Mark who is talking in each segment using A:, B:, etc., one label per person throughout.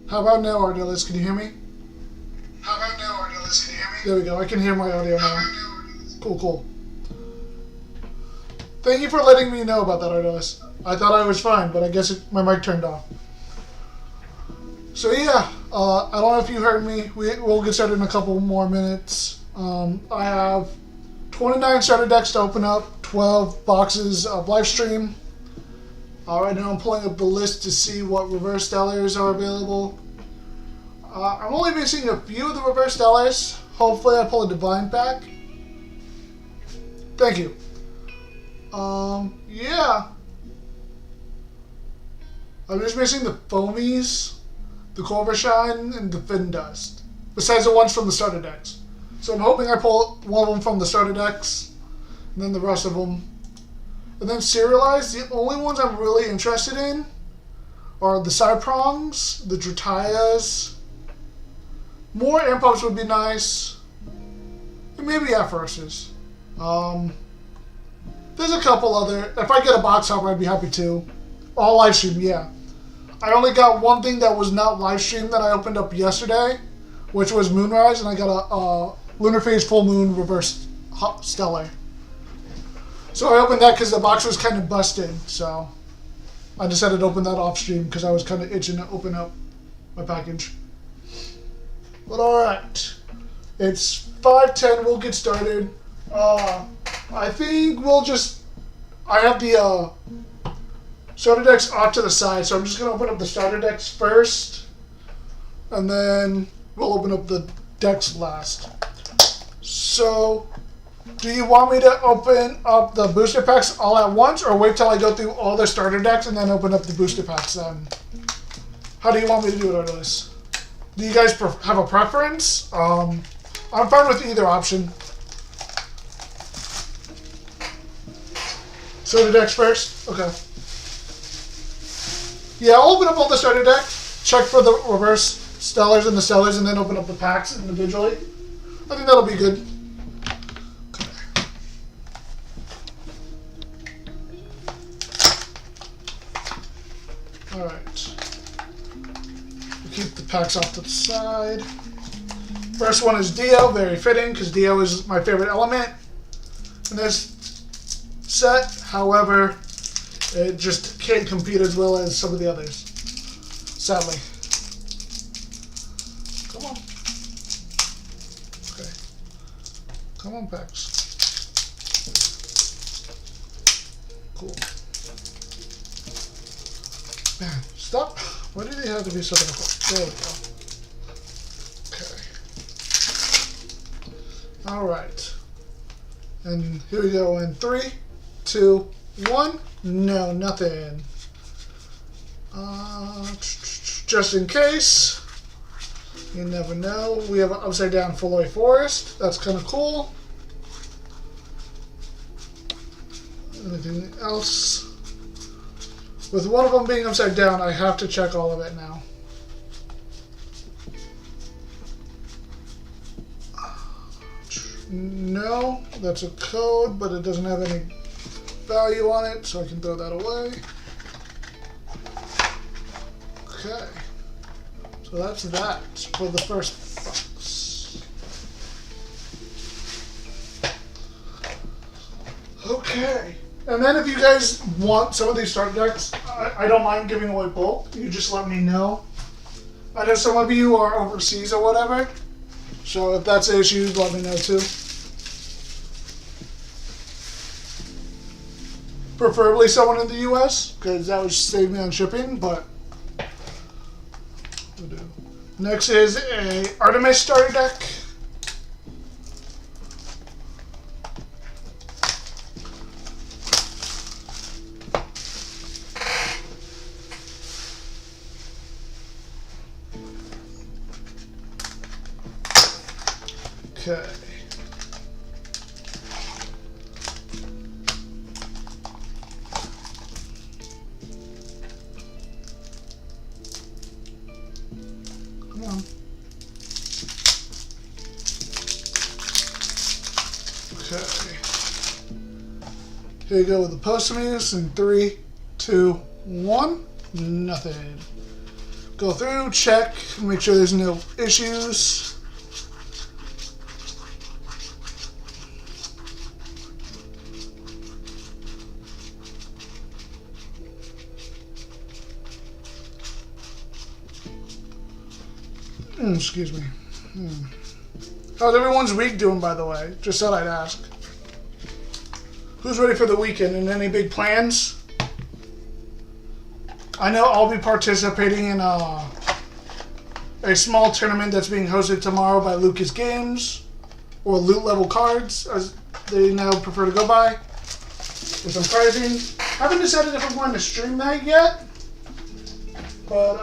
A: How about now, Ardelis? Can you hear me?
B: How about now, Ardelis? Can you hear me?
A: There we go. I can hear my audio now. Cool, cool. Thank you for letting me know about that, Ardelis. I thought I was fine, but I guess my mic turned off. So yeah, I don't know if you heard me. We'll get started in a couple more minutes. I have 29 starter decks to open up, 12 boxes of Lifestream. Right now I'm pulling up the list to see what reverse stellars are available. I'm only missing a few of the reverse stellars. Hopefully I pull a divine pack. Thank you. Yeah. I'm just missing the foamies, the Corvershine, and the Fin Dust. Besides the ones from the starter decks. So I'm hoping I pull one of them from the starter decks, and then the rest of them. And then serialized, the only ones I'm really interested in are the Cyprongs, the Dratayas. More Amp-Ups would be nice. And maybe Aphrosis. There's a couple other. If I get a box hopper, I'd be happy to. All Livestream, yeah. I only got one thing that was not Livestream that I opened up yesterday, which was Moonrise, and I got a Lunar Phase Full Moon Reverse Stellar. So I opened that because the box was kind of busted, so I decided to open that off stream because I was kind of itching to open up my package. But alright, it's 5:10, we'll get started. I think we'll just, I have the starter decks off to the side, so I'm just going to open up the starter decks first, and then we'll open up the decks last. So, do you want me to open up the booster packs all at once, or wait till I go through all the starter decks and then open up the booster packs then? How do you want me to do it, Artelis? Do you guys have a preference? I'm fine with either option. Starter decks first? Okay. Yeah, I'll open up all the starter deck, check for the reverse stellars and the stellars, and then open up the packs individually. I think that'll be good. Alright. We'll keep the packs off to the side. First one is Dio, very fitting, because Dio is my favorite element in this set. However, it just can't compete as well as some of the others, sadly. Come on. Okay. Come on, packs. Cool. Man, stop. Why do they have to be so difficult? There we go. Okay. Alright. And here we go in 3, 2, 1. No, nothing. Just in case. You never know. We have an upside down Foloi Forest. That's kind of cool. Anything else? With one of them being upside down, I have to check all of it now. No, that's a code, but it doesn't have any value on it, so I can throw that away. Okay. So that's that for the first box. Okay. And then if you guys want some of these starter decks, I don't mind giving away bulk. You just let me know. I know some of you are overseas or whatever, so if that's an issue, let me know too. Preferably someone in the US, because that would save me on shipping, but we'll do. Next is a Artemis starter deck. Okay. Come on. Okay. Here you go with the Posthumus in 3, 2, 1. Nothing. go through, check, make sure there's no issues. Excuse me. How's everyone's week doing, by the way? Just thought I'd ask. Who's ready for the weekend and any big plans? I know I'll be participating in a small tournament that's being hosted tomorrow by Lucas Games, or Loot Level Cards, as they now prefer to go by, with some prizing. Haven't decided if I'm going to stream that yet, but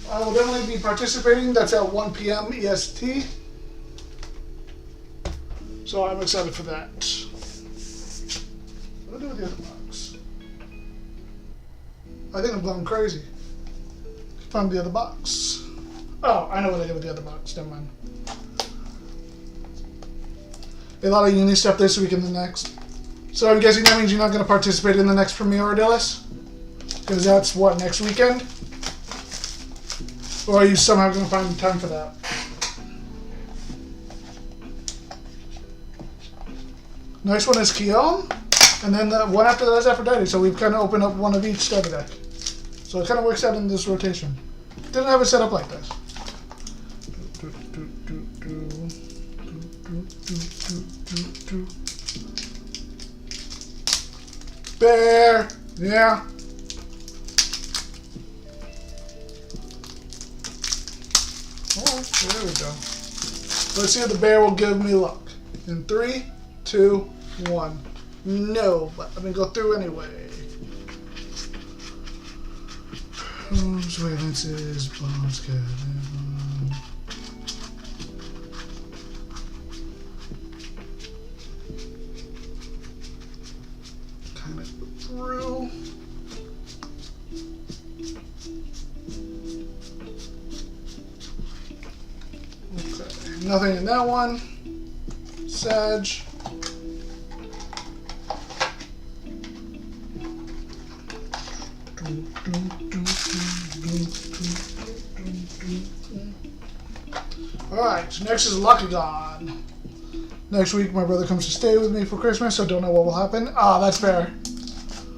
A: I will definitely be participating. That's at 1 p.m. EST. So I'm excited for that. What do I do with the other box? I think I'm going crazy. Find the other box. Oh, I know what I did with the other box. Never mind. A lot of uni stuff this week and the next. So I'm guessing that means you're not going to participate in the next premiere, Ardilis? Because that's what, next weekend? Or are you somehow going to find time for that? Next one is Keon, and then the one after that is Aphrodite. So we've kind of opened up one of each starter deck. So it kind of works out in this rotation. Didn't have it set up like this. Bear, yeah. Oh, there we go. Let's see if the bear will give me luck. In 3, 2, 1. No, but I'm gonna go through anyway. Whose valences, bombs, kind of through. Okay, nothing in that one. Sag. Alright, so next is Lucagon. Next week my brother comes to stay with me for Christmas, so don't know what will happen. Ah, that's fair.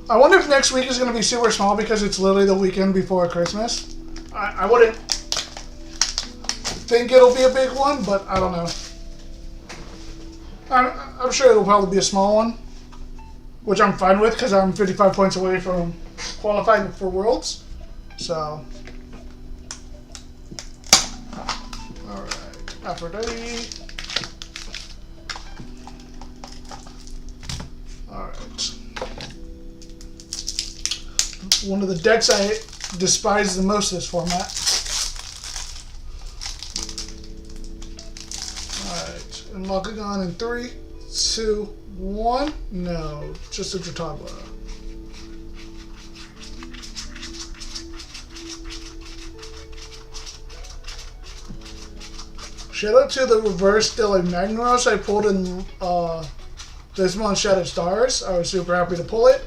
A: I wonder if next week is going to be super small because it's literally the weekend before Christmas. I wouldn't think it'll be a big one, but I don't know. I'm sure it'll probably be a small one, which I'm fine with because I'm 55 points away from qualifying for Worlds. So, alright, Aphrodite. Alright. One of the decks I despise the most this format. Alright, and Lucagon in 3, 2, 1. No, just a Jatagua. Shout out to the reverse Magneros I pulled in this month's Shattered Stars. I was super happy to pull it.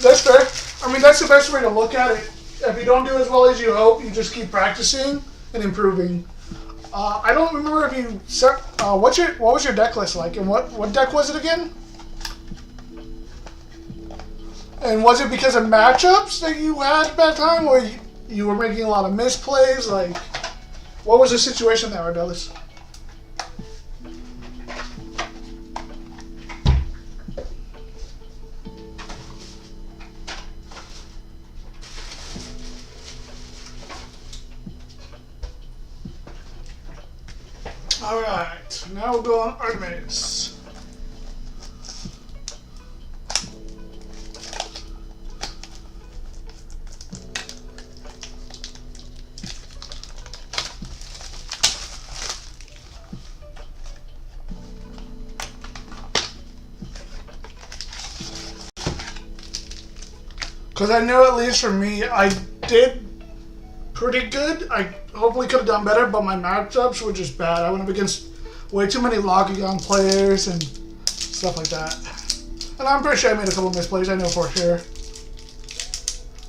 A: That's fair. I mean, that's the best way to look at it. If you don't do as well as you hope, you just keep practicing and improving. I don't remember if you set, what was your deck list like, and what deck was it again? And was it because of matchups that you had at that time, or you were making a lot of misplays? Like, what was the situation there, Ardelis? Alright, now we'll go on Artemis. Because I know at least for me, I did pretty good. I hopefully could have done better, but my matchups were just bad. I went up against way too many Lockdown players and stuff like that. And I'm pretty sure I made a couple misplays, I know for sure.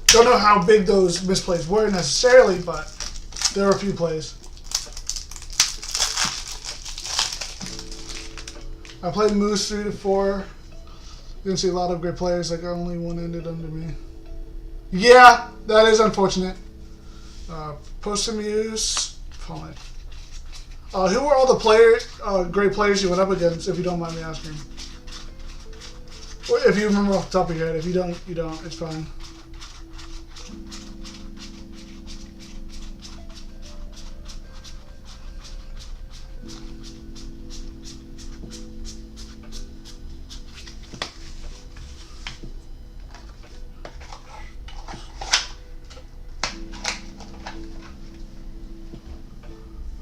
A: Don't know how big those misplays were necessarily, but there were a few plays. I played Moose 3 to 4. Didn't see a lot of great players, like only one ended under me. Yeah, that is unfortunate. Postamuse, opponent. Who were all the great players you went up against, if you don't mind me asking? Or if you remember off the top of your head. If you don't, you don't. It's fine.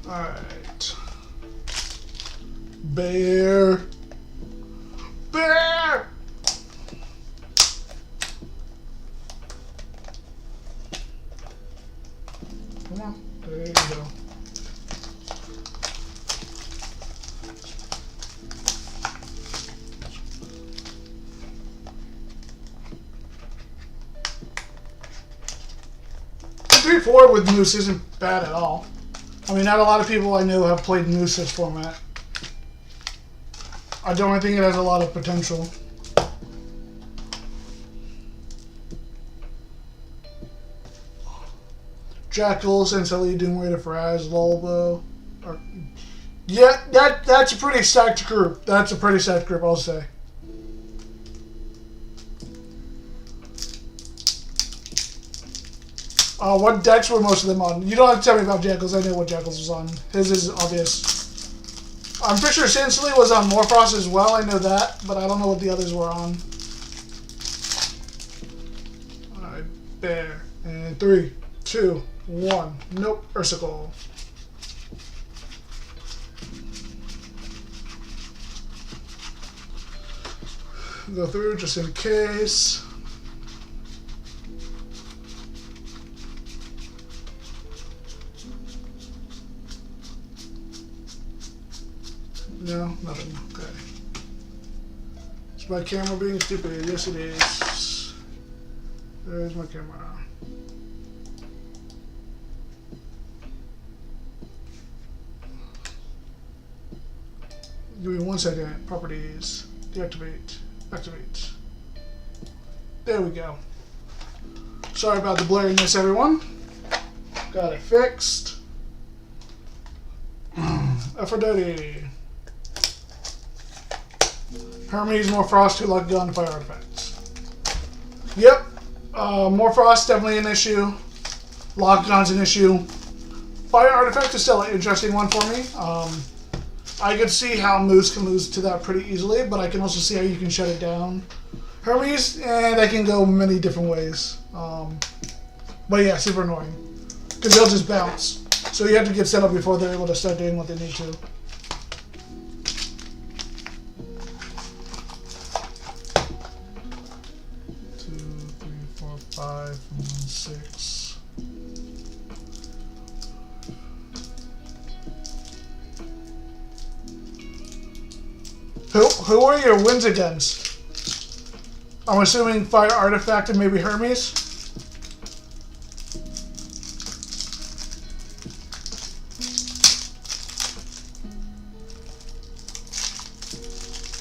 A: Alright. Bear. Bear! Come on. There you go. Three 4 with Moose isn't bad at all. I mean, not a lot of people I know have played Moose this format. I don't think it has a lot of potential. Jackals, Encelli, Doomraider, Faraz, Lulbo. Yeah, that's a pretty stacked group. That's a pretty stacked group, I'll say. What decks were most of them on? You don't have to tell me about Jackals. I know what Jackals was on. His is obvious. I'm pretty sure Sinsley was on Morfrost as well. I know that, but I don't know what the others were on. Alright, Bear. And 3, 2, 1. Nope, Ursicle. Go through just in case. No, nothing. Okay. Is my camera being stupid? Yes, it is. There's my camera. Give me 1 second. Properties. Deactivate. Activate. There we go. Sorry about the blurriness, everyone. Got it fixed. Aphrodite. Hermes, Morfrost, 2 Lucky Gun, Fire Artifacts. Yep. Morfrost, definitely an issue. Lockdown's an issue. Fire Artifact is still an interesting one for me. I could see how Moose can lose to that pretty easily, but I can also see how you can shut it down. Hermes, that can go many different ways. But yeah, super annoying. Because they'll just bounce. So you have to get set up before they're able to start doing what they need to. Who are your wins against? I'm assuming Fire Artifact and maybe Hermes?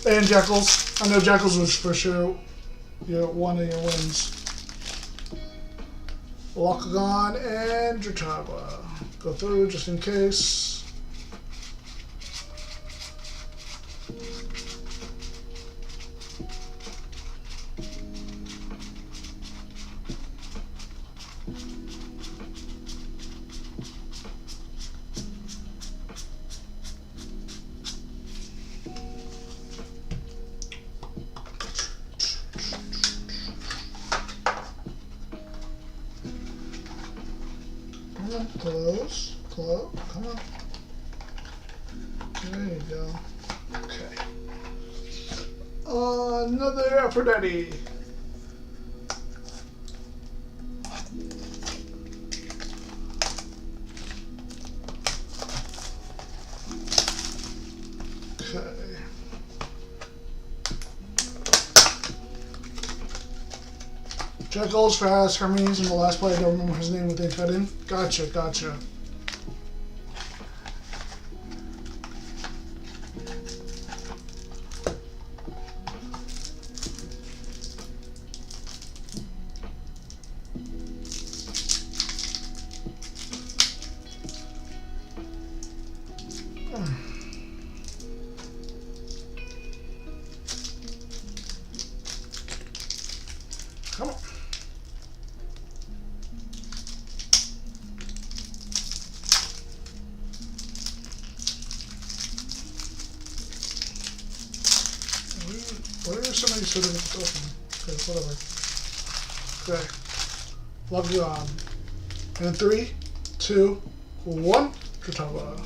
A: And Jackals. I know Jackals was for sure one of your wins. Locagon and Dratagua. Go through just in case. Close, come on. There you go. Okay. Another Aphrodite. Jekyll's fast, Hermes, and the last player, I don't remember his name, what they cut in. Gotcha, gotcha. Come on. Why are so many certificates open? Okay, whatever. Okay. Log you on. And 3, 2, 1. Kataba.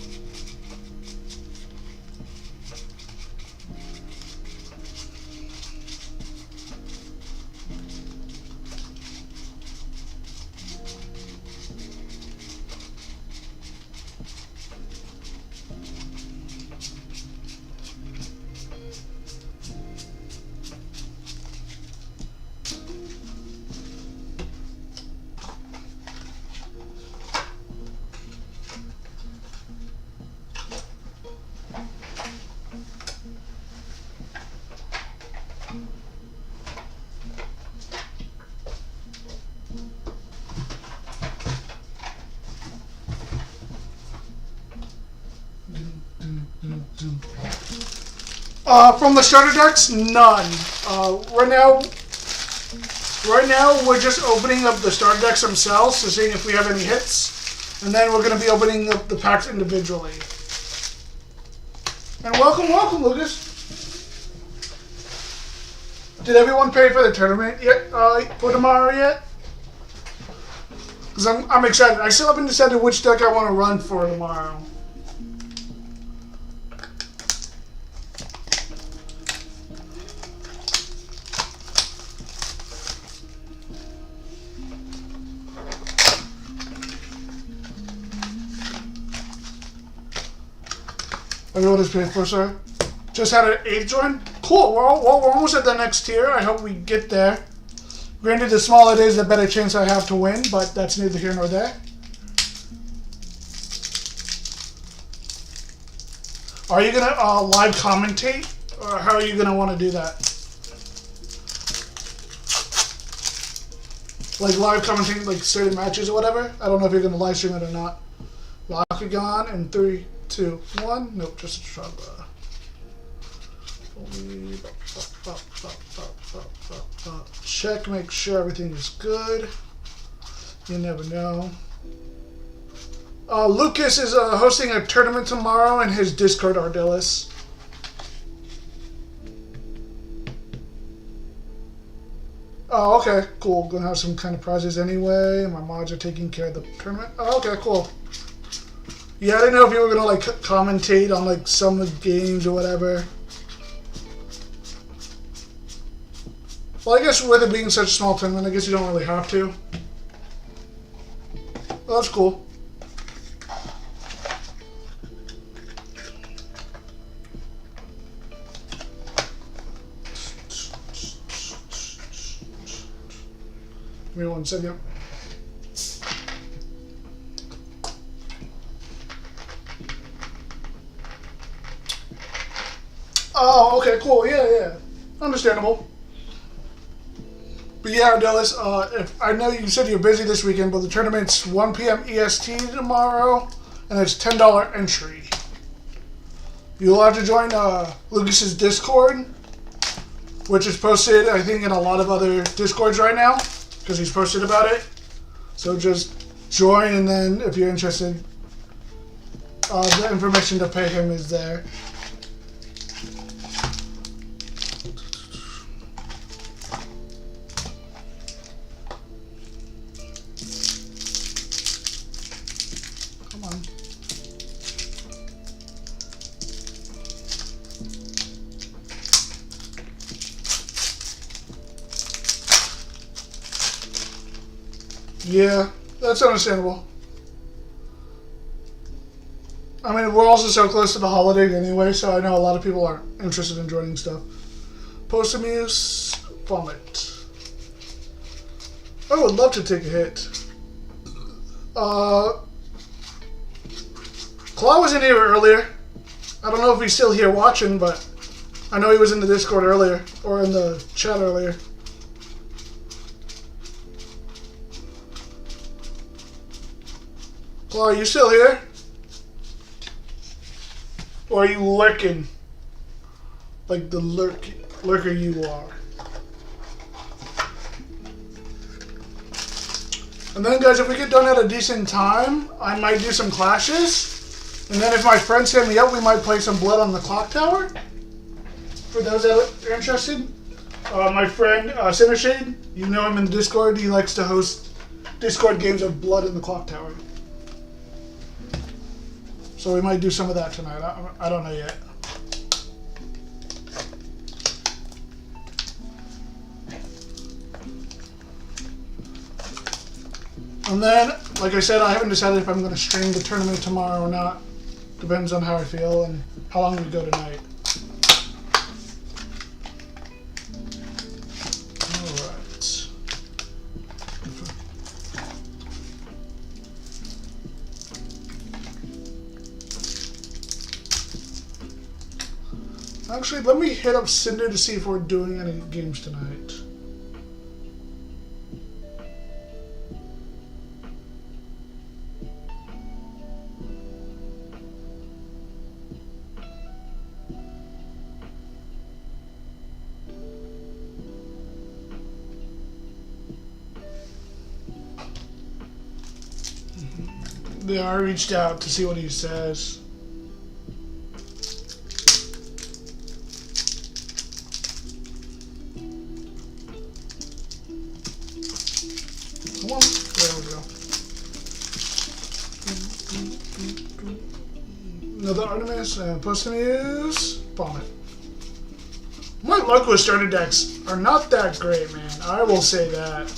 A: From the starter decks, none. Right now we're just opening up the starter decks themselves to see if we have any hits, and then we're going to be opening up the packs individually. And welcome, Lucas. Did everyone pay for the tournament yet? For tomorrow yet? Because I'm excited. I still haven't decided which deck I want to run for tomorrow. Everyone is paid for, sir. Just had an 8th join. Cool. We're almost at the next tier. I hope we get there. Granted, the smaller it is, the better chance I have to win, but that's neither here nor there. Are you gonna live commentate, or how are you gonna want to do that? Like live commentating, like certain matches or whatever. I don't know if you're gonna live stream it or not. Lockagon in 3, 2, 1. Nope, just a trouble. Check, make sure everything is good. You never know. Lucas is hosting a tournament tomorrow in his Discord, Ardelis. Oh, okay, cool. Gonna have some kind of prizes anyway. My mods are taking care of the tournament. Oh, okay, cool. Yeah, I didn't know if you were gonna like commentate on like some of the games or whatever. Well, I guess with it being such a small tournament, I guess you don't really have to. Well, that's cool. Give me 1 second. Oh, okay, cool. Yeah. Understandable. But yeah, Ardelis, if I know you said you're busy this weekend, but the tournament's 1 p.m. EST tomorrow, and it's $10 entry. You'll have to join Lucas's Discord, which is posted, I think, in a lot of other Discords right now, because he's posted about it. So just join, and then if you're interested, the information to pay him is there. Yeah, that's understandable. I mean, we're also so close to the holidays anyway, so I know a lot of people are interested in joining stuff. Post-amuse, vomit. I would love to take a hit. Claw was in here earlier. I don't know if he's still here watching, but I know he was in the Discord earlier, or in the chat earlier. Claw, are you still here? Or are you lurking? Like the lurker you are. And then, guys, if we get done at a decent time, I might do some clashes. And then if my friends hit me up, we might play some Blood on the Clock Tower. For those that are interested. My friend, Sinnershade, you know him in the Discord. He likes to host Discord games of Blood in the Clock Tower. So we might do some of that tonight. I don't know yet. And then, like I said, I haven't decided if I'm going to stream the tournament tomorrow or not. Depends on how I feel and how long we go tonight. Alright. Actually, let me hit up Cinder to see if we're doing any games tonight. Yeah, I reached out to see what he says. Come on. There we go. Another Artemis and Postamius. Bomb it. My luck with starter decks are not that great, man. I will say that.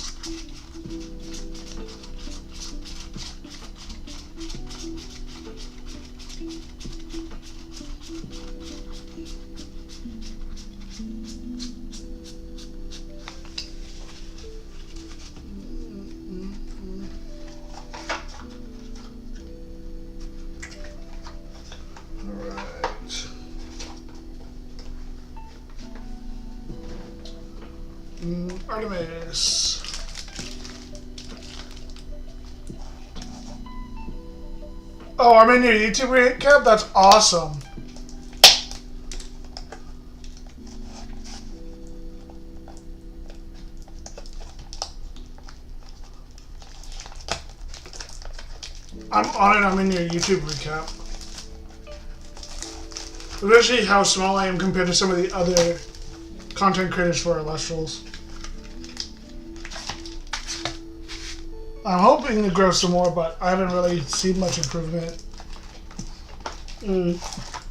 A: Artemis. Oh, I'm in your YouTube recap? That's awesome. I'm on it, I'm in your YouTube recap. Especially how small I am compared to some of the other content creators for Elestrals. I'm hoping to grow some more, but I haven't really seen much improvement.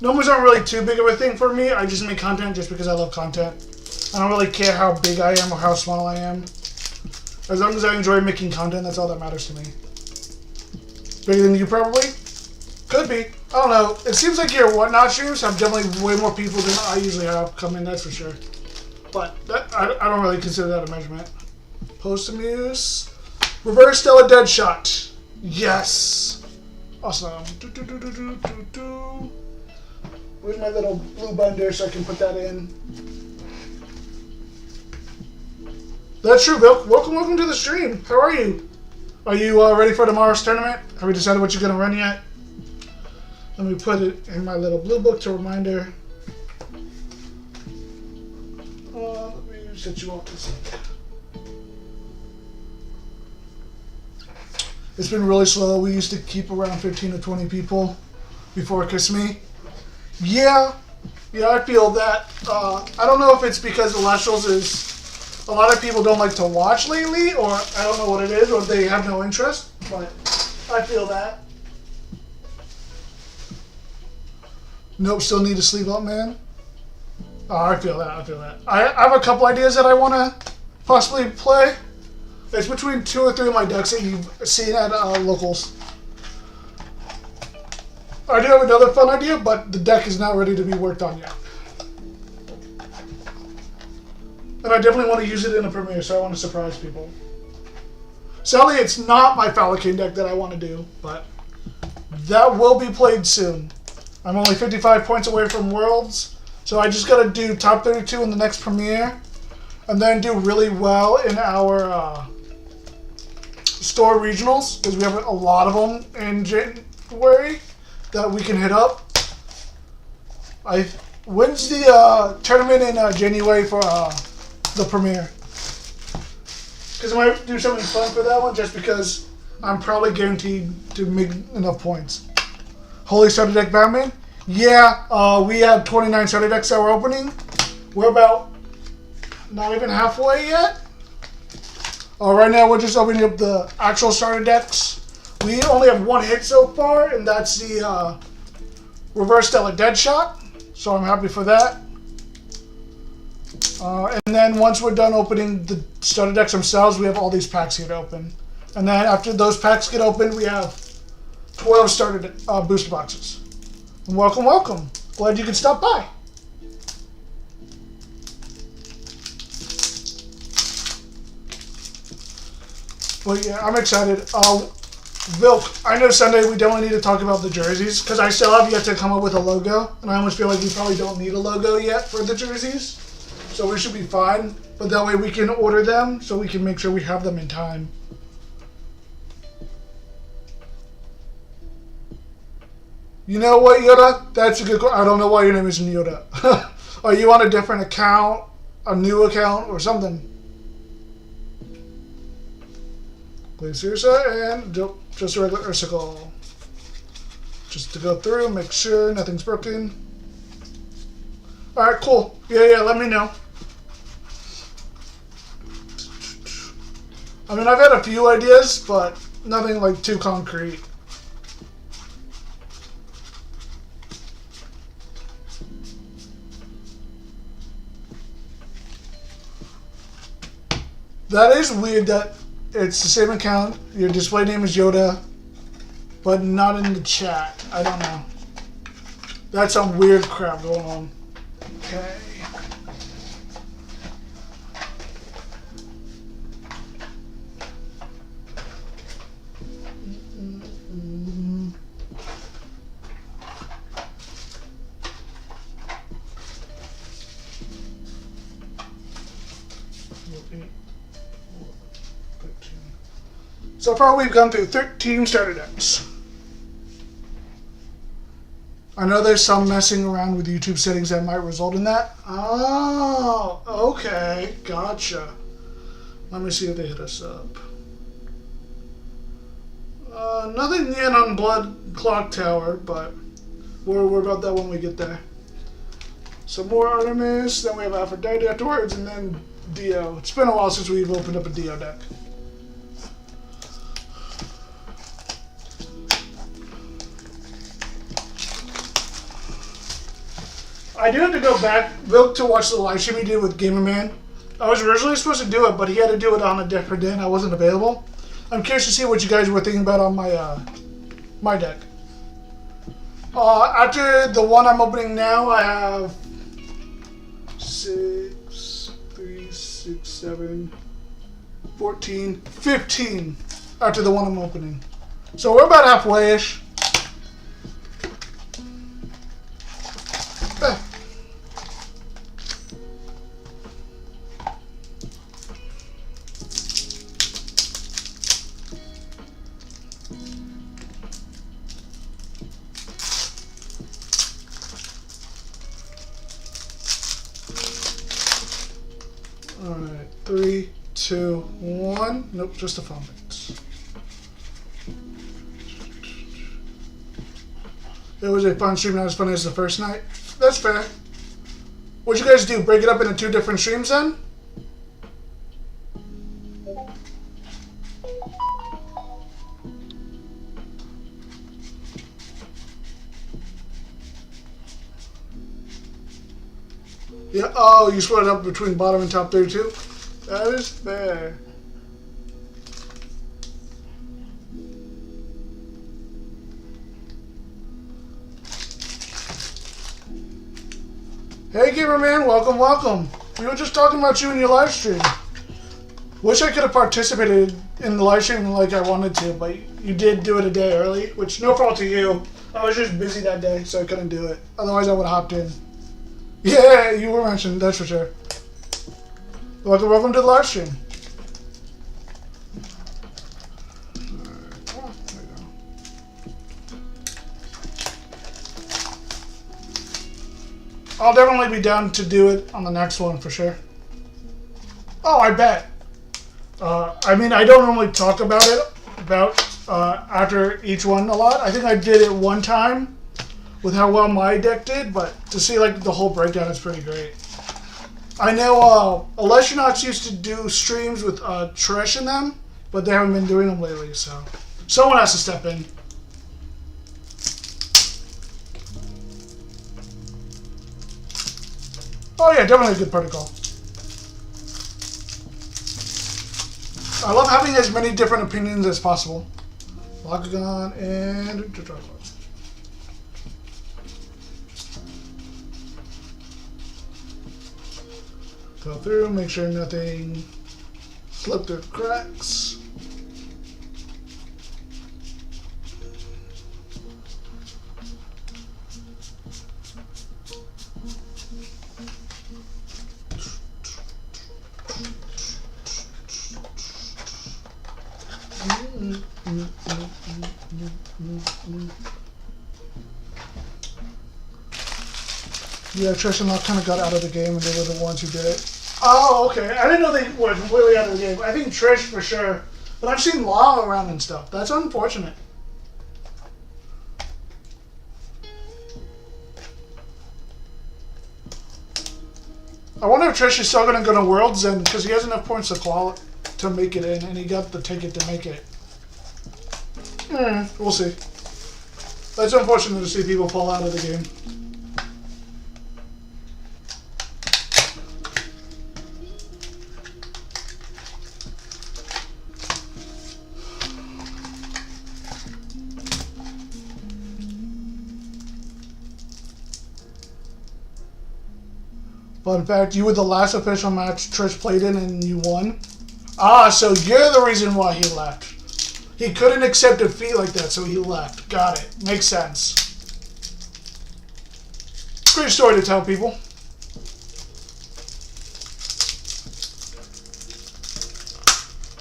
A: Numbers aren't really too big of a thing for me. I just make content just because I love content. I don't really care how big I am or how small I am. As long as I enjoy making content, that's all that matters to me. Bigger than you, probably? Could be. I don't know. It seems like your Whatnot streams have definitely way more people than I usually have come in, that's for sure. But that, I don't really consider that a measurement. Postamius. Reverse Stella Deadshot. Yes. Awesome. Where's my little blue binder so I can put that in? That's true, Bill. Welcome to the stream. How are you? Are you ready for tomorrow's tournament? Have we decided what you're going to run yet? Let me put it in my little blue book to reminder. Let me set you up this. It's been really slow. We used to keep around 15 to 20 people before Kiss Me. Yeah, I feel that. I don't know if it's because Elestrals is... A lot of people don't like to watch lately, or I don't know what it is, or they have no interest, but I feel that. Nope, still need to sleep up, man. Oh, I feel that. I have a couple ideas that I want to possibly play. It's between 2 or 3 of my decks that you've seen at locals. I do have another fun idea, but the deck is not ready to be worked on yet. And I definitely want to use it in a premiere, so I want to surprise people. Sadly, it's not my Falcon deck that I want to do, but that will be played soon. I'm only 55 points away from Worlds, so I just got to do top 32 in the next premiere, and then do really well in our store regionals, because we have a lot of them in January that we can hit up. When's the tournament in January for the premiere? Because I might do something fun for that one, just because I'm probably guaranteed to make enough points. Holy Starter Deck Batman? Yeah, we have 29 starter decks that we're opening. We're about not even halfway yet. Right now we're just opening up the actual starter decks. We only have one hit so far, and that's the Reverse Stellar Deadshot. So I'm happy for that. And then once we're done opening the starter decks themselves, we have all these packs here to open. And then after those packs get opened, we have 12 starter booster boxes. And welcome, welcome. Glad you could stop by. But yeah, I'm excited. Vilk, I know Sunday we don't need to talk about the jerseys, because I still have yet to come up with a logo, and I almost feel like we probably don't need a logo yet for the jerseys. So we should be fine, but that way we can order them so we can make sure we have them in time. You know what, Yoda? That's a good question. I don't know why your name isn't Yoda. Are you on a different account, a new account, or something? Please, Ursa, and just a regular Ursicle. Just to go through, make sure nothing's broken. Alright, cool. Yeah, let me know. I mean, I've had a few ideas, but nothing like too concrete. That is weird that it's the same account, your display name is Yoda, but not in the chat. I don't know. That's some weird crap going on. Okay. So far we've gone through 13 starter decks. I know there's some messing around with YouTube settings that might result in that. Oh, okay. Gotcha. Let me see if they hit us up. Nothing yet on Blood Clock Tower, but we're about that when we get there. Some more Artemis, then we have Aphrodite afterwards, and then Dio. It's been a while since we've opened up a Dio deck. I do have to go back, Vilk, to watch the live stream he did with Gamerman. I was originally supposed to do it, but he had to do it on a different day and I wasn't available. I'm curious to see what you guys were thinking about on my deck. After the one I'm opening now, I have 6, 3, 6, 7, 14, 15 after the one I'm opening. So we're about halfway-ish. Alright, 3, 2, 1. Nope, just a vomit. It was a fun stream, not as fun as the first night. That's fair. What'd you guys do? Break it up into 2 different streams then? Yeah, oh, you split it up between bottom and top 32? That is fair. Hey, Gamerman, welcome, welcome. We were just talking about you in your live stream. Wish I could have participated in the live stream like I wanted to, but you did do it a day early, which no fault to you. I was just busy that day, so I couldn't do it. Otherwise, I would have hopped in. Yeah, you were mentioned, that's for sure. Welcome to the live stream. I'll definitely be down to do it on the next one for sure. Oh, I bet. I mean, I don't normally talk about it after each one a lot. I think I did it one time with how well my deck did, but to see like the whole breakdown is pretty great. I know Elestrals used to do streams with Trish in them, but they haven't been doing them lately, so someone has to step in. Oh yeah, definitely a good protocol. I love having as many different opinions as possible. Locagon and go through, make sure nothing slipped through the cracks. Yeah, Trish and Locke kind of got out of the game, and they were the ones who did it. Oh, okay. I didn't know they were completely out of the game. I think Trish for sure, but I've seen Law around and stuff. That's unfortunate. I wonder if Trish is still going to go to Worlds then, because he has enough points to make it in, and he got the ticket to make it. We'll see. That's unfortunate to see people fall out of the game. Fun fact, you were the last official match Trish played in and you won. Ah, so you're the reason why he left. He couldn't accept defeat like that, so he left. Got it. Makes sense. Great story to tell people.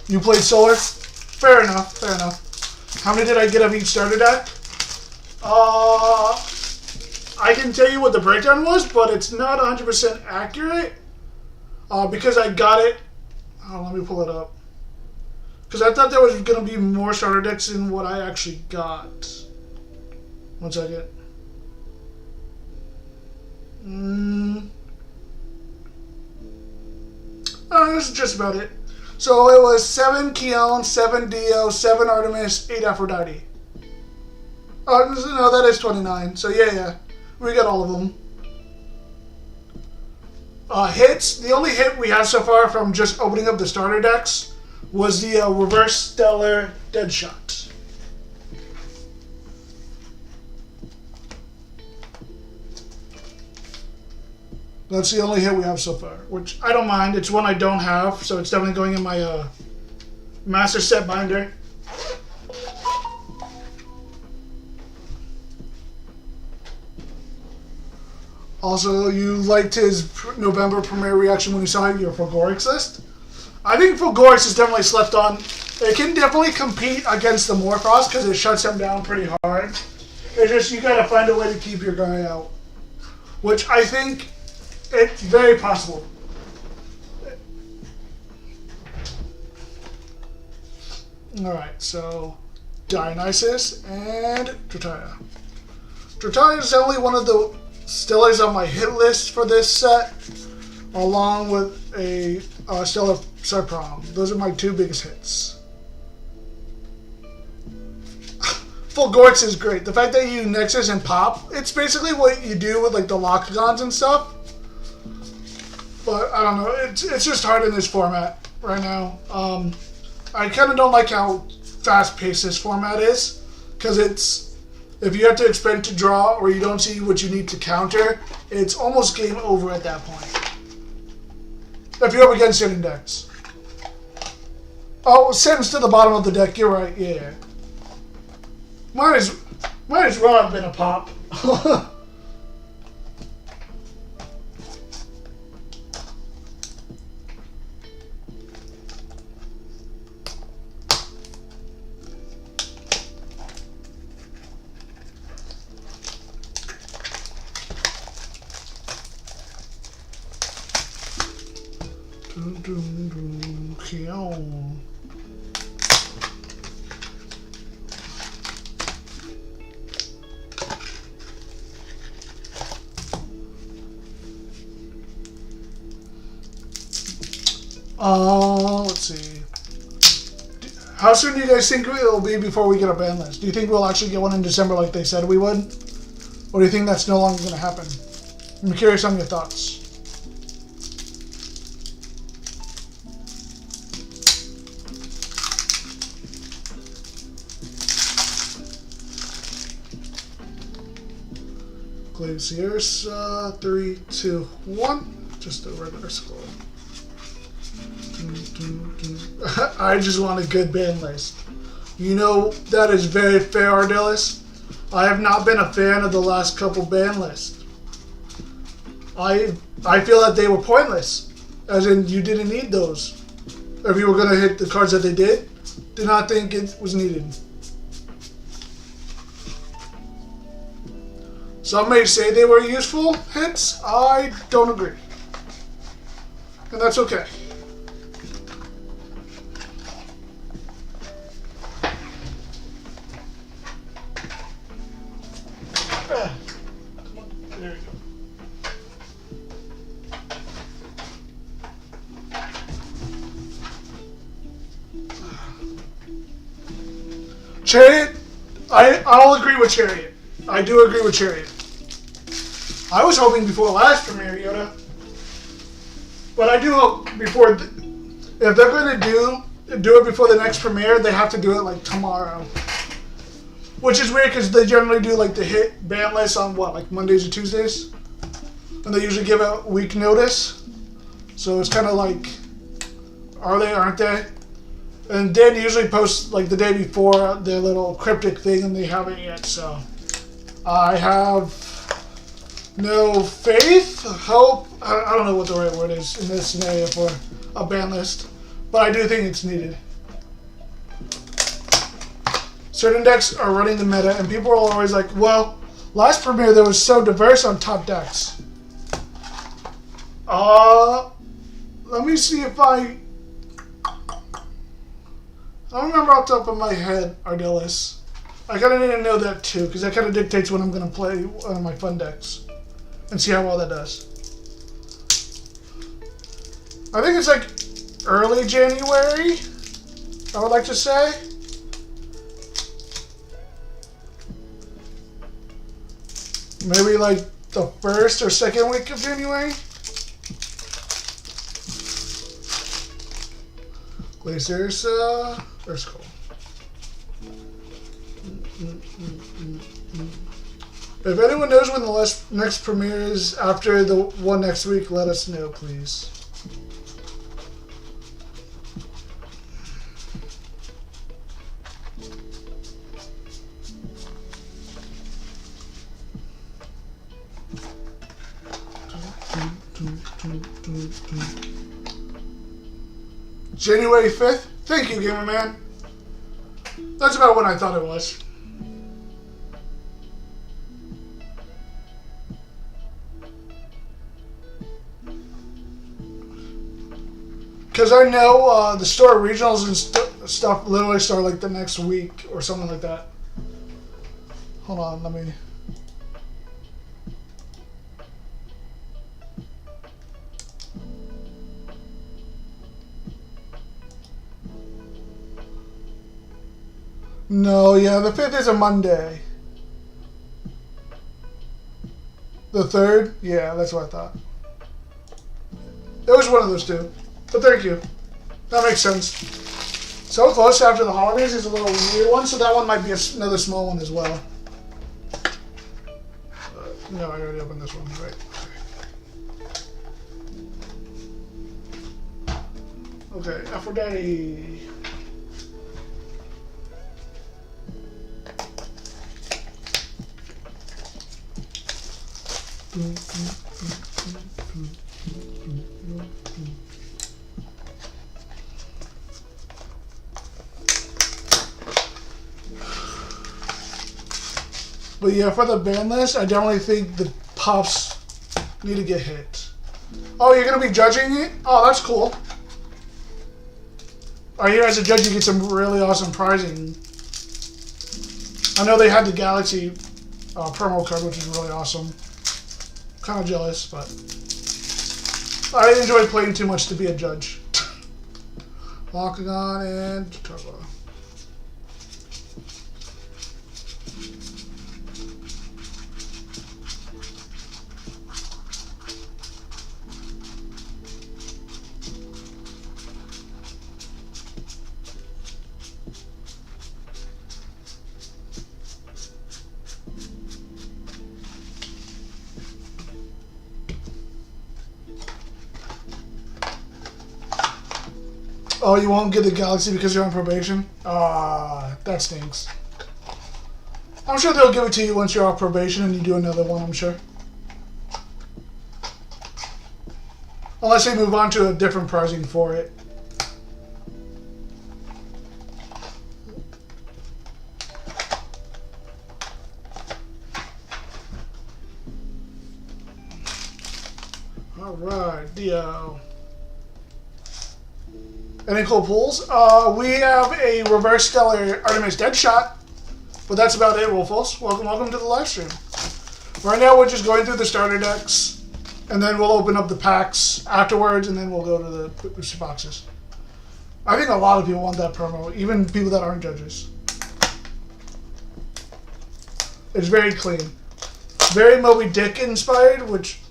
A: You played Solar? Fair enough, fair enough. How many did I get of each starter deck? I can tell you what the breakdown was, but it's not 100% accurate because I got it. Oh, let me pull it up. Because I thought there was going to be more starter decks than what I actually got. 1 second. This is just about it. So it was 7 Keon, 7 Dio, 7 Artemis, 8 Aphrodite. Oh, no, that is 29. So yeah. We got all of them. Hits. The only hit we have so far from just opening up the starter decks was the Reverse Stellar Deadshot. That's the only hit we have so far, which I don't mind. It's one I don't have, so it's definitely going in my master set binder. Also, you liked his November premiere reaction when you saw your Fulgorix list. I think Fulgorix is definitely slept on. It can definitely compete against the Morphos because it shuts him down pretty hard. It's just you gotta find a way to keep your guy out, which I think it's very possible. All right, so Dionysus and Drataya. Drataya is only one of the Stellars on my hit list for this set, along with a Stellar Sarprom. Those are my 2 biggest hits. Fulgorix is great. The fact that you Nexus and Pop, it's basically what you do with like the Lockagons and stuff. But I don't know, it's just hard in this format right now. I kind of don't like how fast-paced this format is, because if you have to expend to draw or you don't see what you need to counter, it's almost game over at that point. If you're up against certain decks. Oh, Sim's to the bottom of the deck. You're right. Yeah. Might as well have been a pop. Let's see. How soon do you guys think it'll be before we get a ban list? Do you think we'll actually get one in December like they said we would? Or do you think that's no longer going to happen? I'm curious on your thoughts. Glaciers, 3, 2, 1. Just a regular scroll. I just want a good ban list. You know, that is very fair, Ardelis. I have not been a fan of the last couple ban lists. I feel that they were pointless. As in, you didn't need those. If you were going to hit the cards that they did not think it was needed. Some may say they were useful hits. I don't agree. And that's okay. There you go. Chariot, I'll agree with Chariot. I do agree with Chariot. I was hoping before last premiere, Yoda. But I do hope before, if they're going to do it before the next premiere, they have to do it like tomorrow. Which is weird because they generally do like the hit ban list on what, like Mondays or Tuesdays? And they usually give a week notice. So it's kind of like, are they, aren't they? And Dan usually posts like the day before their little cryptic thing and they haven't yet, so. I have no faith, hope, I don't know what the right word is in this scenario for a ban list, but I do think it's needed. Certain decks are running the meta, and people are always like, well, last premiere there was so diverse on top decks. Let me see if I don't remember off the top of my head, Ardelis. I kind of need to know that too, because that kind of dictates when I'm going to play one of my fun decks. And see how well that does. I think it's like early January, I would like to say. Maybe like the first or second week of January. Glaciers, first call. If anyone knows when the next premiere is after the one next week, let us know, please. January 5th? Thank you, Gamer Man. That's about when I thought it was. Because I know the store regionals and stuff literally start like the next week or something like that. Hold on, let me... No, yeah, the 5th is a Monday. The 3rd? Yeah, that's what I thought. It was one of those two. But thank you. That makes sense. So close after the holidays is a little weird one, so that one might be another small one as well. No, I already opened this one, right? Okay, Aphrodite. But yeah, for the ban list, I definitely think the puffs need to get hit. Oh, you're going to be judging it? Oh, that's cool. Right here, as a judge, you get some really awesome prizing. I know they had the Galaxy promo card, which is really awesome. Kind of jealous, but I enjoy playing too much to be a judge. Locking on and turbo. Oh, you won't get the Galaxy because you're on probation? Ah, that stinks. I'm sure they'll give it to you once you're off probation and you do another one, I'm sure. Unless they move on to a different pricing for it. Alright, Dio. Any cool pulls? We have a Reverse Stellar Artemis Deadshot, but that's about it, Wolfos. Welcome to the live stream. Right now we're just going through the starter decks, and then we'll open up the packs afterwards, and then we'll go to the booster boxes. I think a lot of people want that promo, even people that aren't judges. It's very clean. Very Moby Dick inspired, which,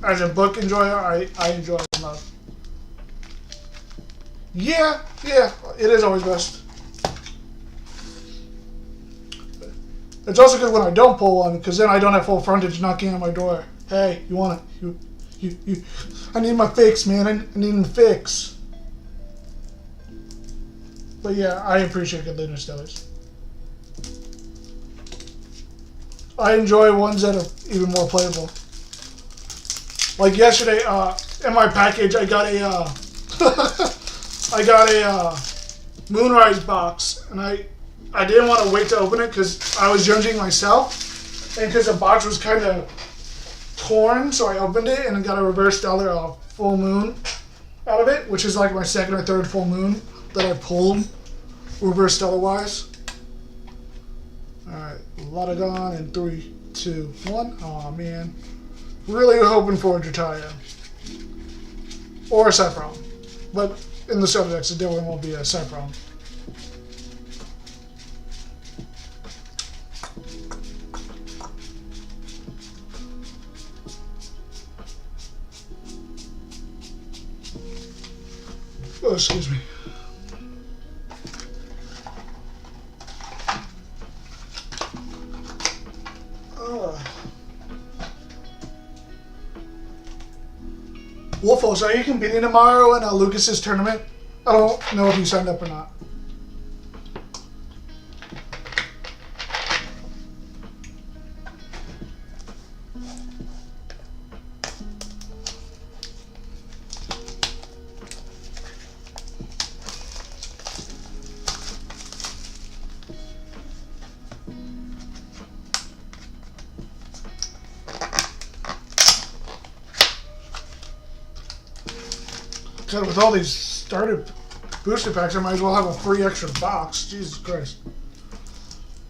A: as a book enjoyer, I enjoy enough. Yeah, it is always best. It's also good when I don't pull one, because then I don't have full frontage knocking on my door. Hey, you want it? You. I need my fix, man. I need a fix. But yeah, I appreciate good Lunar Stellars. I enjoy ones that are even more playable. Like yesterday, in my package, I got a Moonrise box, and I didn't want to wait to open it because I was judging myself, and because the box was kind of torn, so I opened it and got a Reverse Stellar full moon out of it, which is like my second or third full moon that I pulled Reverse Stellar wise. Alright, Lotagon in 3, 2, 1. Aw, man. Really hoping for a Jataya. Or a Sephiroth. But in the starter decks, it definitely won't be a Sephiroth. Oh, excuse me. Wolfos, are you competing tomorrow in Lucas's tournament? I don't know if you signed up or not. God, with all these starter booster packs, I might as well have a free extra box. Jesus Christ.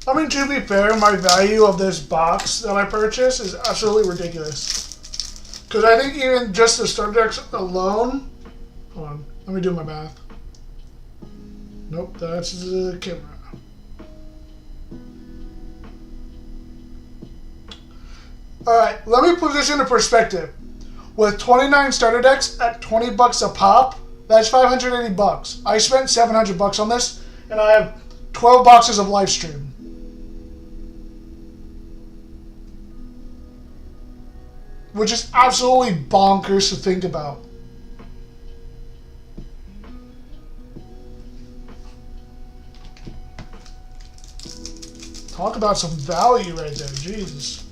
A: I mean, to be fair, my value of this box that I purchased is absolutely ridiculous. Because I think even just the starter decks alone... Hold on, let me do my math. Nope, that's the camera. Alright, let me put this into perspective. With 29 starter decks at $20 a pop, that's $580. I spent $700 on this, and I have 12 boxes of Lifestream. Which is absolutely bonkers to think about. Talk about some value right there, Jesus.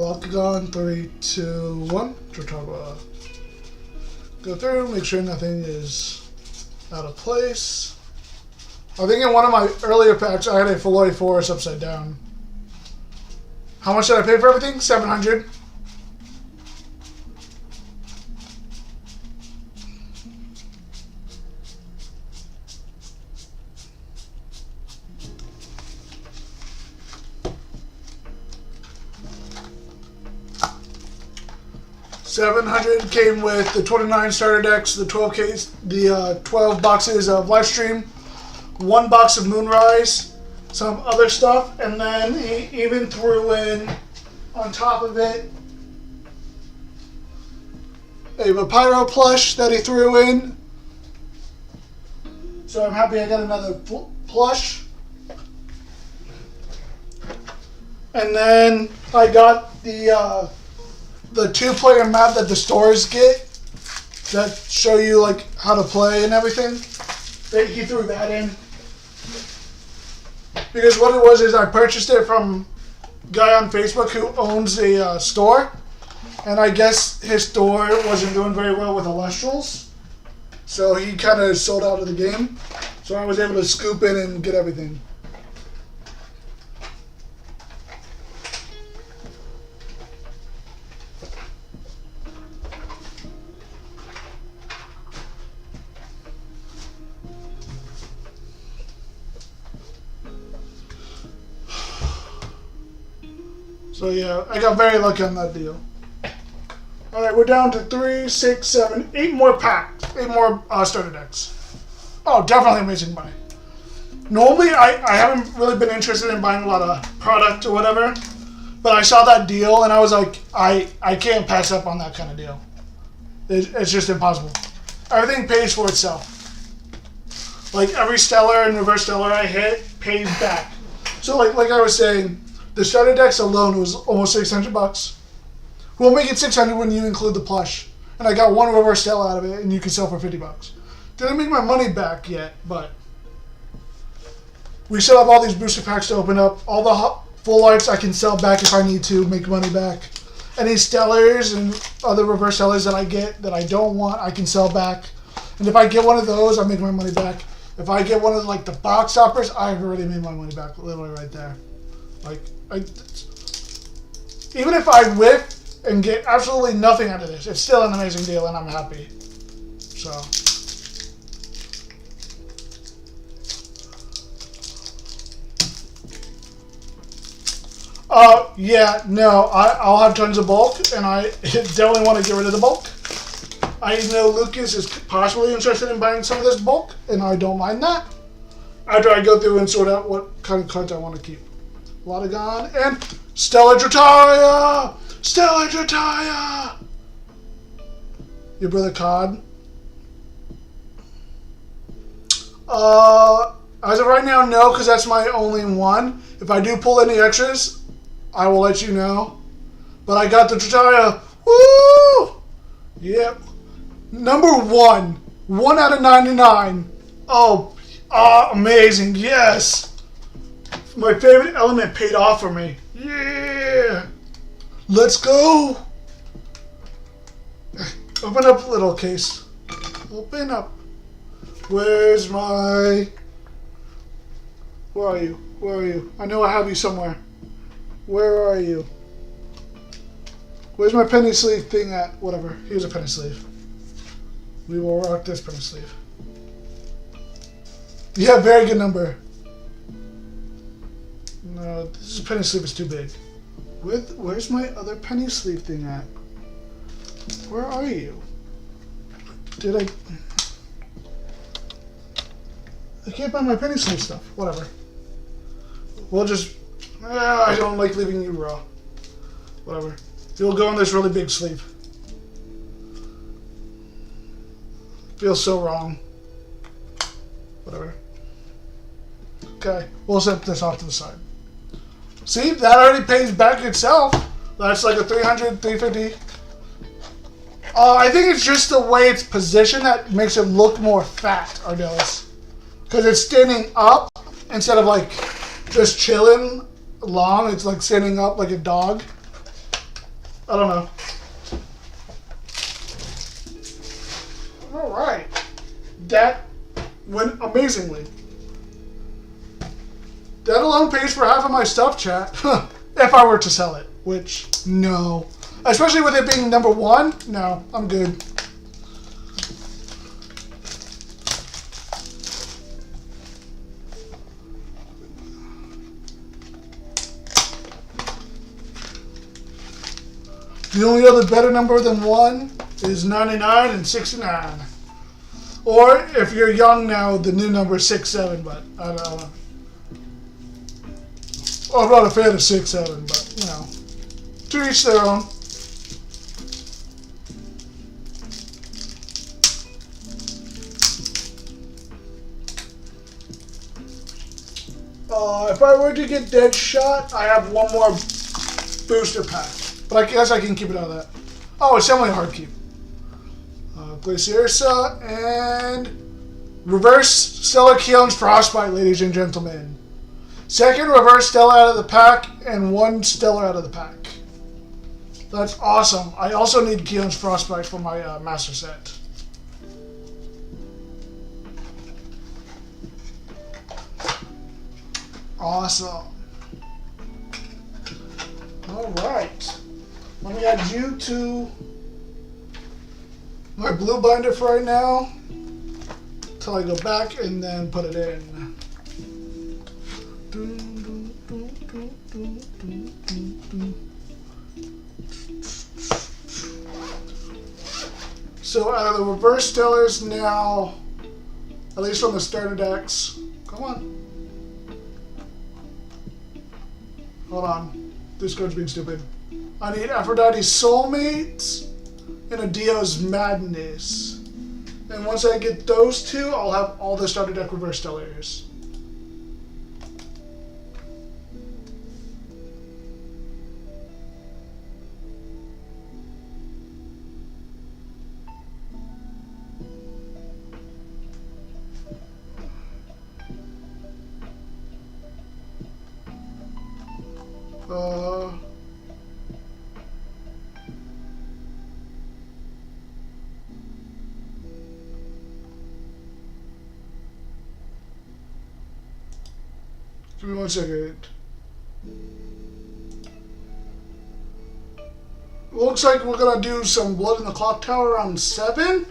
A: Lock on, 3, 2, 1. Trotava. Go through, make sure nothing is out of place. I think in one of my earlier packs I had a Filoy Forest upside down. How much did I pay for everything? $700. $700 came with the 29 starter decks, the 12 boxes of Lifestream, 1 box of Moonrise, some other stuff, and then he even threw in, on top of it, a Pyro plush that he threw in. So I'm happy I got another plush. And then I got the 2-player map that the stores get that show you like how to play and everything. He threw that in. Because what it was is I purchased it from a guy on Facebook who owns a store. And I guess his store wasn't doing very well with Elestrals. So he kind of sold out of the game. So I was able to scoop in and get everything. So yeah, I got very lucky on that deal. Alright, we're down to 3, 6, 7, 8 more packs. 8 more starter decks. Oh, definitely amazing buy. Normally, I haven't really been interested in buying a lot of product or whatever. But I saw that deal and I was like, I can't pass up on that kind of deal. It's just impossible. Everything pays for itself. Like every stellar and reverse stellar I hit pays back. So like I was saying, the starter decks alone was almost $600. We'll make it $600 when you include the plush. And I got 1 reverse stellar out of it, and you can sell for $50. Didn't make my money back yet, but we still have all these booster packs to open up. All the full arts I can sell back if I need to, make money back. Any stellars and other reverse stellars that I get that I don't want, I can sell back. And if I get one of those, I make my money back. If I get one of like the box toppers, I've already made my money back, literally right there. Like, even if I whiff and get absolutely nothing out of this, it's still an amazing deal and I'm happy. So. Yeah, no, I'll have tons of bulk and I definitely want to get rid of the bulk. I know Lucas is possibly interested in buying some of this bulk and I don't mind that. After I go through and sort out what kind of cards I want to keep. A lot of gone and Stellar Drataya! Stellar Drataya! Your brother Cod. As of right now, no, because that's my only one. If I do pull any extras, I will let you know. But I got the Drataya. Woo! Yep. Number 1. 1 out of 99. Oh, amazing. Yes. My favorite element paid off for me. Yeah. Let's go. Open up, little case. Open up. Where's my... Where are you? Where are you? I know I have you somewhere. Where are you? Where's my penny sleeve thing at? Whatever. Here's a penny sleeve. We will rock this penny sleeve. Yeah, very good number. No, this penny sleeve is too big. Where's my other penny sleeve thing at? Where are you? Did I can't find my penny sleeve stuff. Whatever. We'll just... I don't like leaving you raw. Whatever. You'll go in this really big sleeve. Feels so wrong. Whatever. Okay. We'll set this off to the side. See? That already pays back itself. That's like a 300, 350. I think it's just the way it's positioned that makes it look more fat, Ardelis. Because it's standing up instead of like just chilling long. It's like standing up like a dog. I don't know. All right. That went amazingly. That alone pays for half of my stuff, chat. If I were to sell it, which, no. Especially with it being number 1, no, I'm good. The only other better number than 1 is 99 and 69. Or, if you're young now, the new number is 67, but I don't know. I'm not a fan of 6-7, but, you know, to each their own. If I were to get Deadshot, I have one more booster pack. But I guess I can keep it out of that. Oh, it's definitely a hard keep. Glaciersa and Reverse Stellar Keon's Frostbite, ladies and gentlemen. Second Reverse Stellar out of the pack and 1 Stellar out of the pack. That's awesome. I also need Keon's Frostbite for my master set. Awesome. Alright. Let me add you to my blue binder for right now. Until I go back and then put it in. So out of the reverse stellars now, at least from the starter decks, come on. Hold on, Discord's being stupid. I need Aphrodite's Soulmate and a Dio's Madness. And once I get those 2, I'll have all the starter deck reverse stellars. Give me 1 second. Looks like we're gonna do some Blood in the Clock Tower around 7.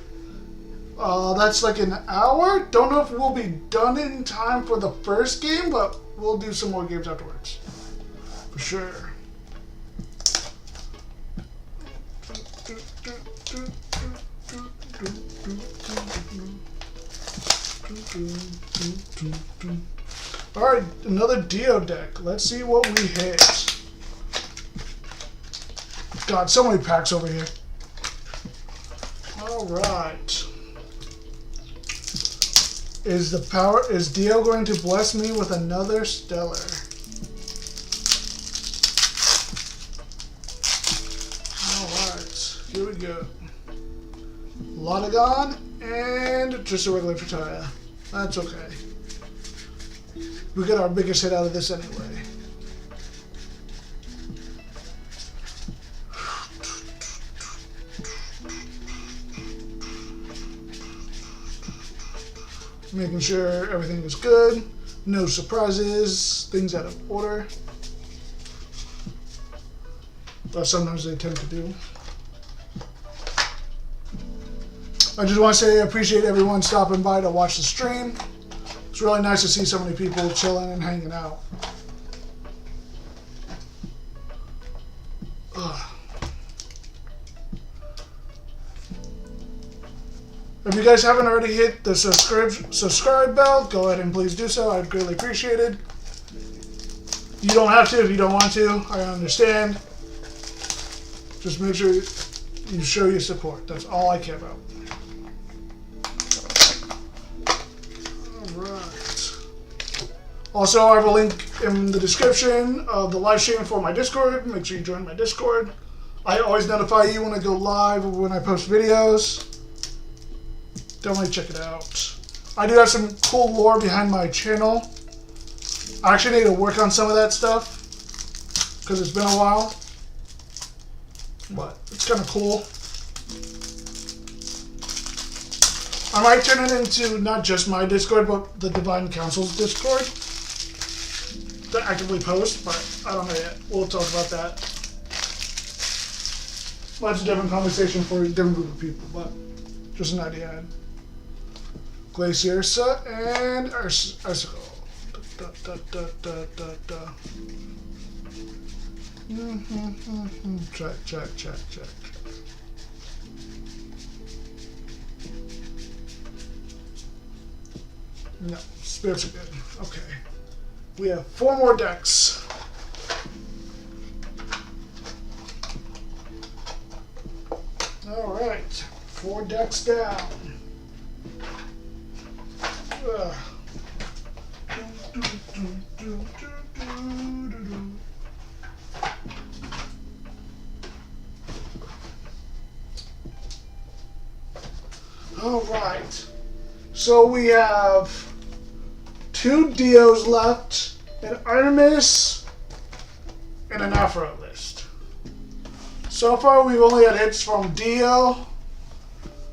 A: That's like an hour. Don't know if we'll be done in time for the first game, but we'll do some more games afterwards. For sure. Alright, another Dio deck. Let's see what we hit. God, so many packs over here. Alright. Is Dio going to bless me with another stellar? Alright, here we go. Lotagon and just a regular Frutaya. That's okay. We get our biggest hit out of this anyway. Making sure everything is good, no surprises, things out of order. But sometimes they tend to do. I just want to say I appreciate everyone stopping by to watch the stream. It's really nice to see so many people chilling and hanging out. Ugh. If you guys haven't already hit the subscribe bell, go ahead and please do so. I'd greatly appreciate it. You don't have to if you don't want to. I understand. Just make sure you show your support. That's all I care about. Also, I have a link in the description of the live stream for my Discord. Make sure you join my Discord. I always notify you when I go live or when I post videos. Definitely check it out. I do have some cool lore behind my channel. I actually need to work on some of that stuff because it's been a while. but it's kind of cool. I might turn it into not just my Discord, but the Divine Council's Discord to actively post, but I don't know yet. We'll talk about that. That's a different conversation for a different group of people, but just an idea I had. Glaciersa and Icicle. Check. No, spirits are good. Okay. We have 4 more decks. Alright. 4 decks down. Alright. So we have 2 Dios left, an Artemis, and an Aphro list. So far we've only had hits from Dio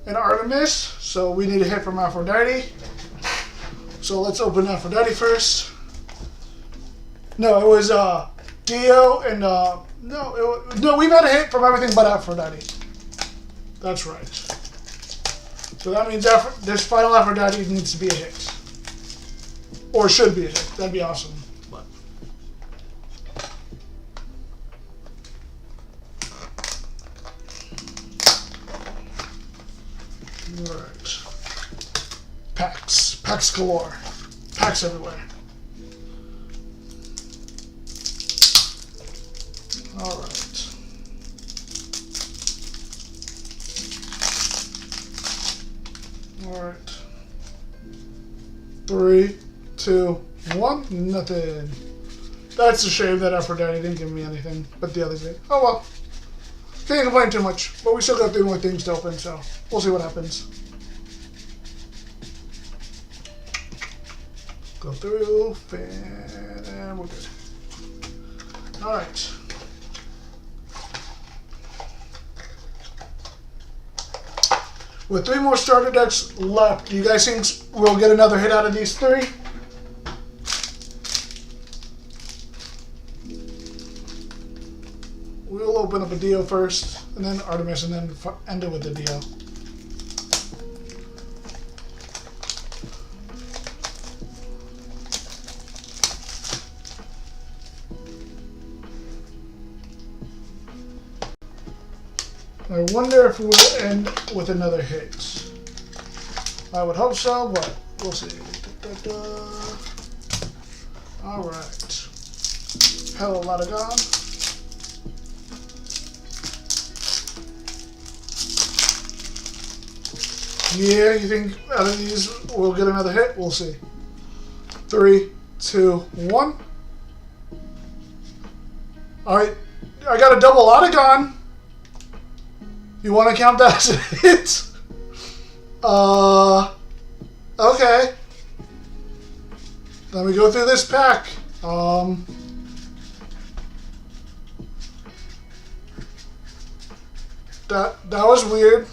A: and Artemis, so we need a hit from Aphrodite. So let's open Aphrodite first. No, it was Dio and no, we've had a hit from everything but Aphrodite. That's right. So that means this final Aphrodite needs to be a hit. Or should be a hit. That'd be awesome. But. Alright. Packs galore. Packs everywhere. Alright. Alright. 3, 2, 1, nothing. That's a shame that Aphrodite didn't give me anything, but the others did. Oh well. Can't complain too much, but we still got 3 more things to open, so we'll see what happens. Go through, and we're good. Alright. With 3 more starter decks left, do you guys think we'll get another hit out of these 3? We'll open up a Dio first, and then Artemis, and then end it with the Dio. I wonder if we'll end with another hit. I would hope so, but we'll see. Alright. Hell, a lot of gone. Yeah, you think out of these we'll get another hit? We'll see. 3, 2, 1. Alright. I got a double Autogon. You want to count that as a hit? Okay. Let me go through this pack. That was weird.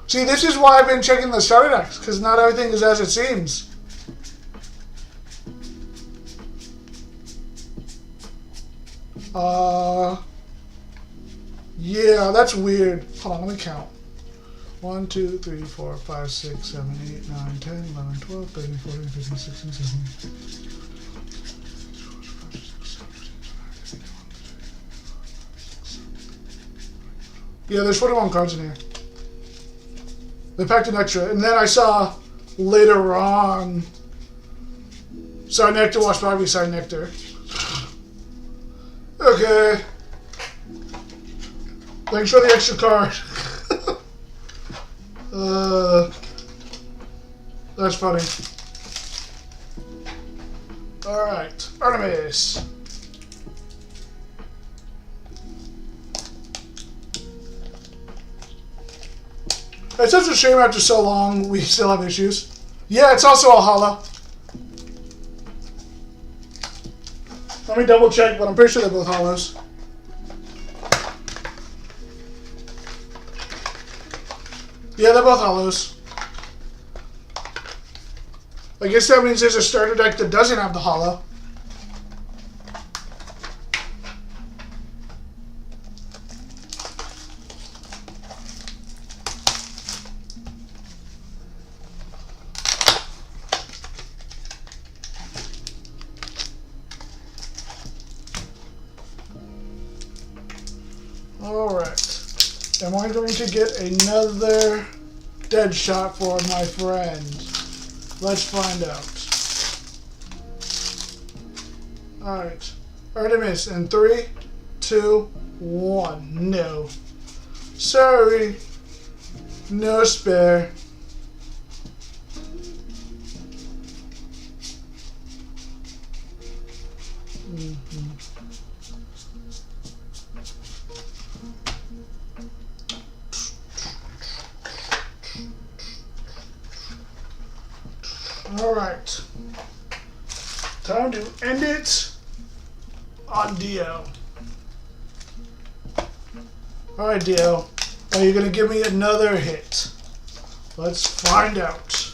A: See, this is why I've been checking the starter decks, because not everything is as it seems. Yeah, that's weird. Hold on, let me count. 1, 2, 3, 4, 5, 6, 7, 8, 9, 10, 11, 12, 13, 14, 15, 16, 17. Yeah, there's 41 cards in here. They packed an extra. And then I saw later on Ignectar watch Barbie Ignectar. Okay. Thanks for the extra card. That's funny. Alright, Artemis. It's such a shame after so long we still have issues. Yeah, it's also a hollow. Let me double check, but I'm pretty sure they're both hollows. Yeah, they're both hollows. I guess that means there's a starter deck that doesn't have the hollow. Alright. Am I going to get another dead shot for my friend? Let's find out. Alright. Artemis in 3, 2, 1. No. Sorry. No spare. Alright. Time to end it on Dio. Alright, Dio. Are you going to give me another hit? Let's find out.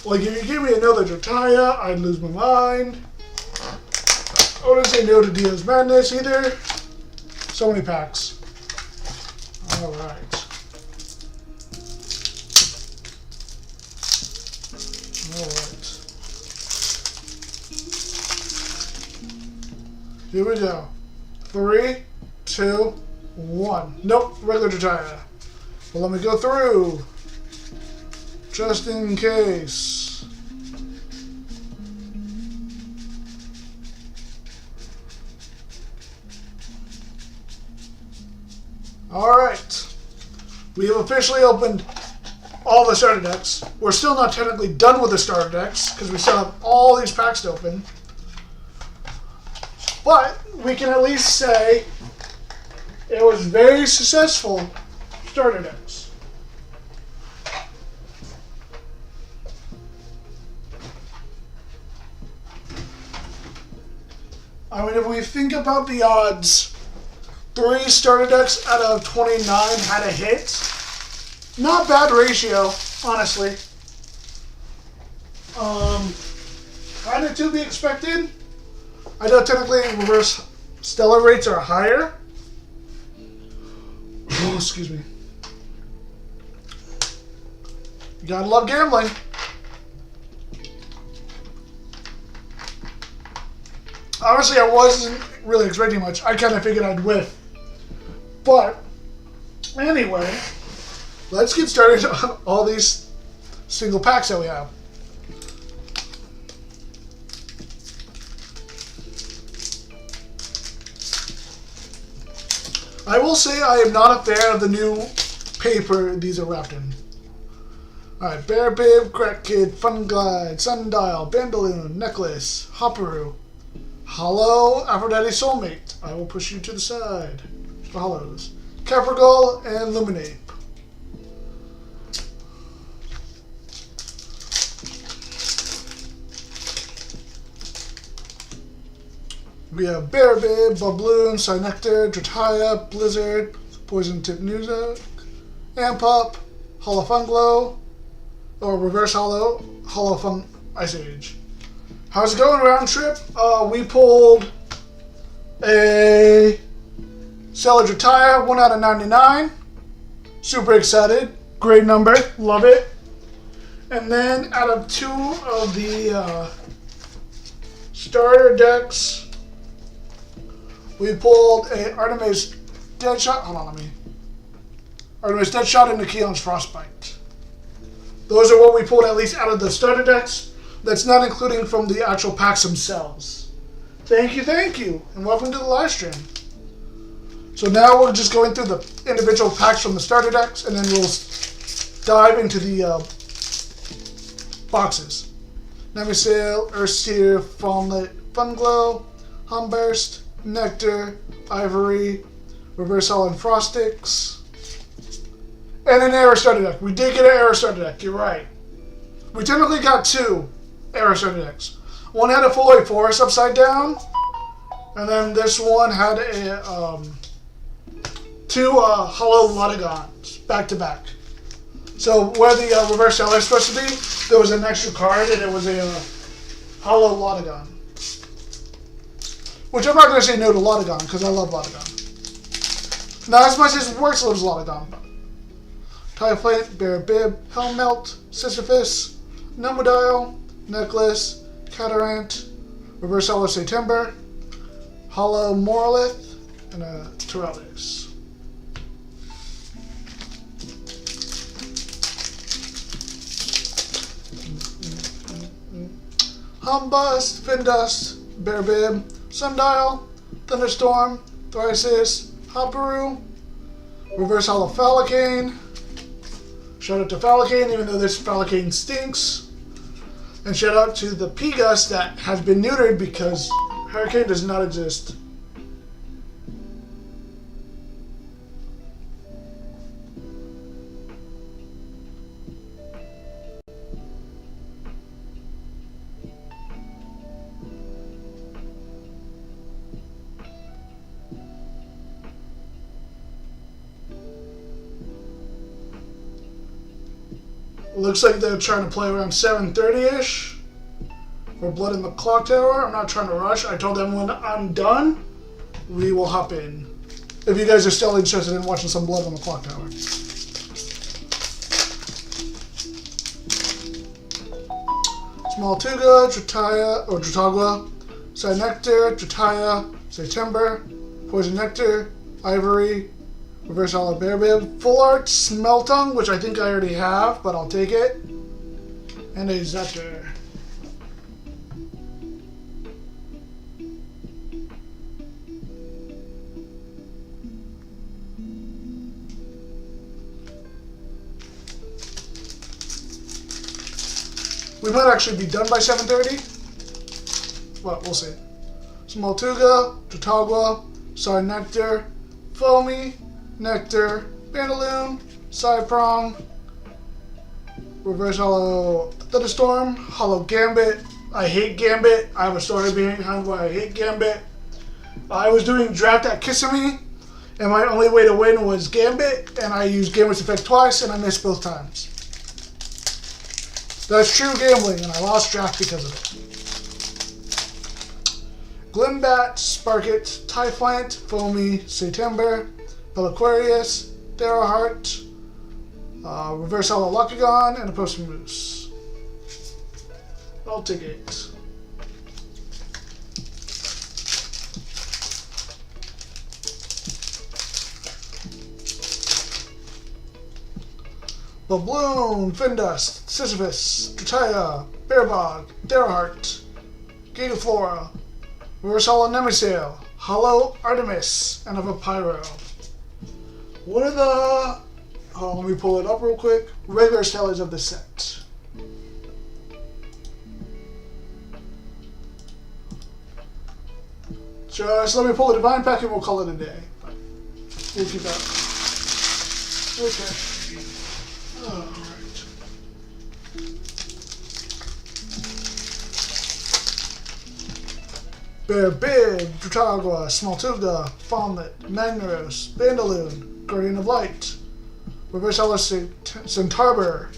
A: Like, if you give me another Jotaya, I'd lose my mind. I wouldn't say no to Dio's Madness either. So many packs. Alright. Alright. Here we go. 3, 2, 1. Nope, regular Jotaya. Well, let me go through. Just in case. Alright. We have officially opened all the starter decks. We're still not technically done with the starter decks because we still have all these packs to open. But we can at least say it was very successful starter decks. I mean, if we think about the odds, 3 starter decks out of 29 had a hit. Not bad ratio, honestly. Kind of to be expected. I know technically reverse stellar rates are higher. Oh, excuse me. You gotta love gambling. Honestly, I wasn't really expecting much. I kind of figured I'd whiff. But, anyway, let's get started on all these single packs that we have. I will say I am not a fan of the new paper these are wrapped in. Alright, Bear Bib, Crack Kid, Fun Glide, Sundial, Bandaloon, Necklace, Hopperoo, Hollow, Aphrodite Soulmate. I will push you to the side for hollows. Caprigal and Luminape. We have Bear Bib, Bubloon, Ignectar, Jotaya, Blizzard, Poison Tip Nuzak, Ampup, Hollow Funglow, or Reverse Hollow, Hollow Fun Ice Age. How's it going, round trip? We pulled a Stellar Jotaya, 1 out of 99. Super excited. Great number. Love it. And then out of 2 of the starter decks, we pulled a Artemis Deadshot. Hold on, Artemis Deadshot and Nikiion's Frostbite. Those are what we pulled at least out of the starter decks. That's not including from the actual packs themselves. Thank you, and welcome to the live stream. So now we're just going through the individual packs from the starter decks, and then we'll dive into the boxes. Nemisail, Earthseer, Fawnlet, Funglow, Humburst, Nectar, Ivory, Reverse Hollow and Frostix, and an Arrow starter deck. We did get an Arrow starter deck, you're right. We technically got 2 Arrow starter decks. One had a Full White Forest upside down, and then this one had a 2 hollow Ludogons back to back. So where the reverse seller is supposed to be, there was an extra card and it was a hollow Ludogon. Which I'm not going to say no to Ludogon because I love Ludogon. Not as much as Works loves Ludogon. Typhlate, Bear Bib, Helmelt, Sisyphus, Numbodial, Necklace, Catarant, Reverse Hollow September, Hollow Morlith, and a Tyrellis. Humbust, Findust, Bear Bib, Sundial, Thunderstorm, Thrisis, Hopperoo, Reverse Hollow Falicane. Shout out to Falicane, even though this Falicane stinks. And shout out to the P-Gus that has been neutered because Hurricane does not exist. Looks like they're trying to play around 7:30-ish for Blood in the Clock Tower. I'm not trying to rush. I told them when I'm done, we will hop in. If you guys are still interested in watching some Blood on the Clock Tower. Small Tuga, Tritaya, or Tritagua, Ignectar, Tritaya, September, Poison Nectar, Ivory, Reverse Hollow Bear Bib, Full Art Smeltung, which I think I already have, but I'll take it, and a Zephyr. We might actually be done by 7:30. Well, we'll see. Small Tuga, Tritagua, Nectar, Foamy, Nectar, Bandaloon, Psyprong, Reverse Hollow Thunderstorm, Hollow Gambit. I hate Gambit. I have a story behind why I hate Gambit. I was doing draft at Kissimmee, and my only way to win was Gambit, and I used Gambit's effect twice, and I missed both times. That's true gambling, and I lost draft because of it. Glimbat, Sparkit, Typhlant, Foamy, September, Pelaquarius, Theraheart, Reverse Hollow Lucagon, and a Potion Moose. I'll take 8. Babloon, Findust, Sisyphus, Tritaya, Bearbog, Theraheart, Gigaflora, Reverse Hollow Nemisail, Hollow Artemis, and a Pyro. What are the... Oh, let me pull it up real quick. Regular sellers of the set. Just let me pull the Divine Pack and we'll call it a day. We'll keep that. Okay. Alright. Bear Bib, Tritagua, Smaltuga, Fawnlet, Magnaros, Bandaloon, Guardian of Light, Reverse Hollow Centarbor,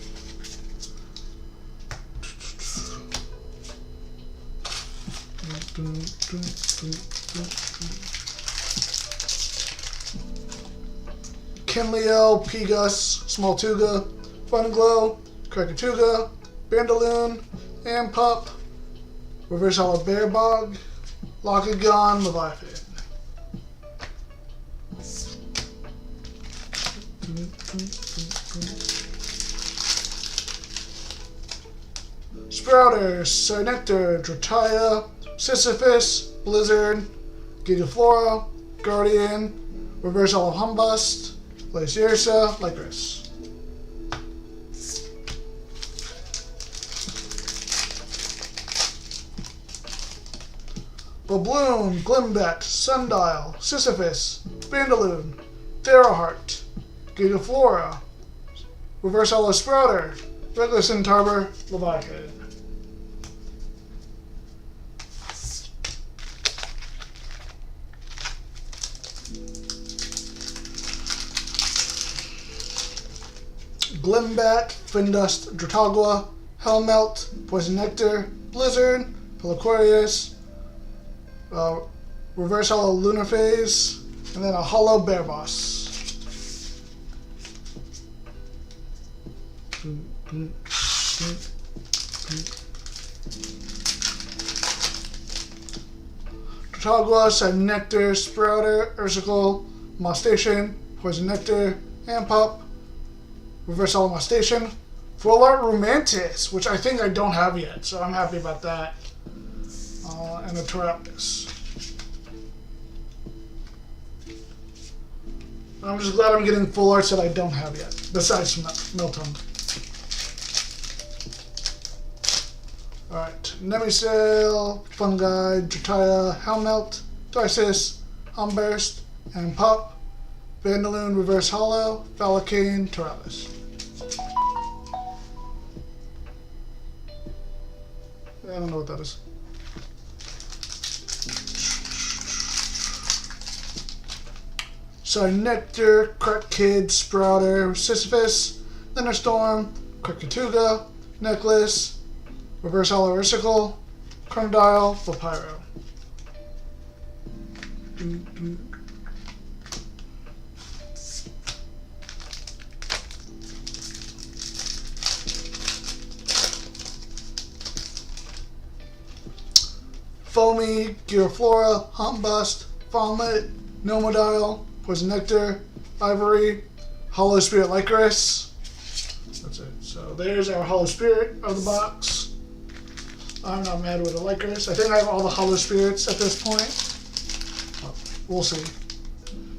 A: Kinleo, P-Gus, Smaltuga, Funglow, Krakatuga, Bandaloon, Ampup, Reverse Hollow Bearbog, Lucagon, Leviathan. Sprouter, Ignectar, Tritaya, Sisyphus, Blizzard, Gigaflora, Guardian, Reverse Hollow Humbust, Glaciersa, Lycris. Babloon, Glimbat, Sundial, Sisyphus, Bandaloon, Theraheart, Gigaflora, Reverse Hollow Sprouter, Regular Centarbor, Leviathan. Glimbat, Findust, Drotagua, Hellmelt, Poison Nectar, Blizzard, Pelacorius, Reverse Hollow Lunar Phase, and then a Hollow Bear Boss. Drotagua, Sand Nectar, Sprouter, Ursicle, Mosstation, Poison Nectar, and Pup. Reverse Hollow Mosstation. Full Art Romantis, which I think I don't have yet, so I'm happy about that. And a Toralpus. I'm just glad I'm getting full arts that I don't have yet, besides from Milton. Alright, Nemisail, Fungi, Drataya, Hellmelt, Darcis, Humburst, and Pup, Vandaloon, Reverse Hollow, Valakane, Toralpus. I don't know what that is. So Nectar, Crack Kid, Sprouter, Sisyphus, Thunderstorm, Krakatuga, Necklace, Reverse Hollow Ursicle, Chronodile, Papyro. Foamy, Giraflora, Humpbust, Fawnlet, Nomodile, Poison Nectar, Ivory, Hollow Spirit Lycoris. That's it. So there's our Hollow Spirit of the box. I'm not mad with the Lycoris. I think I have all the Hollow Spirits at this point. Oh, we'll see.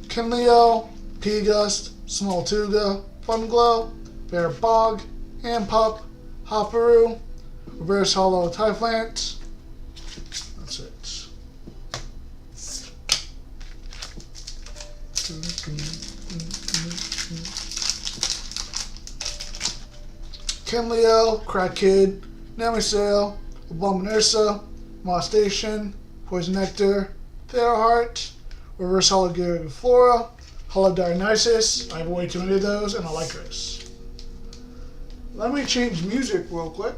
A: Kinleo, P-Gust, Small Tuga, Funglow, Bear Bog, Hand Pup, Hopperoo, Reverse Hollow Typhlant. That's it. Kinleo, Crack Kid, Nemisail, Abominursa, Mosstation, Poison Nectar, Theoheart, Reverse Hollow Giraflora, Hollow Dionysus. I have way too many of those, and a Lycoris. Let me change music real quick.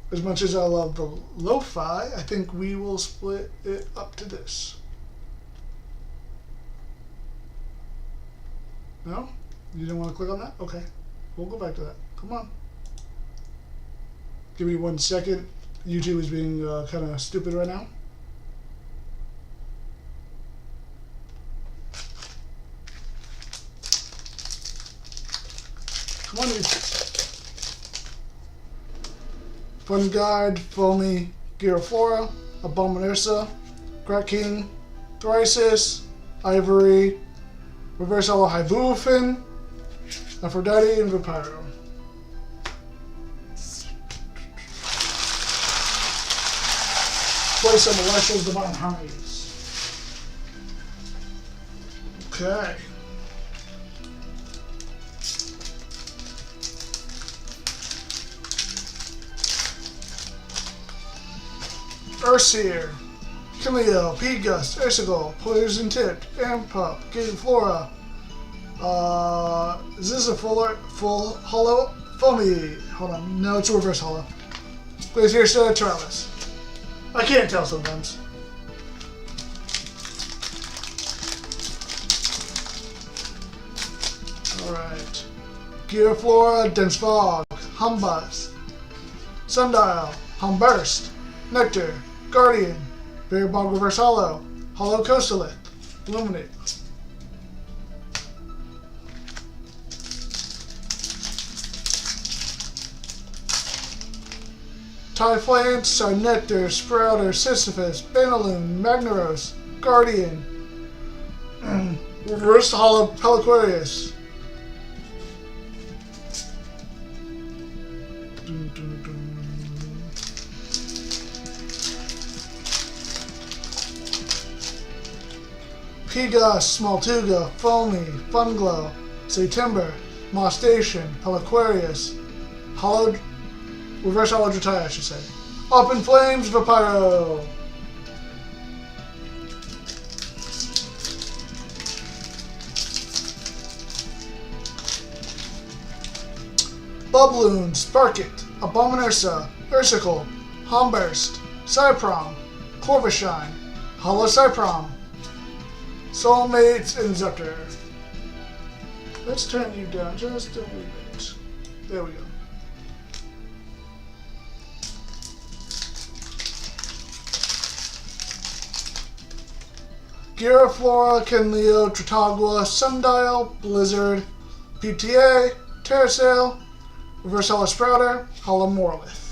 A: As much as I love the lo-fi, I think we will split it up to this. No? You didn't want to click on that? Okay. We'll go back to that. Come on. Give me 1 second. YouTube is being kind of stupid right now. Come on, YouTube. Funguide, Foamy, Giraflora, Abominursa, Crack King, Thrisis, Ivory, Reverse Hollow Hibufin, Aphrodite, and Vampiro. Play some Elestrals Divine Harmonies. Okay. Ursier, Kinleo, P-Gust, Ursicle, Poison Tip, Ampup, Giraflora. Is this a full hollow? Foamy. Hold on. No, it's a reverse hollow. Glacier, Toralpus. I can't tell sometimes. Alright. Giraflora, Dense Fog, Humbust, Sundial, Humburst, Nectar, Guardian, Bear Bog Reverse Hollow, Hollow Coastalith, Illuminate. Typhlant, Sarnectar, Sprouter, Sisyphus, Bandaloon, Magnaros, Guardian, Reverse Hollow Pelacorius. P-Gust, Small Tuga, Foamy, Funglow, September, Mosstation, Pelacorius, Reverse Hollow Drataya, I should say. Up in Flames, Vampiro. Bubloon, Spark It, Abominursa, Ursicle, Humburst, Cyprom, Corvishine, Hollow Cyprom, Soulmates, and Zephyr. Let's turn you down just a wee bit. There we go. Giraflora, Kenleo, Tritagua, Sundial, Blizzard, PTA, Terrasail, Reverse Hollow Sprouter, Hollow Morlith.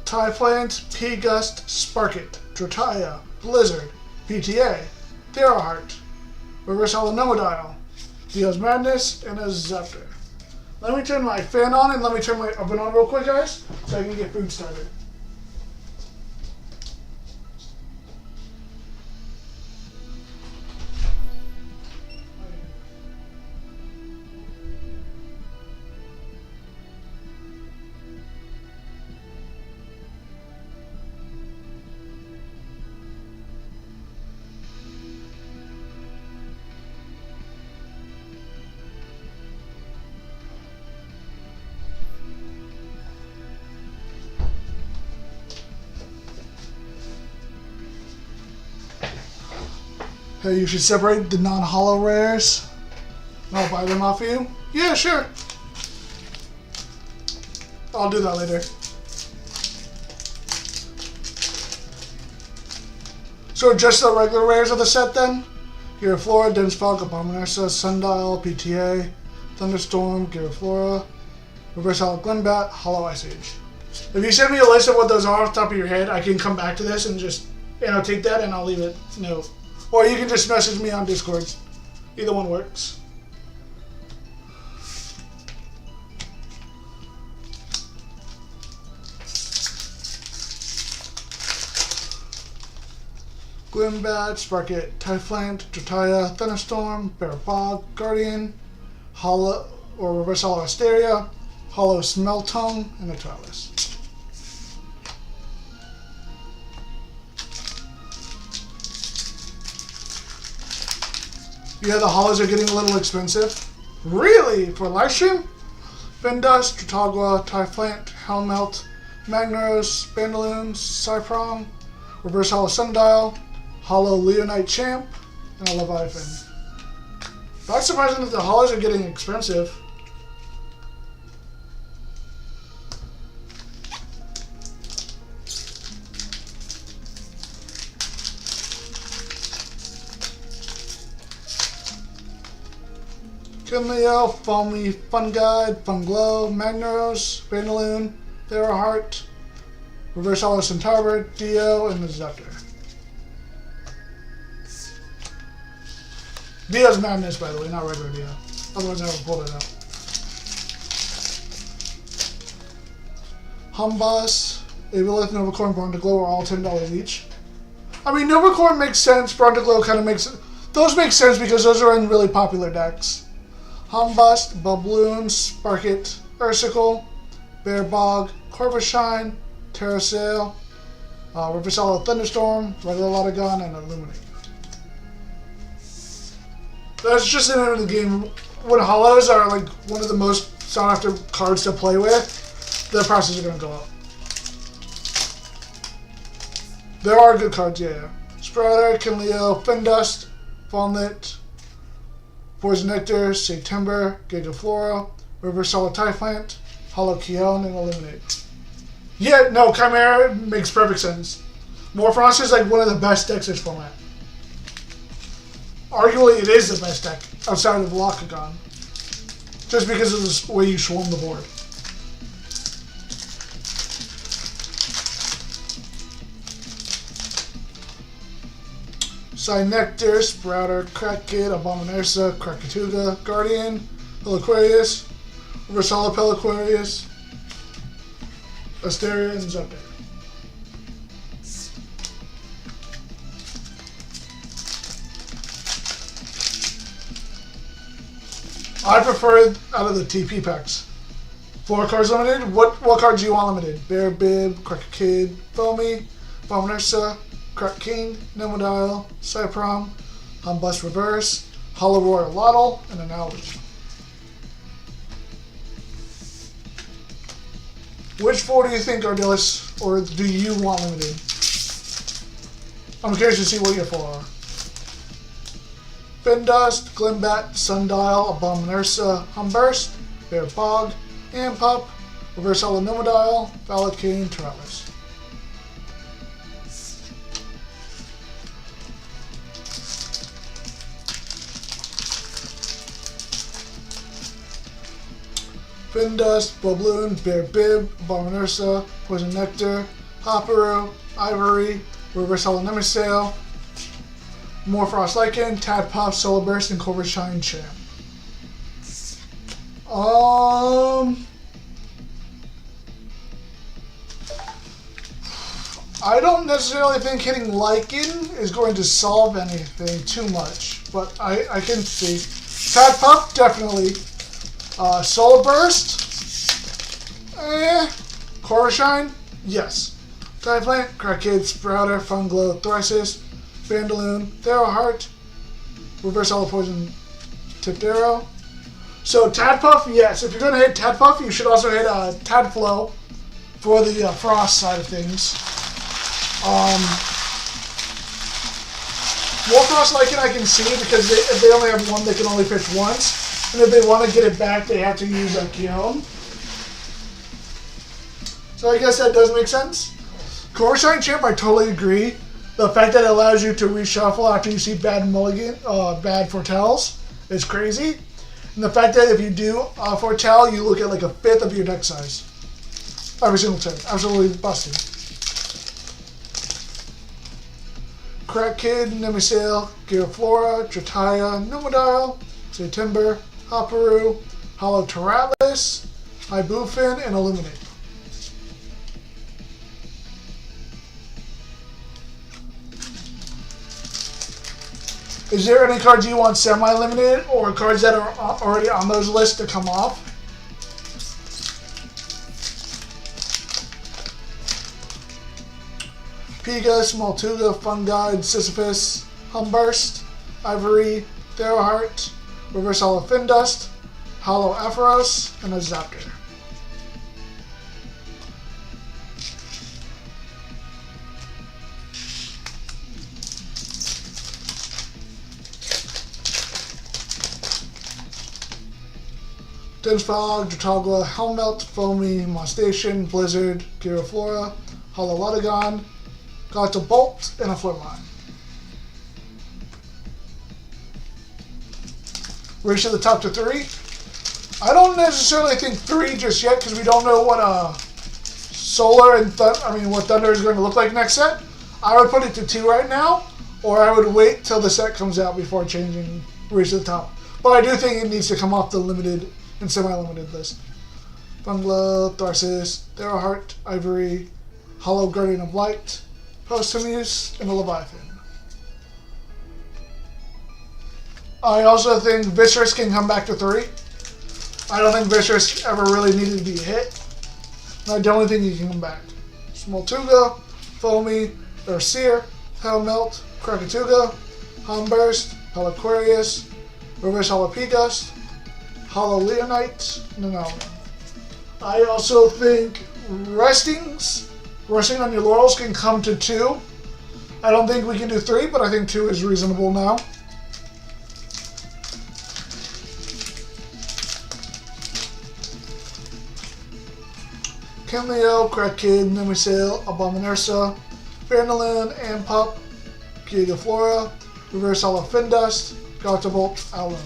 A: Typhlant, P-Gust, Sparkit, Drataya, Blizzard, PTA, Terraheart, Reverse Hollow Nomodile, Dio's Madness, and a Zephyr. Let me turn my fan on and let me turn my oven on real quick, guys, so I can get food started. Hey, you should separate the non-hollow rares. I'll buy them off of you. Yeah, sure. I'll do that later. So just the regular rares of the set then? Giraflora, Densfog, Abominursa, Sundial, PTA, Thunderstorm, Giraflora, Reverse Hollow Glenbat, Hollow Ice Age. If you send me a list of what those are off the top of your head, I can come back to this and just annotate that and I'll leave it. No. Or you can just message me on Discord. Either one works. Glimbat, Sparkit, Typhlant, Drataya, Thunderstorm, Bearfog, Guardian, Hollow or Reverse Hollow Asteria, Hollow Smeltone, and Naturalis. Yeah, the hollows are getting a little expensive. Really? For Lifestream? Vendust, Tritagua, Typhlant, Helmelt, Magneros, Bandaloon, Cyprom, Reverse Hollow Sundial, Hollow Leonite Champ, and a Leviathan. Not surprising that the hollows are getting expensive. Kinleo, Foamy, Funguide, Funglow, Magneros, Bandaloon, Theraheart, Reverse Hollow Centaur, Dio, and the Zephyr. Dio's Madness, by the way, not regular Dio. Otherwise I would pull it out. Humbus, Aboleth, Novacorn, Brontiglow are all $10 each. I mean, Novacorn makes sense, Brontiglow kind of makes... Those make sense because those are in really popular decks. Humbust, Bubloon, Sparkit, Ursicle, Bearbog, Corvishine, Terrasail, Reverse Hollow Thunderstorm, Regular Lotagon, and Illuminate. That's just the end of the game. When hollows are like one of the most sought after cards to play with, the prices are going to go up. There are good cards, yeah. Sprouter, Kinleo, Fendust, Fallnit, Ignectar, September, Gigaflora, Reverse Hollow Typhlant, Hollow Keon, and Eliminate. Yeah, no, Chimera makes perfect sense. Morphrost is like one of the best decks in this format. Arguably, it is the best deck outside of Locagon. Just because of the way you swarm the board. Ignectar, Sprouter, Crackit, Abominursa, Krakatuga, Guardian, Peliquarius, Reverse Hollow Peliquarius, Asteria, and Zephyr. I prefer it out of the TP packs. 4 cards limited. What cards do you want limited? Bear Bib, Cracker Kid, Foamy, Abominursa, Crack King, Nemodile, Cyprom, Humbust Reverse, Hollow Royal Lottle, and an Owlet. Which 4 do you think are dealers, or do you want limited? I'm curious to see what your 4 are. Findust, Glimbat, Sundial, Abominursa, Humburst, Bear Bog, Ampup, Reverse Hollow Nemodile, Valakane, Travis. Findust, Bobloon, Bear Bib, Abominursa, Poison Nectar, Hopperu, Ivory, Reverse Hollow Nemisail, Morphoros Lycan, Tadpop, Solar Burst, and Corvishine Champ. I don't necessarily think hitting Lycan is going to solve anything too much, but I can see. Tadpop, definitely. Solar Burst? Corvishine? Yes. Typlant, Crackhead, Sprouter, Funglow, Thrisis, Vandaloon, Theroheart, Reverse Hollow Poison, Tipped Arrow. So Tadpuff, yes. If you're going to hit Tadpuff, you should also hit Tadflow for the Frost side of things. Morphoros Lycan I can see because if they only have one, they can only pitch once. And if they want to get it back, they have to use a Keon. So I guess that does make sense. Corvishine Champ, I totally agree. The fact that it allows you to reshuffle after you see bad bad foretells is crazy. And the fact that if you do foretell, you look at like a fifth of your deck size. Every single turn. Absolutely busted. Crack Kid, Nemisail, Giraflora, Drataya, Nomodile, Timber, Hopperu, Hollow Terratlas, Ibufin, and Illuminate. Is there any cards you want semi-limited or cards that are already on those lists to come off? Piga, Smoltuga, Fungide, Sisyphus, Humburst, Ivory, Theroheart, Reverse Hollow Findust, Hollow Ampharos, and a Zapdos. Dense Fog, Drotogla, Helmelt, Foamy, Monstation, Blizzard, Giraflora, Hollow Lotagon, got a Bolt, and a Florline. Race to the top to 3. I don't necessarily think 3 just yet because we don't know what Solar and what Thunder is going to look like next set. I would put it to 2 right now, or I would wait till the set comes out before changing Race to the top. But I do think it needs to come off the limited and semi-limited list. Bungalow, Tharsis, Theroheart, Ivory, Hollow Guardian of Light, Posthumous, and a Leviathan. I also think Viscerous can come back to 3. I don't think Viscerous ever really needed to be hit. I don't think he can come back. Smoltuga, Foamy, Urseer, Helmelt, Krakatuga, Humburst, Heliquarius, Reverse Hollow Pigust, Hollow Leonite, and an Alvin. I also think resting on your laurels can come to 2. I don't think we can do 3, but I think 2 is reasonable now. Kinleo, Crack Kid, Nemisail, Abominursa, Vandaloon, Ampup, Gigaflora, Reverse Hollow Findust, Gartabolt, Alum.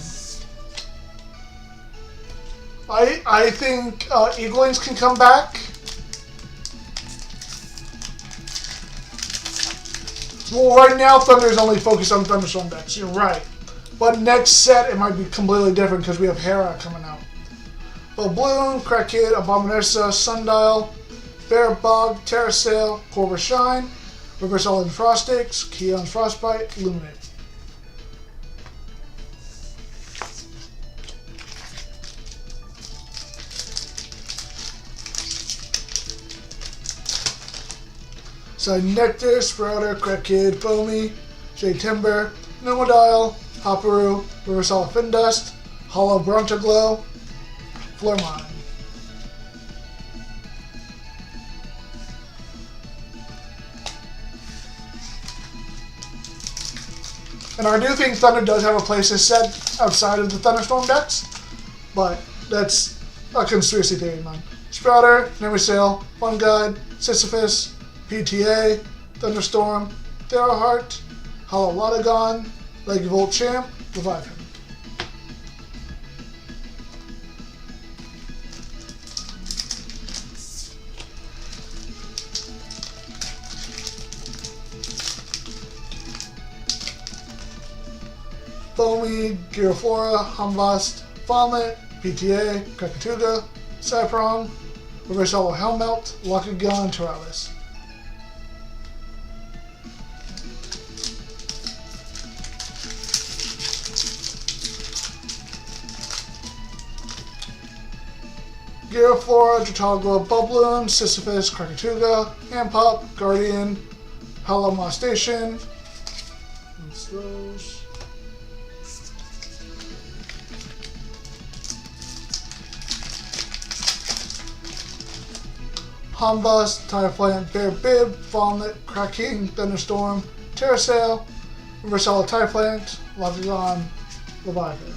A: I think Eaglings can come back. Well, right now Thunder is only focused on Thunderstorm decks. You're right. But next set it might be completely different because we have Hera coming out. Bloom, Crack Kid, Abominursa, Sundial, Bear Bog, Terrasail, Corvishine, Reverse Hollow Frostix, Keon's Frostbite, Illuminate. Ignectar, Sprouter, Crack Kid, Foamy, Shade Timber, Nomodile, Hopperoo, Reversal Findust, Hollow Brontoglow, Flormine. And I do think Thunder does have a place to set outside of the Thunderstorm decks, but that's a conspiracy theory of mine. Sprouter, Nemesail, Fun Guide, Sisyphus, PTA, Thunderstorm, Theraheart, Hollow Lotagon, Legvolt Champ, revive him. Foamy, Giraflora, Humbust, Fawnlet, PTA, Krakatuga, Cyprong, Reverse Hollow Helmelt, Locagon, Teralis. Giraflora, Jotagua, Bubloon, Sisyphus, Krakatuga, Handpop, Guardian, Hollow Moss Station. That's those. Humbust, Typhlant, Bear Bib, Fawnlet, Cracking, Thunderstorm, Terrasail, Reverse Hollow Typhlant, Locagon, Leviathan.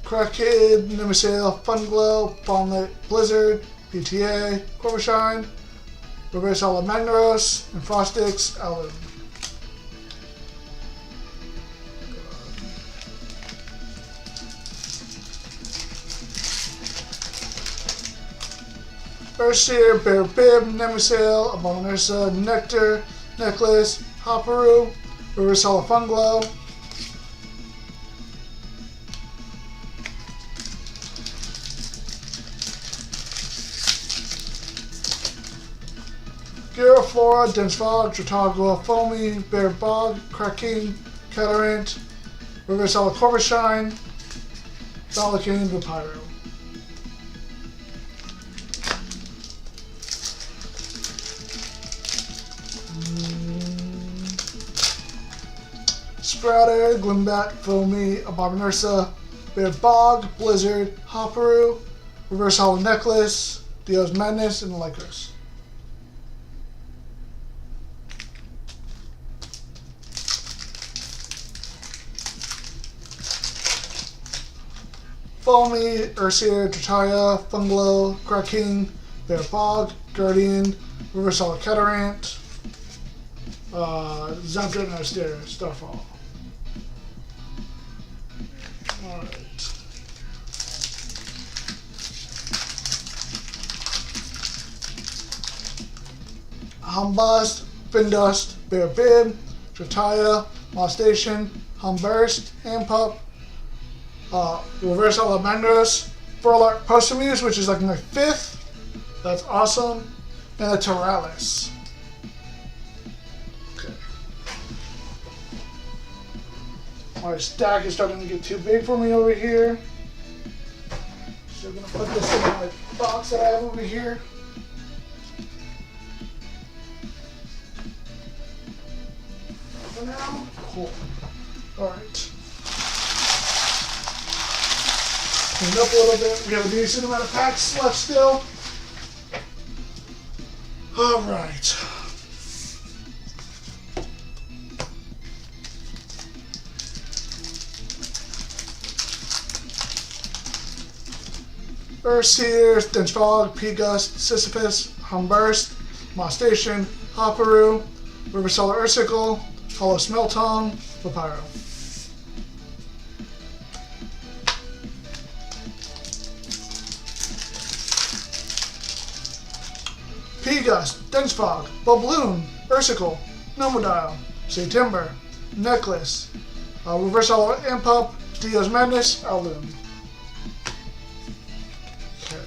A: Crackhead, Nemesail, Funglow, Fawnlet, Blizzard, PTA, Corvashine, Reverse Hollow Magnaros, and Frostix, Alum. Earthseer, Bear Bib, Nemesail, Abominursa, Nectar, Necklace, Hopperoo, Reverse Hollow Funglow, Giraflora, Dense Fog, Jotagua, Foamy, Bear Bog, Cracking, Catarant, Reverse Hollow Corvashine, Valakane, Vampiro. Sprouter, Glimbat, Foamy, Abominursa, Bear Bog, Blizzard, Hopperoo, Reverse Hollow Necklace, Dio's Madness, and Lycris. Foamy, Earthseer, Tritaya, Funglow, Cracking, Bear Bog, Guardian, Reverse Hollow Catarant, Zamtran, and Starfall. Alright. Humbust, Findust, Bear Bib, Tritaya, Moss Station, Humburst, Handpup, Reverse Hollow Magnaros, Furlark Posthumous, which is like my 5th. That's awesome. And a Teralis. Okay. My stack is starting to get too big for me over here. So I'm going to put this in my box that I have over here. For now, cool. Alright. Cleaned up a little bit. We have a decent amount of packs left still. Alright. Earthseer, Dense Fog, P-Gust, Sisyphus, Humburst, Moss Station, Hopperoo, River Solar Ursicle, Hollow Smeltong, Vampiro. P-Gust, Dense Fog, Bubloon, Ursicle, Nomodile, Say Timber, Necklace, Reverse Hollow Impup, Dio's Madness, Alloon. Okay.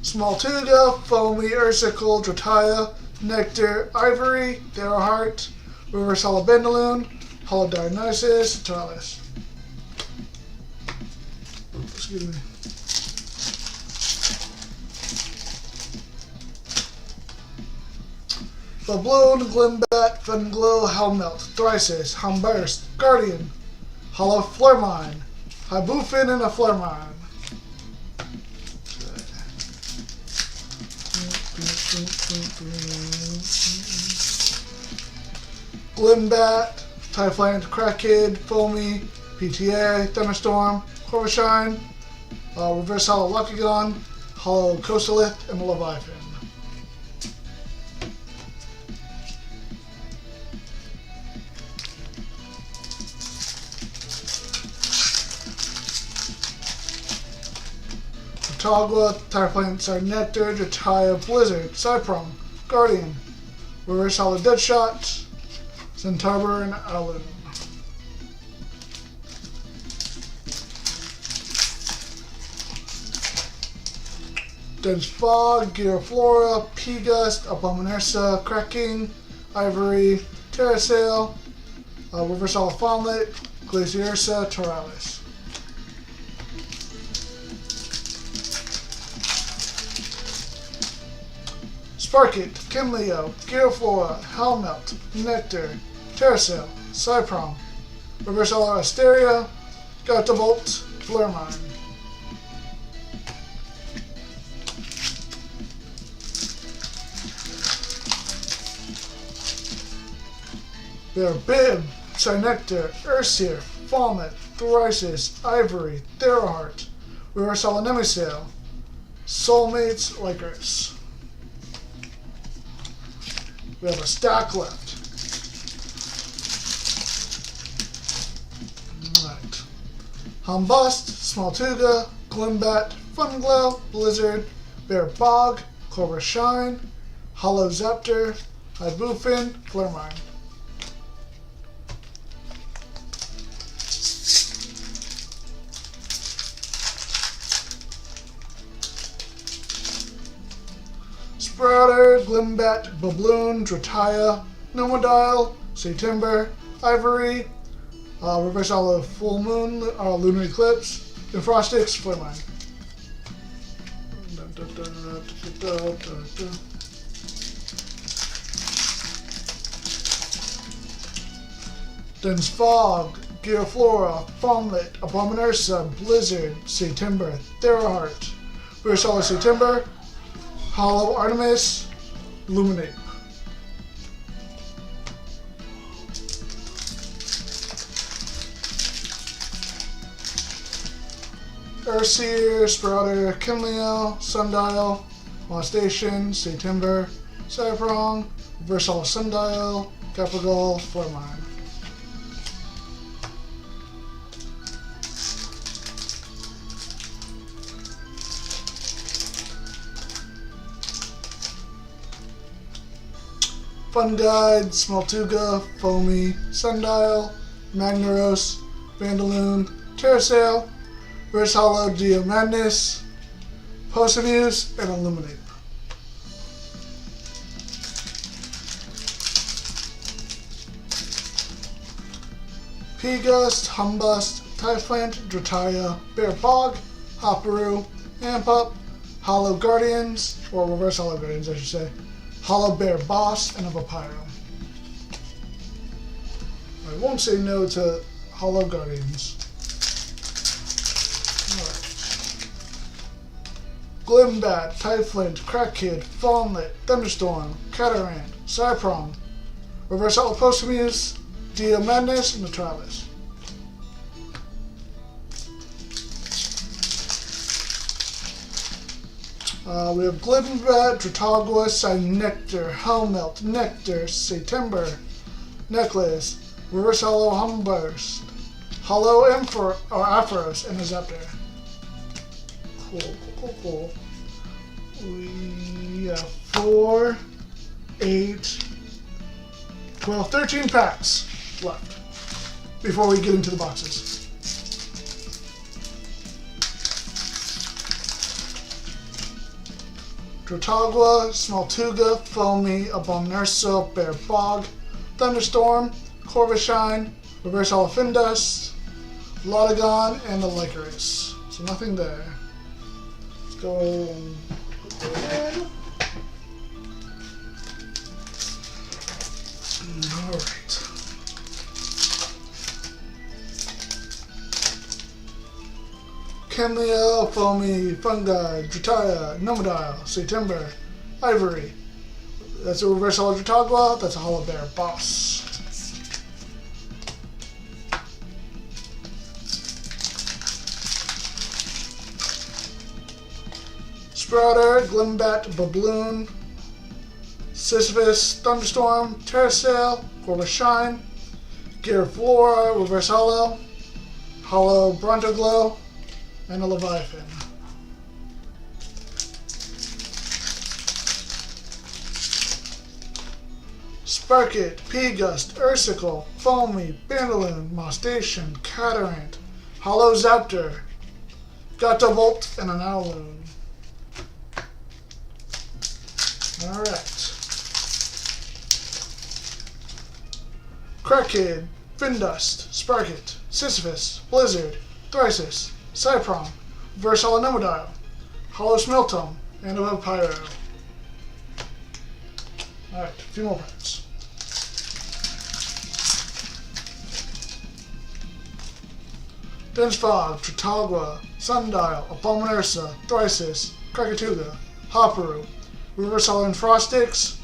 A: Small Tuga, Foamy, Ursicle, Drataya, Nectar, Ivory, Darrowheart, Reverse Hollow Bandaloon, Hollow Dionysus, Taurus. Excuse me. Balloon, Glimbat, Funglow, Helmelt, Thrisis, Humburst, Guardian, Hollow Fleurmine, Hibufin, and a Fleurmine. Glimbat, Typhlant, Crackid, Foamy, PTA, Thunderstorm, Corvishine, Reverse Hollow Lucagon, Hollow Coastalith, and Leviathan. Togwa, Typhlant, Sarnectar, Jataya, Blizzard, Cyprong, Guardian, Reverse Hollow Deadshot, Centarbor, and Alun. Dense Fog, Giraflora, P-Gust, Abominursa, Cracking, Ivory, Terrasail, Reverse Hollow Fawnlet, Glaciersa, Toralis. Sparkit, Kinleo, Giraflora, Helmelt, Nectar, Terrasail, Cyprong, Reverse Hollow Asteria, Gartabolt, Fleurmine. There are Bib, Sarnectar, Ursier, Falmet, Thrisis, Ivory, Darrowheart, Reverse Hollow Nemisail, Soulmates, Lycurus. We have a stack left. Alright. Humbust, Smoltuga, Glimbat, Funglow, Blizzard, Bear Bog, Cobra Shine, Hollow Zepter, Hibufin, Fleurmine. Sprouter, Glimbat, Babloon, Drataya, Nomodile, September, Ivory, Reverse Hollow Full Moon, Lunar Eclipse, and Frostix, Fleurmine. Dense Fog, Giraflora, Fawnlet, Abominursa, Blizzard, September, Darrowheart, Reverse Hollow September, Hollow Artemis, Luminate. Ursier, Sprouter, Kinleo, Sundial, Molestation, September, Cyprong, Reverse Hollow Sundial, Caprigal, Fleurmine. Funguide, Smoltuga, Foamy, Sundial, Magnaros, Vandaloon, Terrasail, Reverse Hollow Dio Madness, Posemuse, and Illuminate. P-Gust, Humbust, Typhlant, Drataya, Bear Bog, Hopperoo, Ampup, Hollow Guardians, or Reverse Hollow Guardians I should say, Hollow Bear Boss, and a Vampiro. I won't say no to Hollow Guardians. Glimbat, Typhlant, Crackid, Fawnlet, Thunderstorm, Catarant, Cyprong, Reverse Hollow Posemuse, Dio Madness, and Neutralis. We have Glimbat, Dratagua, Psynectar, Helmelt, Nectar, September, Necklace, Reverse Hollow Humburst, Hollow Ampharos, and a Zepter. Cool. We have 4, 8, 12, 13 packs left before we get into the boxes. Drotagwa, Smaltuga, Foamy, Abominursa, Bear Bog, Thunderstorm, Corvishine, Reverse Olafindust, Lotagon, and the Lycoris. So nothing there. Let's go and put that in. Alright. Cameo, Foamy, Fungi, Drataya, Nomodile, September, Ivory. That's a Reverse Holo Drotagwa, that's a Holo Bear Boss. Sprouter, Glimbat, Babloon, Sisyphus, Thunderstorm, Terrasail, Corvishine, Giraflora, Reverse Holo, Holo Brontoglow, and a Leviathan. Sparkit, P-Gust, Ursicle, Foamy, Bandaloon, Mosstation, Catarant, Holo Zaptor, Gatovolt, and an Owloon. Alright. Crackhead, Findust, Sparkit, Sisyphus, Blizzard, Thrisis, Cypron, Reverse Holo Nomodile, Holo Smeltome, and a Pyro. Alright, a few more packs. Dense Fog, Drotagwa, Sundial, Abominursa, Thrisis, Krakatuga, Hopperu, Reverse Holo Frostix,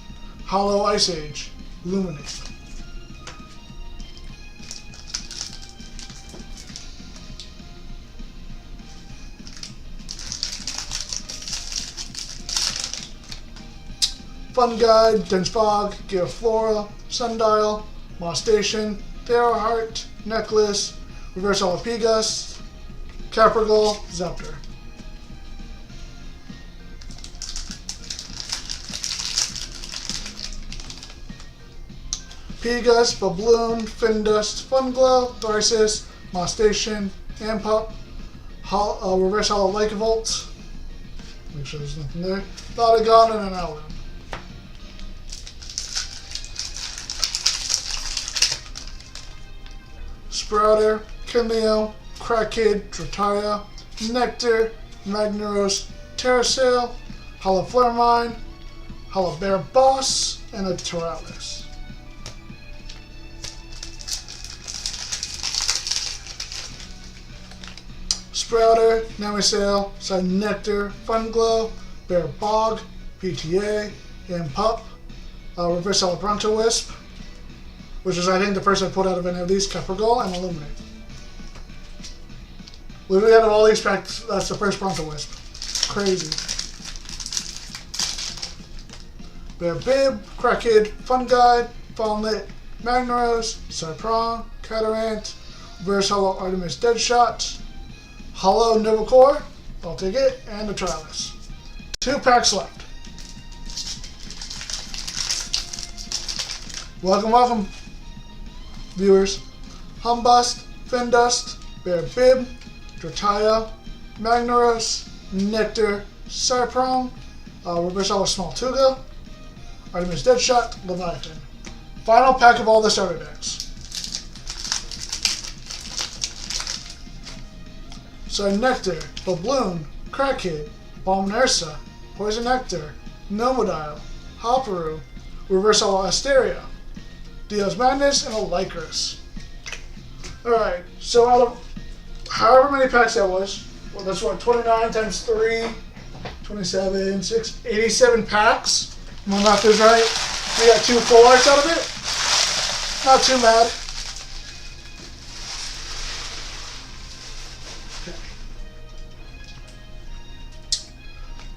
A: Holo Ice Age, Luminate. Fungi, Dense Fog, Giraflora, Sundial, Mosstation, Theroheart, Necklace, Reverse Holo P-Gust, Caprigal, Zaptor. P-Gust, Babloon, Findust, Funglow, Thrisis, Mosstation, Ampup, Reverse Holo Lycovolt. Make sure there's nothing there. Lotagon, and an Owloon. Sprouter, Cameo, Crackhead, Drataya, Ignectar, Magneros, Terrasail, Holo Flaremine, Holo Bear Boss, and a Tyralis. Sprouter, Namisail, Ignectar, Funglow, Bear Bog, PTA, Impup, Reverse Holo Brontowisp, which is, I think, the first I pulled out of any of these, Caprigal, and Illuminate. Literally out of all these packs, that's the first Brontowisp. Crazy. Bear Bib, Crackhead, Fungi, Fawnlit, Magneros, Cypron, Catarant, Reverse Holo Artemis Deadshot, Holo Novacore, I'll take it, and a Tyralis. 2 packs left. Welcome, welcome, viewers. Humbust, Findust, Bear Bib, Drataya, Magneros, Nectar, Cypron, Reverse Holo Smaltuga, Artemis Deadshot, Leviathan. Final pack of all the starter decks. So Ignectar, Babloon, Crackhead, Abominursa, Poison Nectar, Nomodile, Hopperu, Reverse Holo Asteria, Dio's Madness, and a Lycoris. Alright, so out of however many packs that was, well, that's what, 29 times 3, 27, 6, 87 packs. My math is right. We got 2 full arts out of it. Not too bad.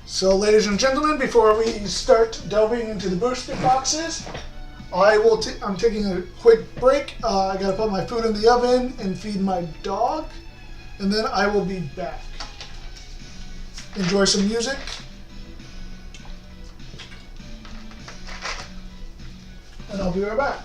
A: So, ladies and gentlemen, before we start delving into the booster boxes, I'm taking a quick break. I gotta put my food in the oven and feed my dog, and then I will be back. Enjoy some music. And I'll be right back.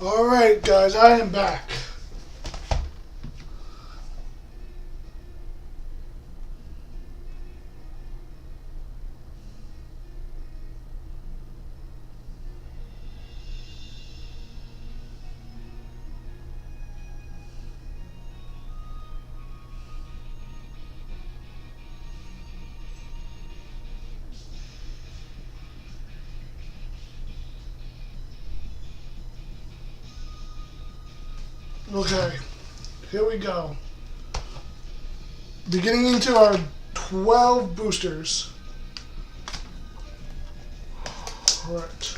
A: Alright, guys, I am back. Okay, here we go. Beginning into our 12 boosters. Alright.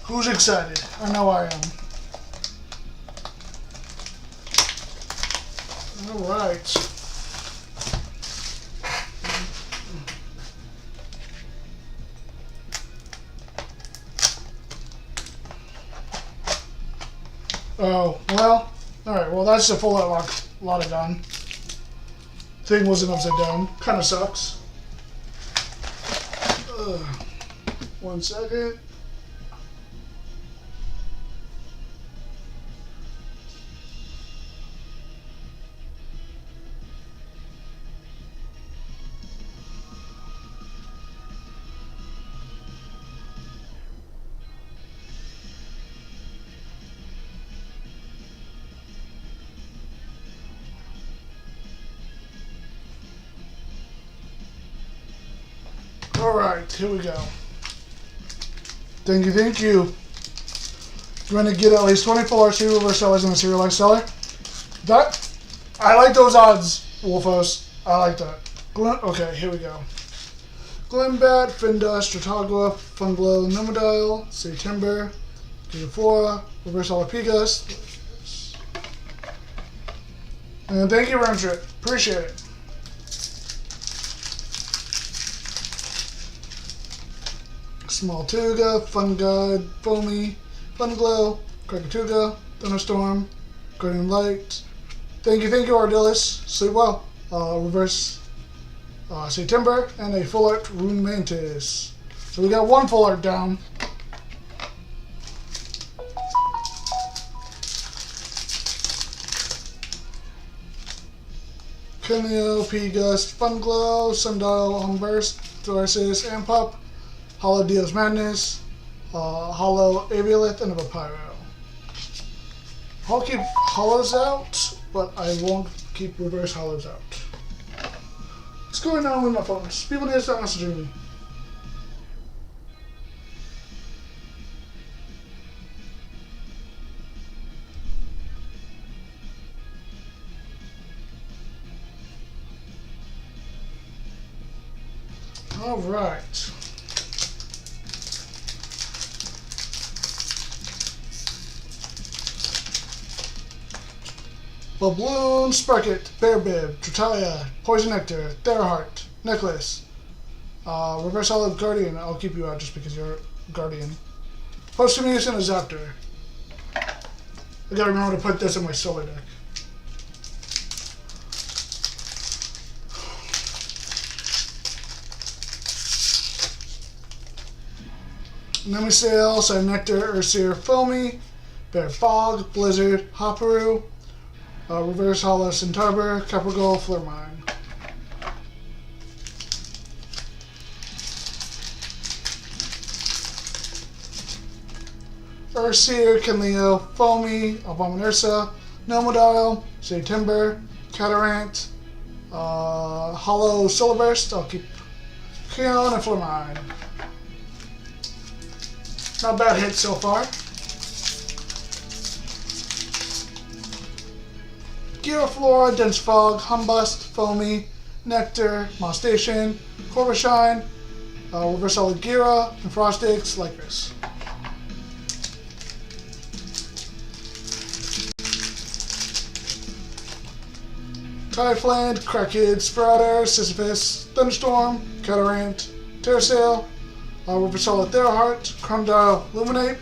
A: Who's excited? I know I am. Alright. Oh, well, alright, well that's a full lot of done. Thing wasn't upside down. Kinda sucks. Ugh. 1 second. Alright, here we go. Thank you, thank you. You're going to get at least 20 full RC reverse sellers in a serialized seller. That, I like those odds, Wolfos. I like that. Okay, here we go. Glenbat, Findust, Trotagua, Funglow, Numidile, Sea Timber, Gigaflora, Reverse Alapigas. And thank you, Remtrip. Appreciate it. Small Tuga, Fun Guide, Foamy, Funglow, Krakatuga, Thunderstorm, Guardian Light. Thank you, Ardilis. Sleep well. Reverse Sea Timber, and a full art Rune Mantis. So we got one full art down. Kineo, P-Gust, Funglow, Sundial, Humburst, Thoracis, and Pup. Hollow Deals Madness, Hollow Aviolith, and a Papyro. I'll keep hollows out, but I won't keep reverse hollows out. What's going on with my phones? People need to start messaging me. Alright. Balloon, Sprocket, Bear Bib, Trotaya, Poison Nectar, Theraheart, Necklace, Reverse Olive Guardian. I'll keep you out just because you're Guardian. Posthumous and a Zaptor. I gotta remember to put this in my solar deck. Nemisail, Ignectar, Ursir, Foamy, Bear Fog, Blizzard, Hopperoo, Reverse Hollow Centaur, Capricorn, Flurmine. Ursir, Kinleo, Foamy, Abominursa, Nomodile, Sea Timber, Catarant, Hollow Solar Burst. I'll keep Keon and Flurmine. Not bad hit so far. Gyraflora, Dense Fog, Humbust, Foamy, Nectar, Mostation, Corvashine, Reverse Solid Gira, and Frostix, Lycris. Typhland, Crackhead, Sprouter, Sisyphus, Thunderstorm, Catarant, Terrasail, Reverse Solid Theraheart, Cromdile, Luminate,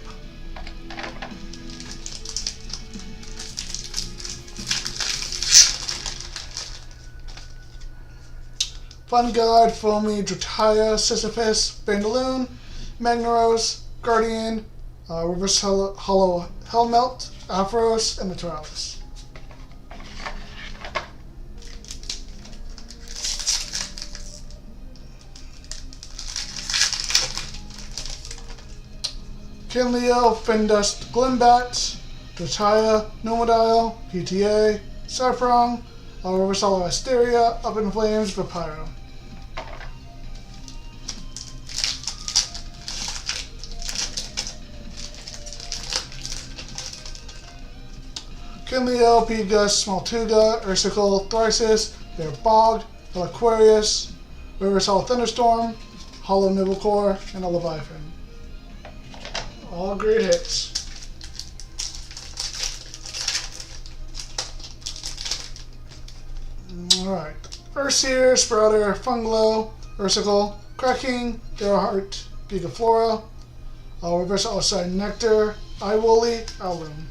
A: Fun God, Foamy, Drataya, Sisyphus, Bandaloon, Magnaros, Guardian, Reverse Hollow Hellmelt, Aphros, and Naturalis. Kinleo, Findust, Glimbat, Drataya, Nomodile, PTA, Saffron, Reverse Hollow Asteria, Up in Flames, Vapiro. Kinleo, Pigus, Smaltuga, Ursicle, Thrisis, Bear Bog, Aquarius, Reverse Hollow Thunderstorm, Hollow Nibblecore, and a Leviathan. All great hits. Alright. Ursier, Sprouter, Funglow, Ursicle, Cracking, Darrowheart, Gigaflora, Reverse Outside Nectar, Iwoolly, Owloon.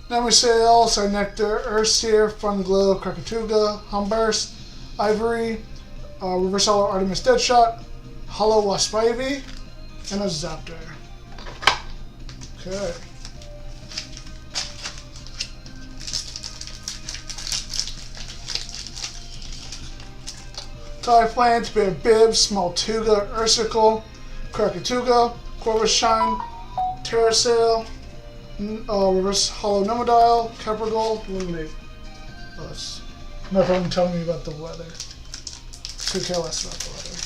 A: Namasail, Psynectar, Ursier, Funglow, Krakatuga, Humburst, Ivory, Reverse Hollow Artemis Deadshot, Hollow Wasp Ivy, and a Zaptor. Okay. Typhlant, Bear Bib, Smaltuga, Ursicle, Krakatuga, Corvus-Shine, Terrasail, Reverse Hollow Nomodile, Capricorn, Illuminate. Us. Nothing tell me about the weather. Could care less about the weather.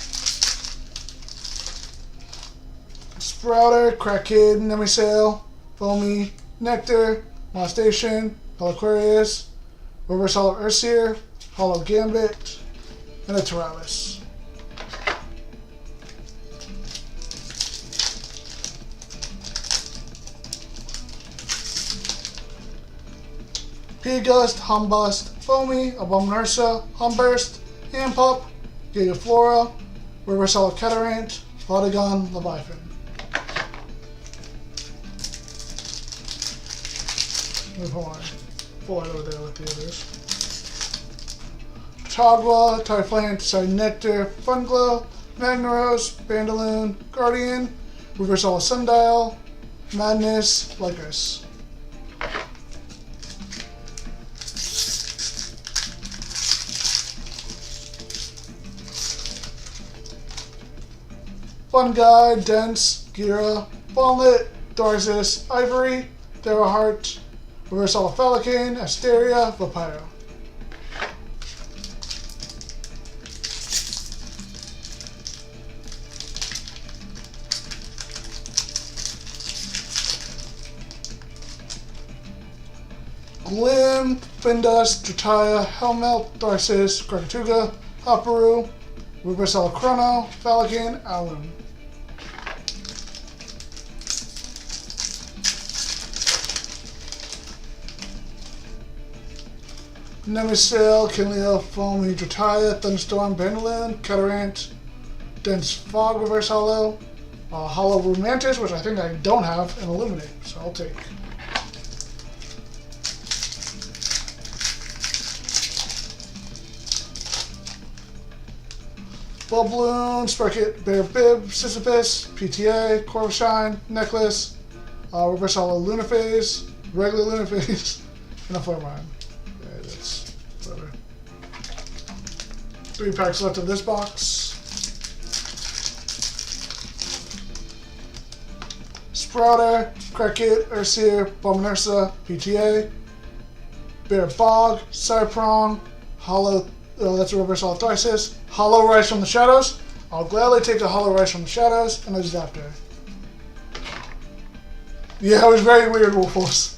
A: Sprouter, Crackid, Nemisail, Foamy, Nectar, Molestation, Aquarius, Reverse Hollow Ursier, Hollow Gambit, and a Tyralis. P-Gust, Humbust, Foamy, Abominursa, Humburst, Handpup, Gigaflora, Reverse Hollow Catarant, Lodagon, Leviathan. Let me put my full over there with the others. Togwa, Typhlant, Psynectar, Funglow, Magneros, Bandaloon, Guardian, Reverse Hollow Sundial, Madness, Lycris. Fungi, Dense, Gira, Bonnet, Darzus, Ivory, Darrowheart, Reverse Hollow Falicane, Asteria, Vapiro. Glim, Findust, Drataya, Hellmelt, Darzus, Krakatuga, Hopperoo, Reverse Hollow Chrono, Falicane, Owloon. Nemisail, Kinleo, Foamy, Drataya, Thunderstorm, Bandaloon, Catarant, Dense Fog, Reverse Hollow, Hollow Romantis, which I think I don't have, and Illuminate, so I'll take. Bulbloon, Sprocket, Bear Bib, Sisyphus, PTA, Corvus-Shine, Necklace, Reverse Hollow Lunaphase, regular Lunaphase, and a Flare-Mine. Okay, that's whatever. 3 packs left of this box. Sprouter, Crackit, Ursier, Abominursa, PTA, Bear Bog, Cyprong, Hollow, that's a Reverse Hollow Thrisis, Hollow Rise from the Shadows. I'll gladly take a Hollow Rise from the Shadows, and a Zaptor. Yeah, it was very weird, Wolfos.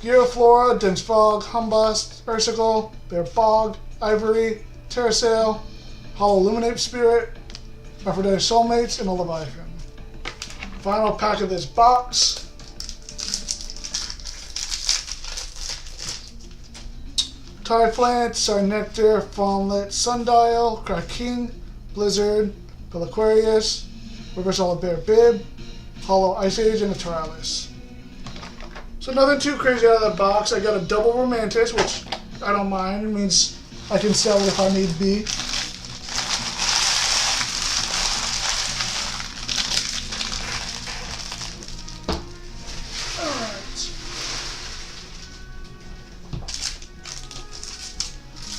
A: Gigaflora, Dense Fog, Humbust, Ursicle, Bear Bog, Ivory, Terrasail, Hollow Illuminate Spirit, Aphrodite Soulmates, and a Leviathan. Final pack of this box. Typhlant, Psynectar, Fawnlet, Sundial, Cracking, Blizzard, Aquarius, Reverse Hollow Bear Bib, Hollow Ice Age, and a Tyralis. So nothing too crazy out of the box. I got a double Romantis, which I don't mind. It means I can sell it if I need be. Alright.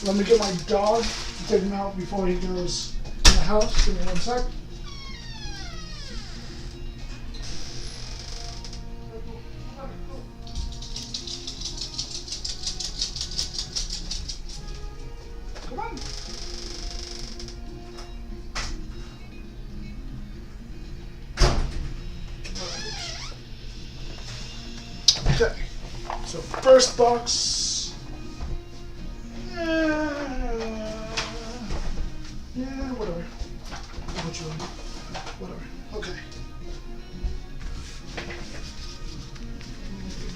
A: Let me get my dog to take him out before he goes in the house. Give me 1 sec. Come on. Okay, so first box. Yeah, whatever. Which one? Whatever. Okay.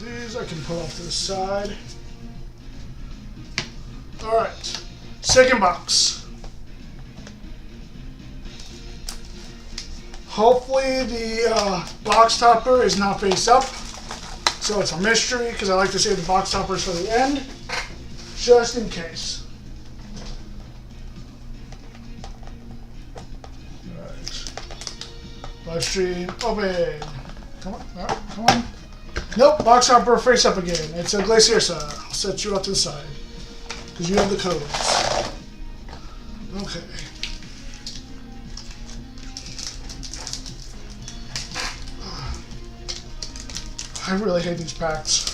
A: These I can put off to the side. All right. Second box. Hopefully the box topper is not face up, so it's a mystery because I like to save the box toppers for the end, just in case. Alright. Livestream open. Come on, no, come on. Nope, box topper face up again. It's a Glaciersa. I'll set you up to the side because you have the codes. Okay. I really hate these packs.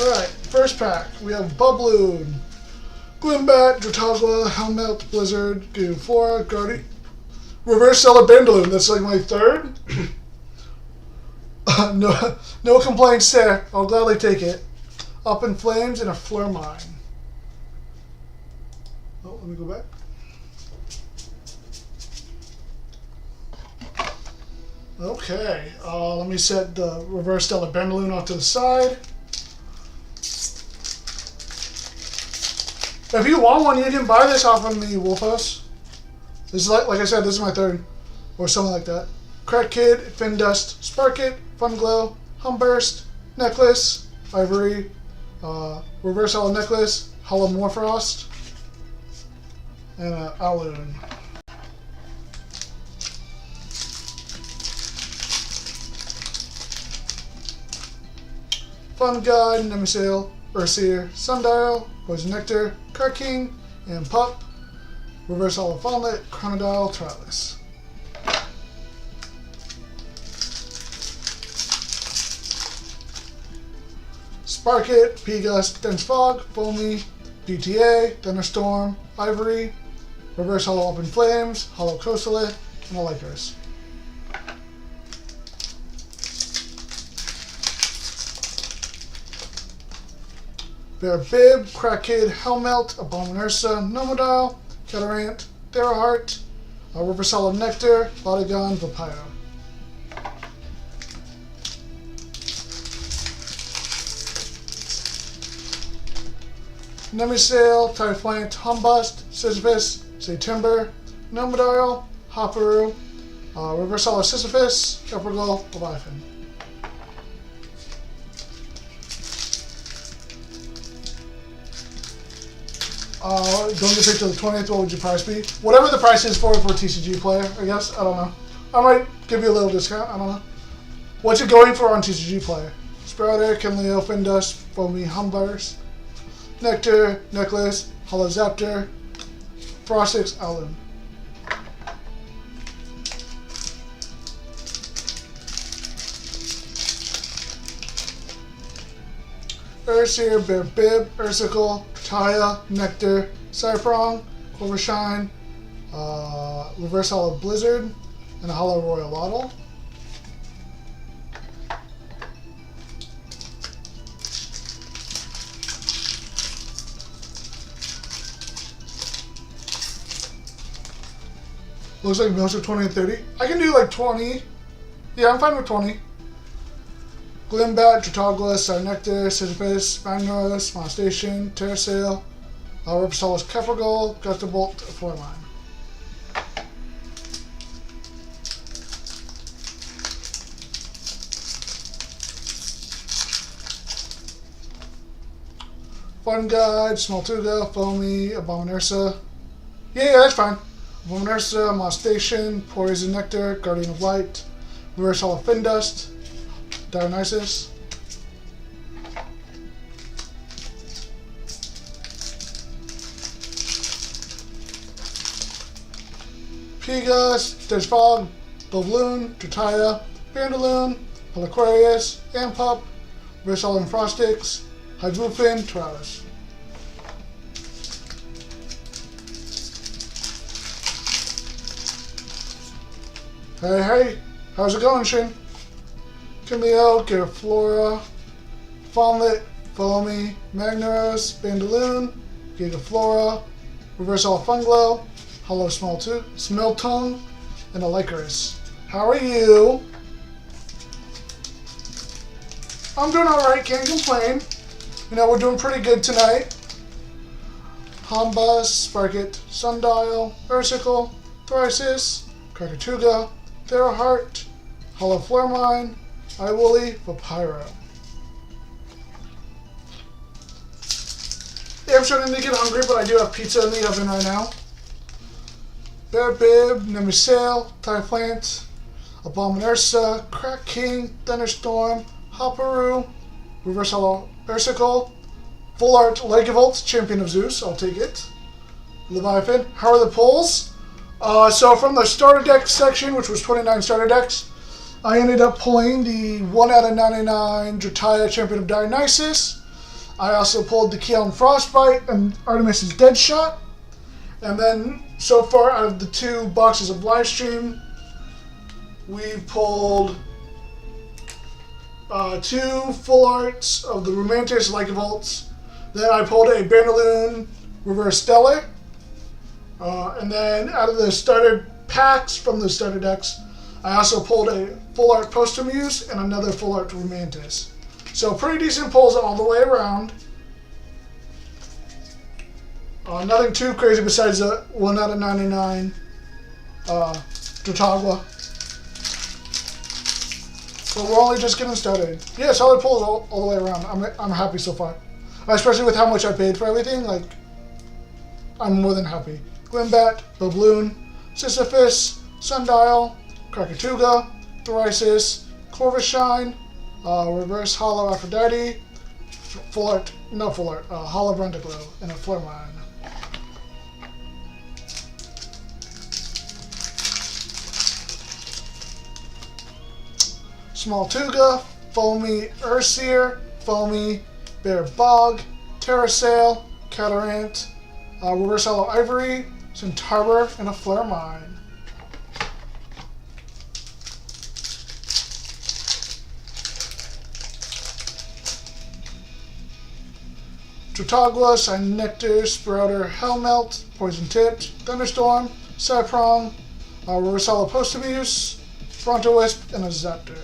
A: Alright, first pack. We have Bubloon, Glimbat, Dratogla, Helmet, Blizzard, Flora, Guardian, Reverse Cellar Bandaloon. That's like my third. No complaints there. I'll gladly take it. Up in Flames and a Flare Mine. Oh, let me go back. Okay, let me set the Reverse Stellar Bandaloon off to the side. If you want one, you can buy this off of the Wolf House. This is like I said, this is my third, or something like that. Crack Kid, Fin Dust, Sparkit, Fun Glow, Humburst, Necklace, Ivory, Reverse Hollow Necklace, Hollow Morfrost, and Aloon. Fun God, Nemisail, Urseer, Sundial, Poison Nectar, Card King, and Pup. Reverse Hollow Fawnlet, Chronodile, Trialis. Sparkit, P-Gust, Dense Fog, Foamy, DTA, Thunderstorm, Ivory, Reverse Hollow Open Flames, Hollow Coastalet, and a Lycurus. Bear Bib, Crack Kid, Helmelt, Abomin Ursa, Nomodile, Catarant, Theraheart, Reverse Hollow Nectar, Bodygon, Vampire. Nemisail, Typhlant, Humbust, Sisyphus, Satimber, Nomodile, Hopperoo, Reverse Hollow Sisyphus, Caprigal, Leviathan. Don't get picked to the 20th, what would your price be? Whatever the price is for a TCG player, I guess. I don't know. I might give you a little discount. I don't know. What's it going for on TCG player? Sprouter, Kinleo, Findust, Foamy, Humblers, Nectar, Necklace, Hollow Zaptor, Frostix, Aloon. Urseer, Bear Bib, Ursicle, Taya, Nectar, Cyprong, Clovershine, Reverse Hollow Blizzard, and a Hollow Royal Waddle. Looks like most of 20 and 30. I can do like 20. Yeah, I'm fine with 20. Glimbat, Dratogla, Sarnectar, Sisyphus, Magneros, Molestation, Terrasail, Reversalis Kefagol, Gustabolt, Flormine. Fun Guide, Small Tuga, Foamy, Abominursa. Yeah, that's fine. Abominursa, Molestation, Poison Nectar, Guardian of Light, Reverse Hollow Findust, Dionysus. Pegas, There's Fog, Bovloon, Drataya, Bandaloon, Heliquarius, Ampup, Reversal and Frostix, Hydroofin, Travis. Hey, how's it going, Shin? Camille, Garaflora, Fawnlet, Foamy, Magnaros, Bandaloon, Gigaflora, Reversal Funglow, Hollow Smelltongue, and a Lycaris. How are you? I'm doing alright, can't complain. You know, we're doing pretty good tonight. Hombus, Sparkit, Sundial, Ursicle, Thrisis, Krakatuga, Theraheart, Hollow Flormine, Iwoolly, Vapira. Yeah, I'm starting to get hungry, but I do have pizza in the oven right now. Bearbib, Nemesail, Typlant, Abominursa, Crack King, Thunderstorm, Hopperoo, Reverse Hollow Ursicle, Full Art Legivolt, Champion of Zeus, I'll take it. Leviathan. How are the pulls? So from the starter deck section, which was 29 starter decks, I ended up pulling the 1 out of 99 Drataya, Champion of Dionysus. I also pulled the Keon Frostbite and Artemis's Deadshot. And then, so far, out of the 2 boxes of Livestream, we've pulled 2 full arts of the Romantis Lycovolts. Then I pulled a Bandaloon Reverse Stellar. And then out of the starter packs from the starter decks, I also pulled a full art Postumuse and another full art Romantis. So pretty decent pulls all the way around. Nothing too crazy besides the 1 out of 99 Dratagua. But we're only just getting started. Yeah, solid pulls all the way around. I'm happy so far. Especially with how much I paid for everything, like, I'm more than happy. Glimbat, Bobloon, Sisyphus, Sundial, Krakatuga, Thrisis, Corvishine, Reverse Hollow Aphrodite, Hollow Brundaglow, and a Flormine. Small Tuga, Foamy Urseer, Foamy Bear Bog, Terrasail, Catarant, Reverse Hollow Ivory, Centarbor, and a Flormine. Trotagua, Ignectar, Sprouter, Hellmelt, Poison Tipped, Thunderstorm, Cyprong, Reverse Hollow Postumuse, Fronto Wisp, and a Zaptor.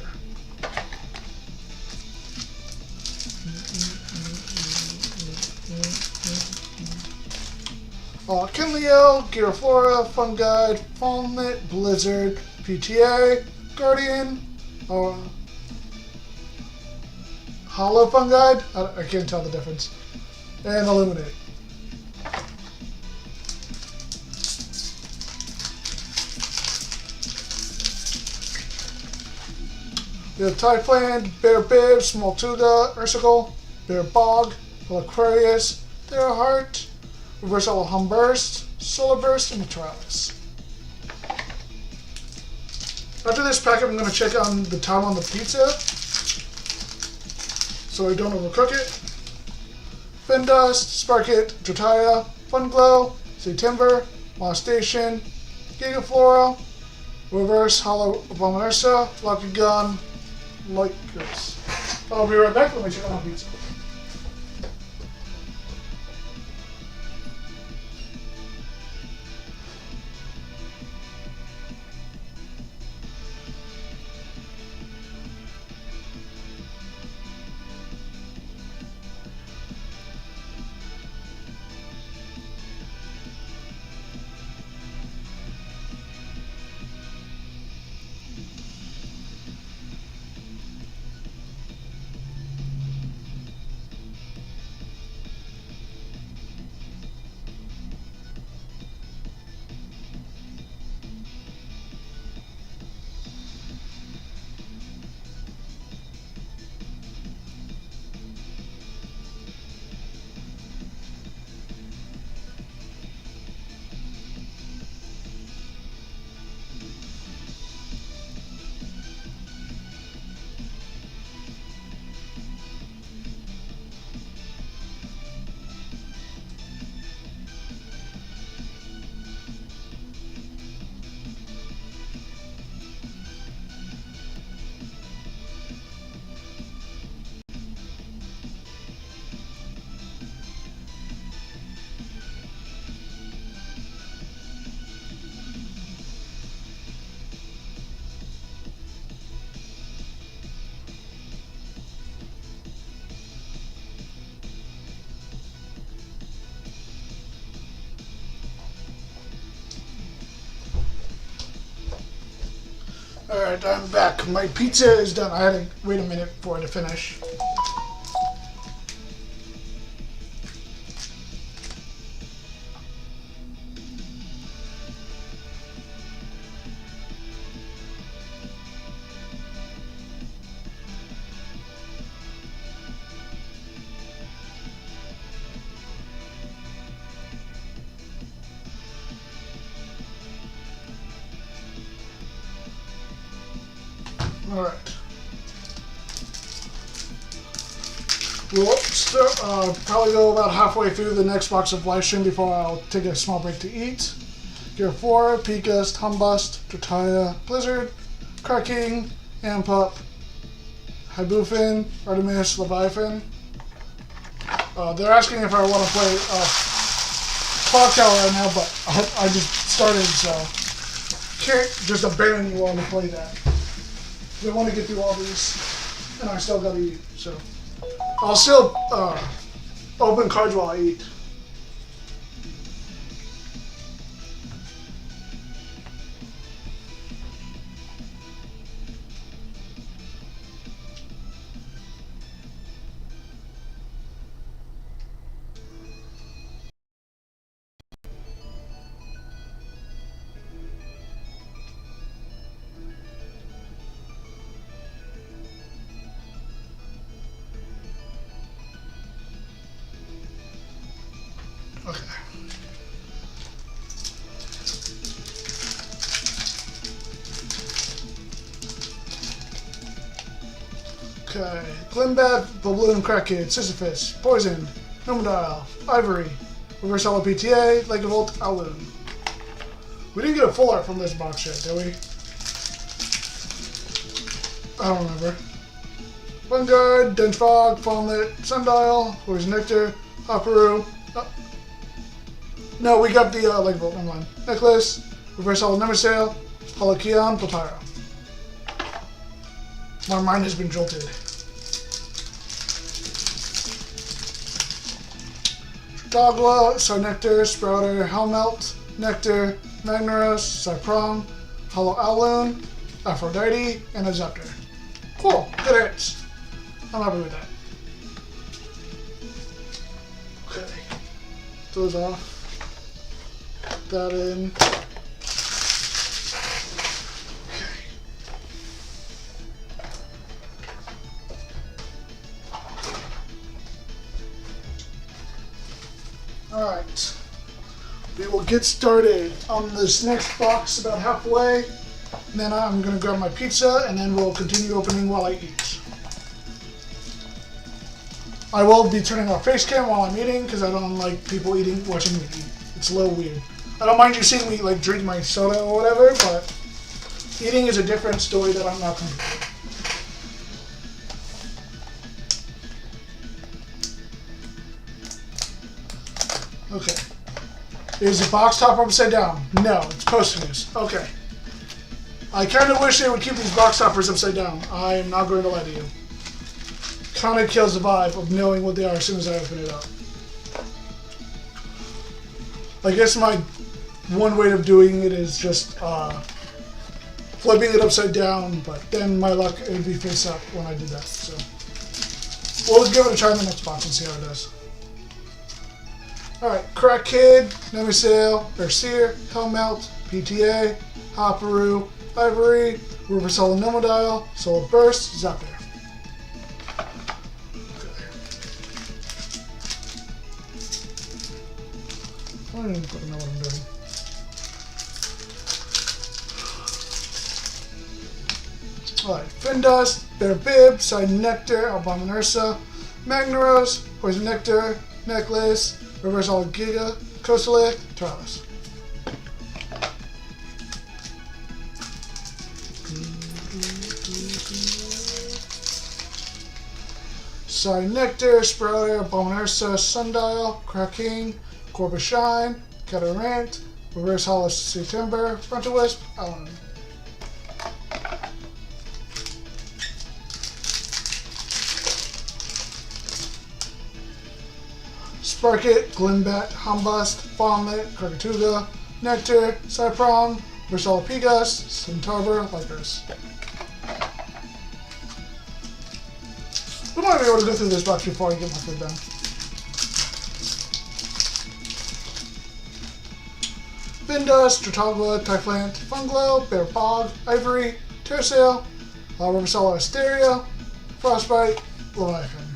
A: Kinleo, Giraflora, Fun Guide, Fawnlet, Blizzard, PTA, Guardian, Hollow Fun Guide, I can't tell the difference, and Illuminate. We have Typland, Bear Bib, Small Tuga, Ursicle, Bear Bog, Aquarius, Theraheart, Reverse Hollow Humburst, Solar Burst, and Travis. After this pack, I'm going to check on the time on the pizza so I don't overcook it. Findust, Sparkit, Drataya, Funglow, Timber, Molestation, Gigaflora, Reverse Hollow Abominursa, Lucky Gun, Lycaris. I'll be right back. Let me check on the pizza. Alright, I'm back. My pizza is done. I had to wait a minute for it to finish. Alright. We'll probably go about halfway through the next box of Lifestream before I'll take a small break to eat. Gear 4, Picast, Humbust, Tortilla, Blizzard, Cracking, Ampup, Hibufin, Artemis, Leviathan. They're asking if I want to play Clock Tower right now, but I just started, so can't just abandon you all to play that. I want to get through all these, and I still gotta eat, so I'll still open cards while I eat. Okay. Okay. Glimbat, Balloon, Crackhead, Sisyphus, Poison, Nomadial, Ivory, Reverse Hollow PTA, Legabolt, Aloon. We didn't get a full art from this box yet, did we? I don't remember. Vanguard, Dense Fog, Fawnlet, Sundial, Ignectar, Hopperoo. No, we got the Legabolt, never mind. Necklace, Reverse Hollow Nemesail, Hollow Keon, Potara. My mind has been jolted. Dogla, Sarnectar, Sprouter, Helmelt, Nectar, Magnaros, Cyprong, Hollow Aloon, Aphrodite, and a Zepter. Cool, good hits. I'm happy with that. Okay. Those off. That in. Alright, we will get started on this next box about halfway, and then I'm going to grab my pizza, and then we'll continue opening while I eat. I will be turning off face cam while I'm eating, because I don't like people watching me eat. It's a little weird. I don't mind you seeing me like drink my soda or whatever, but eating is a different story that I'm not going to do. Okay. Is the box top upside down? No, it's posthumous. Okay. I kind of wish they would keep these box toppers upside down. I am not going to lie to you. Kind of kills the vibe of knowing what they are as soon as I open it up. I guess my one way of doing it is just flipping it upside down, but then my luck it would be face up when I do that. So we'll give it a try in the next box and see how it does. Alright, Crackhead, Nemesail, Berseer, Helmelt, PTA, Hopperoo, Ivory, Reverse Hollow Nomadial, Solar Burst, Zepter. I don't even fucking know what I'm doing. Alright, Findust, Bear Bib, Ignectar, Abominursa, Magnaros, Poison Nectar, Necklace, Reverse Hollow Giga, Kosalik, Taurus. Ignectar, Sprouter, Abominursa, Sundial, Cracking, Corpus Shine, Catarant, Reverse Hollow September, Frontal Wisp, Allen. Sparkit, Glimbat, Humbust, Fawnlet, Krakatuga, Nectar, Cyprong, Versala Pigas, Centaur, Lycos. We might be able to go through this box before I get my food done. Vindus, Tratogla, Typhlant, Funglow, Bear Bog, Ivory, Terrasail, Reversala Asteria, Frostbite, Leviathan.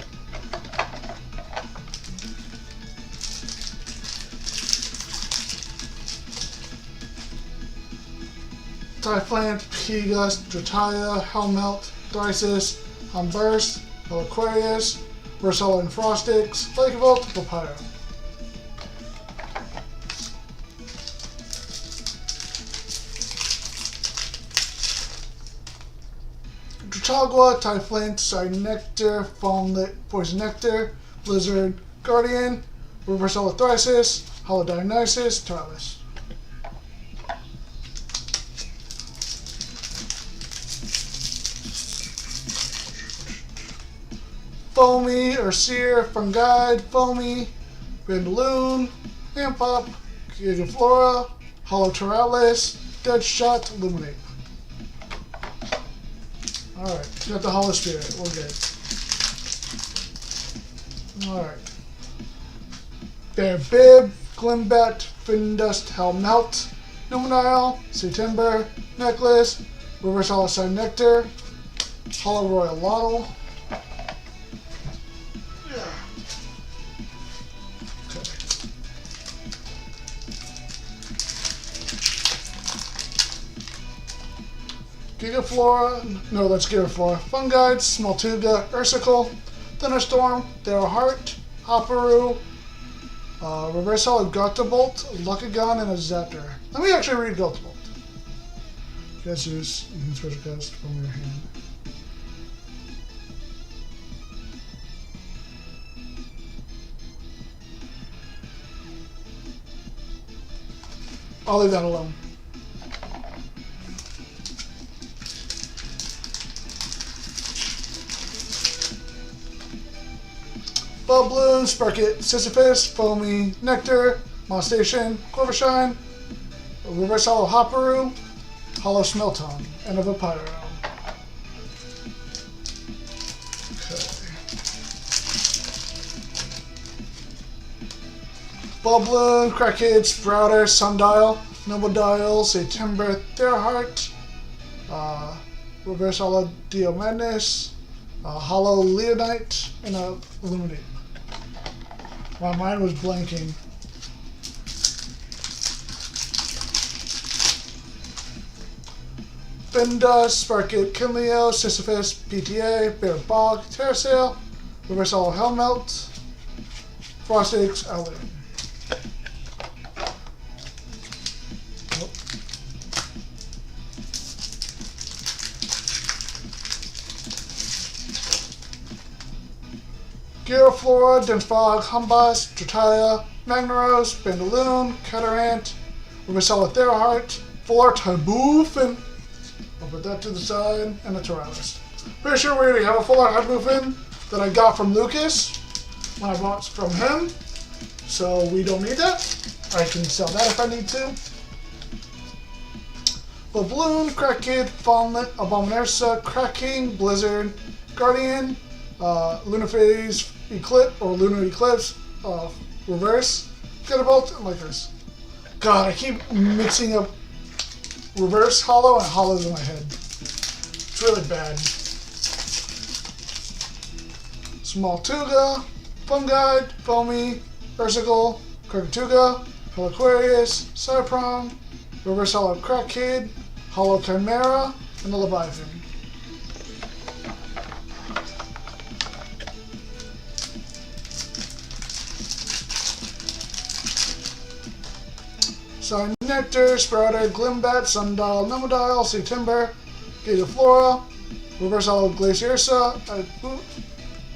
A: Typhlant, Pigas, Drataya, Helmelt, Thrysis, Humburst, Aquarius, Versala and Frostix, Lakavolt, Papyrus. Dratagua, Typhlant, Ignectar, Fawnlit, Poison Nectar, Blizzard, Guardian, Reversala Thrysis, Hollow Dionysus, Tarlis. Foamy, Urseer, Fungide, Foamy, Bandaloon, Ampop, Gigaflora, Hollow Taralis, Deadshot, Illuminate. Alright, got the Hollow Spirit, we're good. Alright. Bear Bib, Glimbat, Findust, Helmelt, Numenile, September, Necklace, Reverse Hollow Sign Nectar, Hollow Royal Lottle. Gigaflora, no, that's Gigaflora. Fungide, Smoltuga, Ursicle, Thunderstorm, Darrowheart, Hopperoo, Reverse Hollow Gottabolt, Luckagon, and a Zaptor. Let me actually read Gottabolt. Guess you can special cast from your hand. I'll leave that alone. Bubloon, Sparkit, Sisyphus, Foamy, Nectar, Molestation, Corvishine, Reverse Hollow Hopperoo, Hollow Smelton, and a Vampiro. Okay. Bubloon, Crackhead, Sprouter, Sundial, Noble Dial, September, Darrowheart, Reverse Hollow Dio Madness, Hollow Leonite, and a Illuminate. My mind was blanking. Findus, Sparkit, Kinleo, Sisyphus, PTA, Bear Bog, Terrasail, Reverse Hollow Helmelt, Frostix, Allium. Gyroflora, Denfog, Humbus, Drataya, Magnaros, Bandaloon, Catarant, Reversala Darrowheart, Full Art Haboofin. I'll put that to the side, and a Tyrannis. Pretty sure we already have a Full Art Haboofin that I got from Lucas when I bought from him, so we don't need that. I can sell that if I need to. Balloon, Crackid, Fawnlit, Abominursa, Cracking, Blizzard, Guardian, Lunar Phase, Eclipse, or Lunar Eclipse, Reverse, Gutterbolt, and Lakers. God, I keep mixing up Reverse Hollow and Hollows in my head. It's really bad. Smoltuga, Fungide, Foamy, Ursicle, Krakatuga, Pelaquarius, Cyprong, Reverse Hollow Crackhead, Hollow Chimera, and the Leviathan. Sign Nectar, Sprouter, Glimbat, Sundial, Nomodile, September, Gigaflora, Reverse Hollow Glaciersa,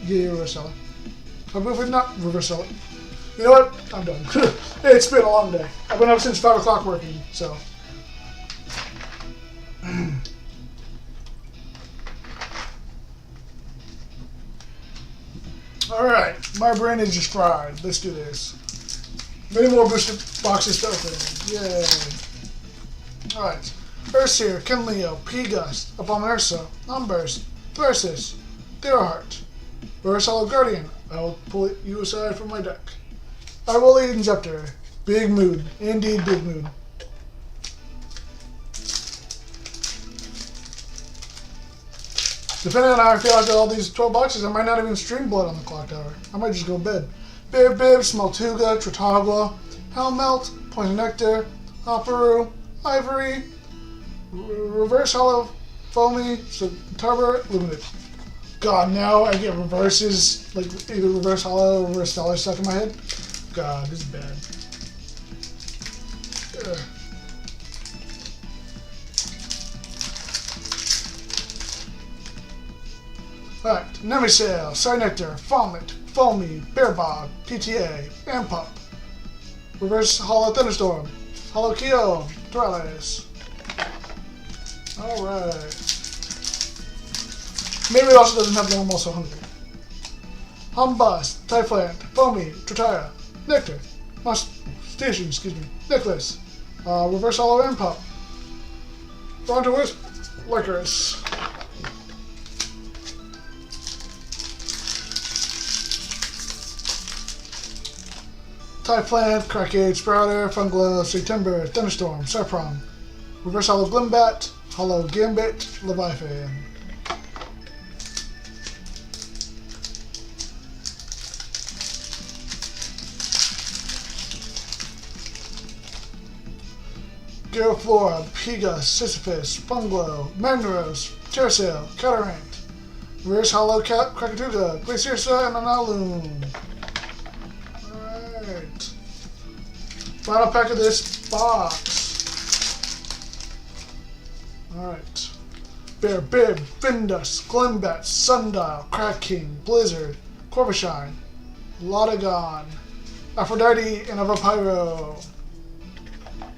A: Reversala. I'm not Reversala. You know what? I'm done. It's been a long day. I've been up since 5 o'clock working, so. Alright, my brain is just fried. Let's do this. Many more booster boxes to open. Yay. Alright. Ursier, Kinleo, P-Gust, Abominursa, Umburst, Thyrsus, Theroheart. Reverse Hollow Guardian. I will pull you aside from my deck. I will eat Inceptor. Big mood. Indeed, big mood. Depending on how I feel after all these 12 boxes, I might not even stream Blood on the clock tower. I might just go to bed. Bib, Smeltuga, Trotagua, Helmelt, Poison Nectar, Hopperoo, Ivory, Reverse Hollow, Foamy, Tarbor, Luminate. God, now I get reverses, like either Reverse Hollow or Reverse Stellar stuck in my head. God, this is bad. Ugh. Alright, Nemisail, Psynectar, Foamlet, Foamy, Bearbog, PTA, Ampup. Reverse Hollow Thunderstorm, Hollow Kyo, Dorales. Alright. Maybe it also doesn't have the I'm also hungry. Humbust, Typhlant, Foamy, Trotaya, Nectar, Station, Nicholas, Reverse Hollow Ampup, Brontowisp, Licorice. Typhlant, Crackade, Sprouter, Funglow, September, Thunderstorm, Sarpron, Reverse Hollow Glimbat, Hollow Gambit, Leviathan. Giraflora, Piga, Sisyphus, Funglow, Magneros, Terrasail, Catarant, Reverse Hollow Krakatuga, Glaciersa, and Analune. Alright. Final pack of this box. Alright. Bear Bib, Findus, Glenbat, Sundial, Crack King, Blizzard, Corvishine, Lotagon, Aphrodite, and a Vampiro.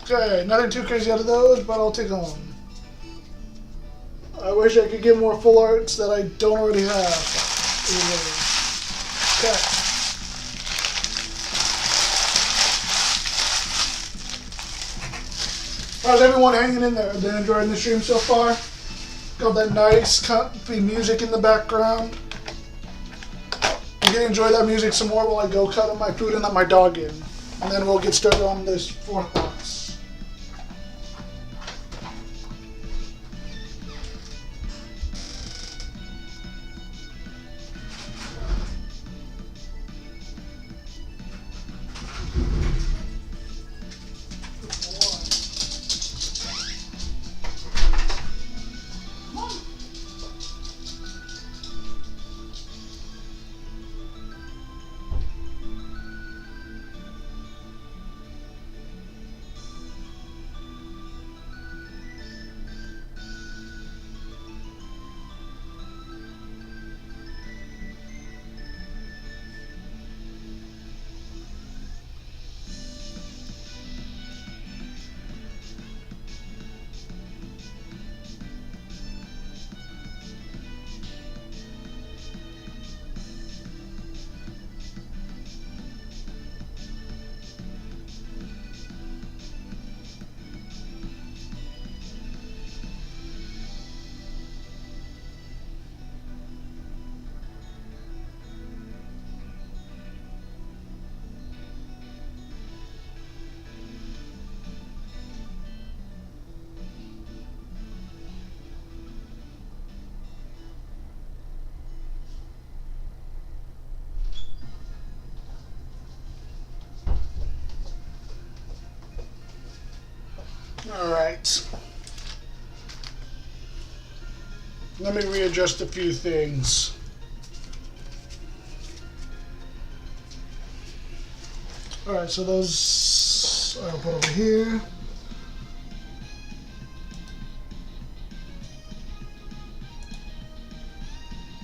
A: Okay, nothing too crazy out of those, but I'll take them. I wish I could get more full arts that I don't already have. Okay. How's everyone hanging in there? Are they enjoying the stream so far? Got that nice comfy music in the background. I'm gonna enjoy that music some more while I go cut my food and let my dog in. And then we'll get started on this fourth box. Alright. Let me readjust a few things. Alright, so those I'll put over here.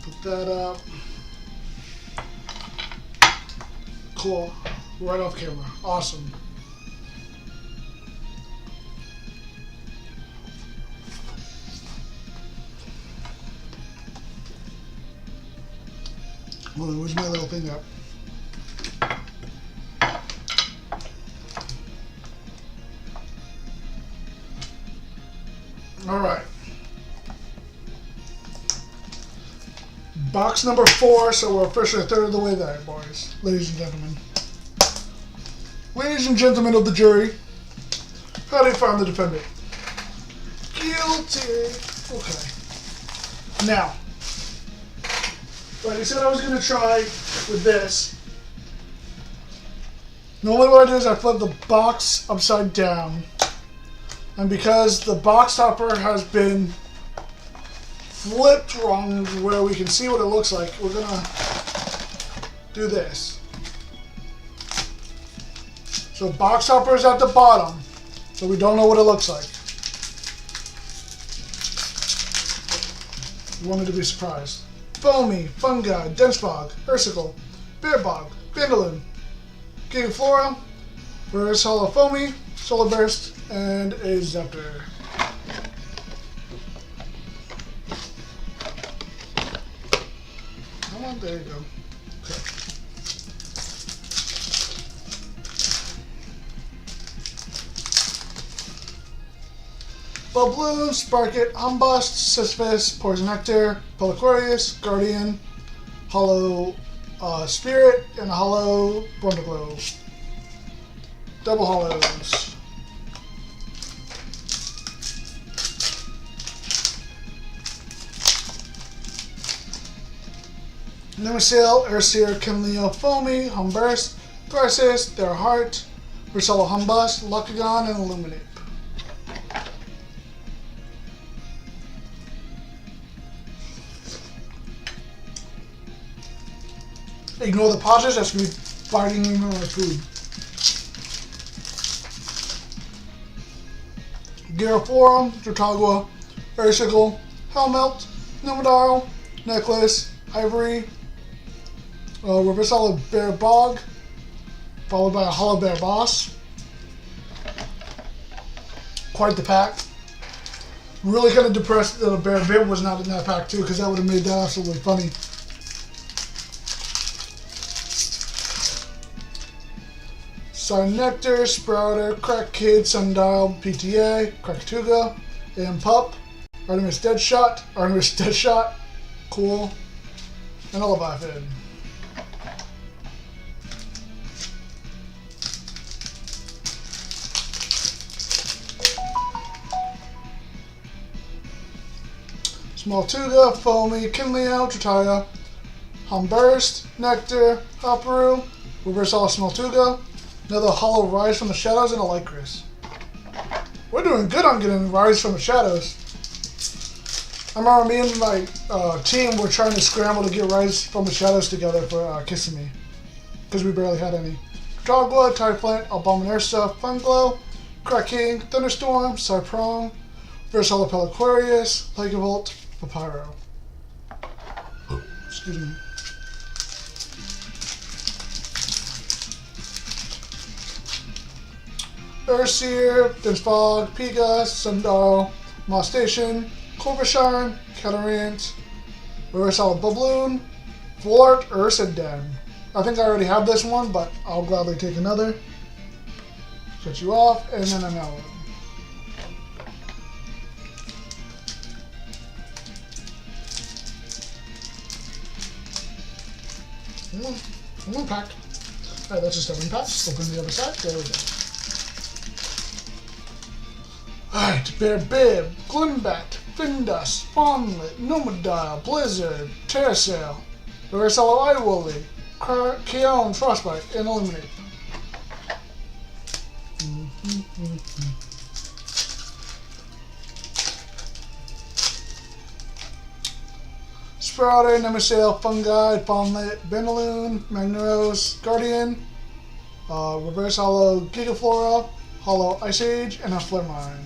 A: Put that up. Cool. Right off camera. Awesome. Hold on, where's my little thing up? Alright. Box number 4, so we're officially a third of the way there, boys. Ladies and gentlemen. Ladies and gentlemen of the jury, how do you find the defendant? Guilty. Okay. Now, like I said I was going to try with this. Normally what I do is I flip the box upside down. And because the box topper has been flipped wrong where we can see what it looks like, we're going to do this. So box topper is at the bottom, so we don't know what it looks like. We wanted to be surprised. Foamy, Fungi, Dense Fog, Ursicle, Bear Bog, Bandaloon, Gigaflora, Reverse Hollow Foamy, Solar Burst, and a Zepter. Come on, there you go. Okay. Bubloon, Sparkit, Humbust, Sisyphus, Poison Nectar, Peliquarius, Guardian, Hollow Spirit, and a Hollow Brundaglow. Double hollows. Nemasail, Airseer, Kinleo, Foamy, Humburst, Thrisis, Their Heart, Versala Humbust, Lucagon, and Illuminate. Ignore the pauses, that's going to be biting me on my food. Giraforum, Jotagua, Airsicle, Helmelt, Nomodaro, Necklace, Ivory, Reversala Bear Bog, followed by a Hollow Bear Boss. Quite the pack. Really kind of depressed that a Bear Bib was not in that pack too, because that would have made that absolutely funny. Nectar, Sprouter, Crack Kid, Sundial, PTA, Krakatuga, AM Pup, Artemis Deadshot, cool, and a Leviathan. Smoltuga, Foamy, Kinleo, Tritaya, Humburst, Nectar, Hopperoo, Reverse Hollow Smoltuga, another Hollow Rise from the Shadows, and a Lycris. We're doing good on getting Rise from the Shadows. I remember me and my team were trying to scramble to get Rise from the Shadows together for Kissing Me, because we barely had any. Dogwood, Typlant, Abominursa, Funglow, Crack King, Thunderstorm, Cyprong, Versala Peliquarius, Plaguevolt, Papyro. Excuse me. Airseer, Dense Fog, Pegas, Sundial, Moss Station, Corvisharn, Catarant, Reversala Bubloon, Voart, Ursidan. I think I already have this one, but I'll gladly take another. Shut you off, and then another one. One pack. Alright, that's just a pack. Open the other side. There we go. Alright, Bear Bib, Glimbat, Findus, Fawnlet, Nomodile, Blizzard, Terrasail, Reversala Iwoolly, Keon, Frostbite, and Illuminate. Sprouter, Nemasail, Fungi, Fawnlet, Bandaloon, Magneros, Guardian, Reverse Hollow Gigaflora, Hollow Ice Age, and a Flareline.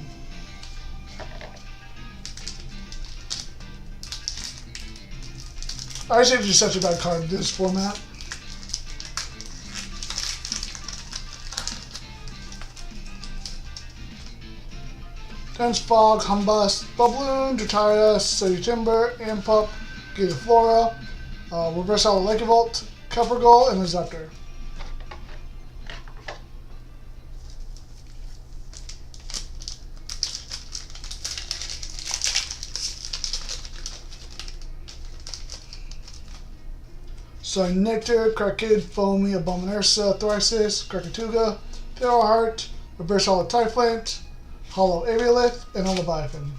A: Ice Age is such a bad card in this format. Dense Fog, Humbust, Bubloon, Jotaya, City Timber, Ampup, Gigaflora, Reverse Hollow Lycavolt, Coppergull, and a Zepter. So Ignectar, Crackid, Foamy, Abominursa, Thrisis, Krakatuga, Terrorheart, Reverse Hollow Typhlant, Hollow Aviolith, and a Leviathan.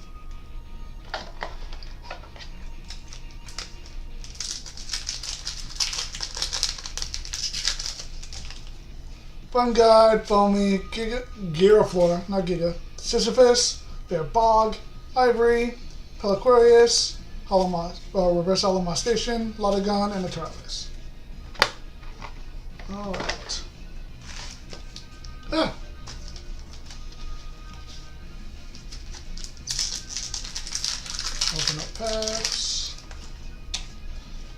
A: Fun Guide, Foamy, Giraflora, not Giga, Sisyphus, Bear Bog, Ivory, Peliquarius, Reverse Hollow Mostation, Lotagon, and Elestrals. Alright. Ah. Open up packs.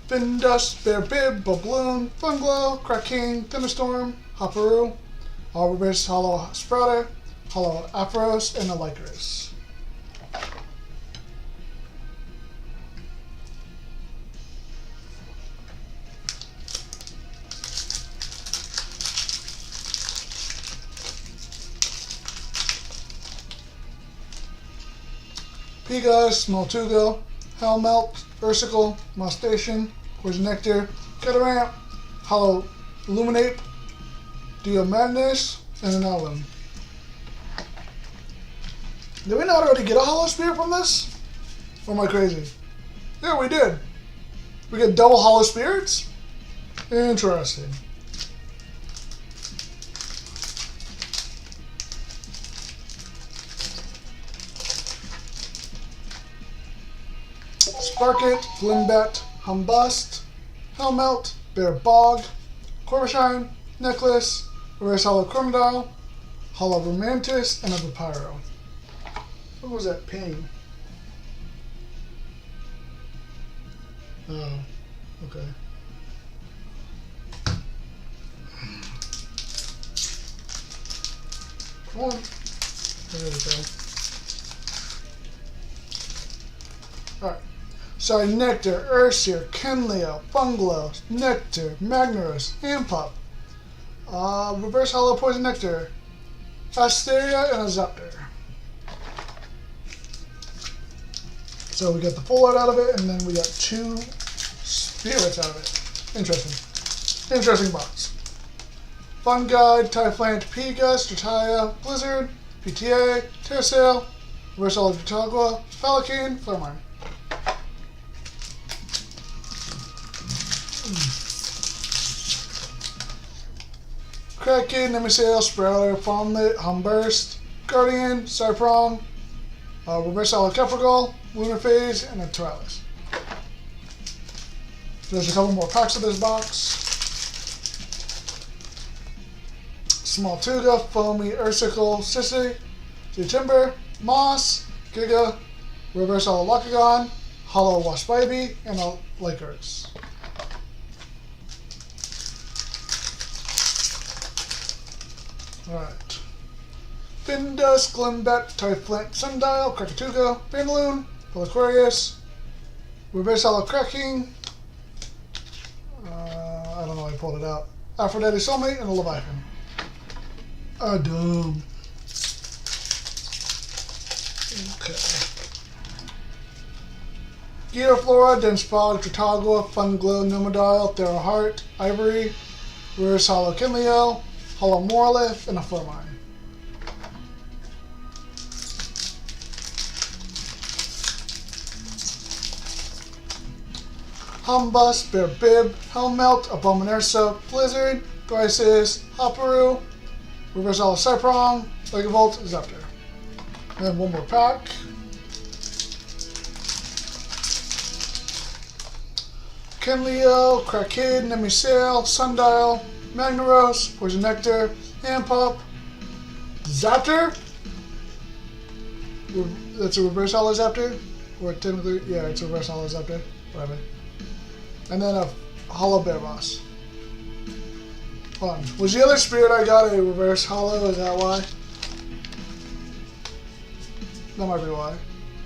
A: Findust, Bear Bib, Babloon, Funglow, Cracking, Thunderstorm, Hopperoo, Reverse Hollow Sprouter, Hollow Aphros, and a Lycanroc. Pegas, Moltugo, Helmelt, Ursicle, Mostation, Ignectar, Catarant, Hollow Illuminape, Dio Madness, and an Alum. Did we not already get a Hollow Spirit from this? Or am I crazy? Yeah, we did. We get double Hollow Spirits? Interesting. Sparkit, Glimbat, Humbust, Helmelt, Bear Bog, Corvishine, Necklace, Reverse Hollow Crocodile, Hollow Romantis, and a Vipyro. What was that ping? Oh, okay. Come on. There we go. Alright. So Ignectar, Ursir, Kenleo, Funglow, Nectar, Magneros, Handpup, Reverse Hollow Poison Nectar, Asteria, and a Zaptor. So we got the full art out of it, and then we got 2 spirits out of it. Interesting. Interesting box. Fun Guide, Typhlant, Pegas, Drataya, Blizzard, PTA, Terrasail, Reverse Hollow Jatagua, Falcon, Flaremarn. Kraken, Nemisail, Sprouter, Fawnlet, Humburst, Guardian, Cyprong, Reverse Hollow Capricorn, Lunar Phase, and a Tyralis. There's a couple more packs of this box. Small Tuga, Foamy, Ursicle, Sissy, Timber, Moss, Giga, Reverse Hollow Locagon, Hollow Wasp Baby, and a Lycanroc. Alright. Findust, Glimbat, Typhlant, Sundial, Krakatuga, Bandaloon, Peliquarius, Reverse Hollow Cracking, I don't know, I pulled it out. Aphrodite Soulmate, and a Leviathan. Dumb. Okay. Giraflora, Denspog, Tratagua, Funglow, Numodile, Terrorheart, Ivory, Reverse Hollow Kinleo, Hollow Morlith, and a Flaremarn. Humbust, Bear Bib, Helmelt, Abominursa, Blizzard, Thrisis, Hopperoo, Reverse Hollow Cyprong, Legavolt, Zaptor. And then one more pack. Kenleo, Crackid, Nemisail, Sundial, Magneros, Poison Nectar, Handpup, Zaptor? That's a Reverse Hollow Zaptor? Or technically, yeah, it's a Reverse Hollow Zaptor. Whatever. And then a Hollow Bear Boss. Hold on. Was the other spirit I got a Reverse Hollow? Is that why? That might be why.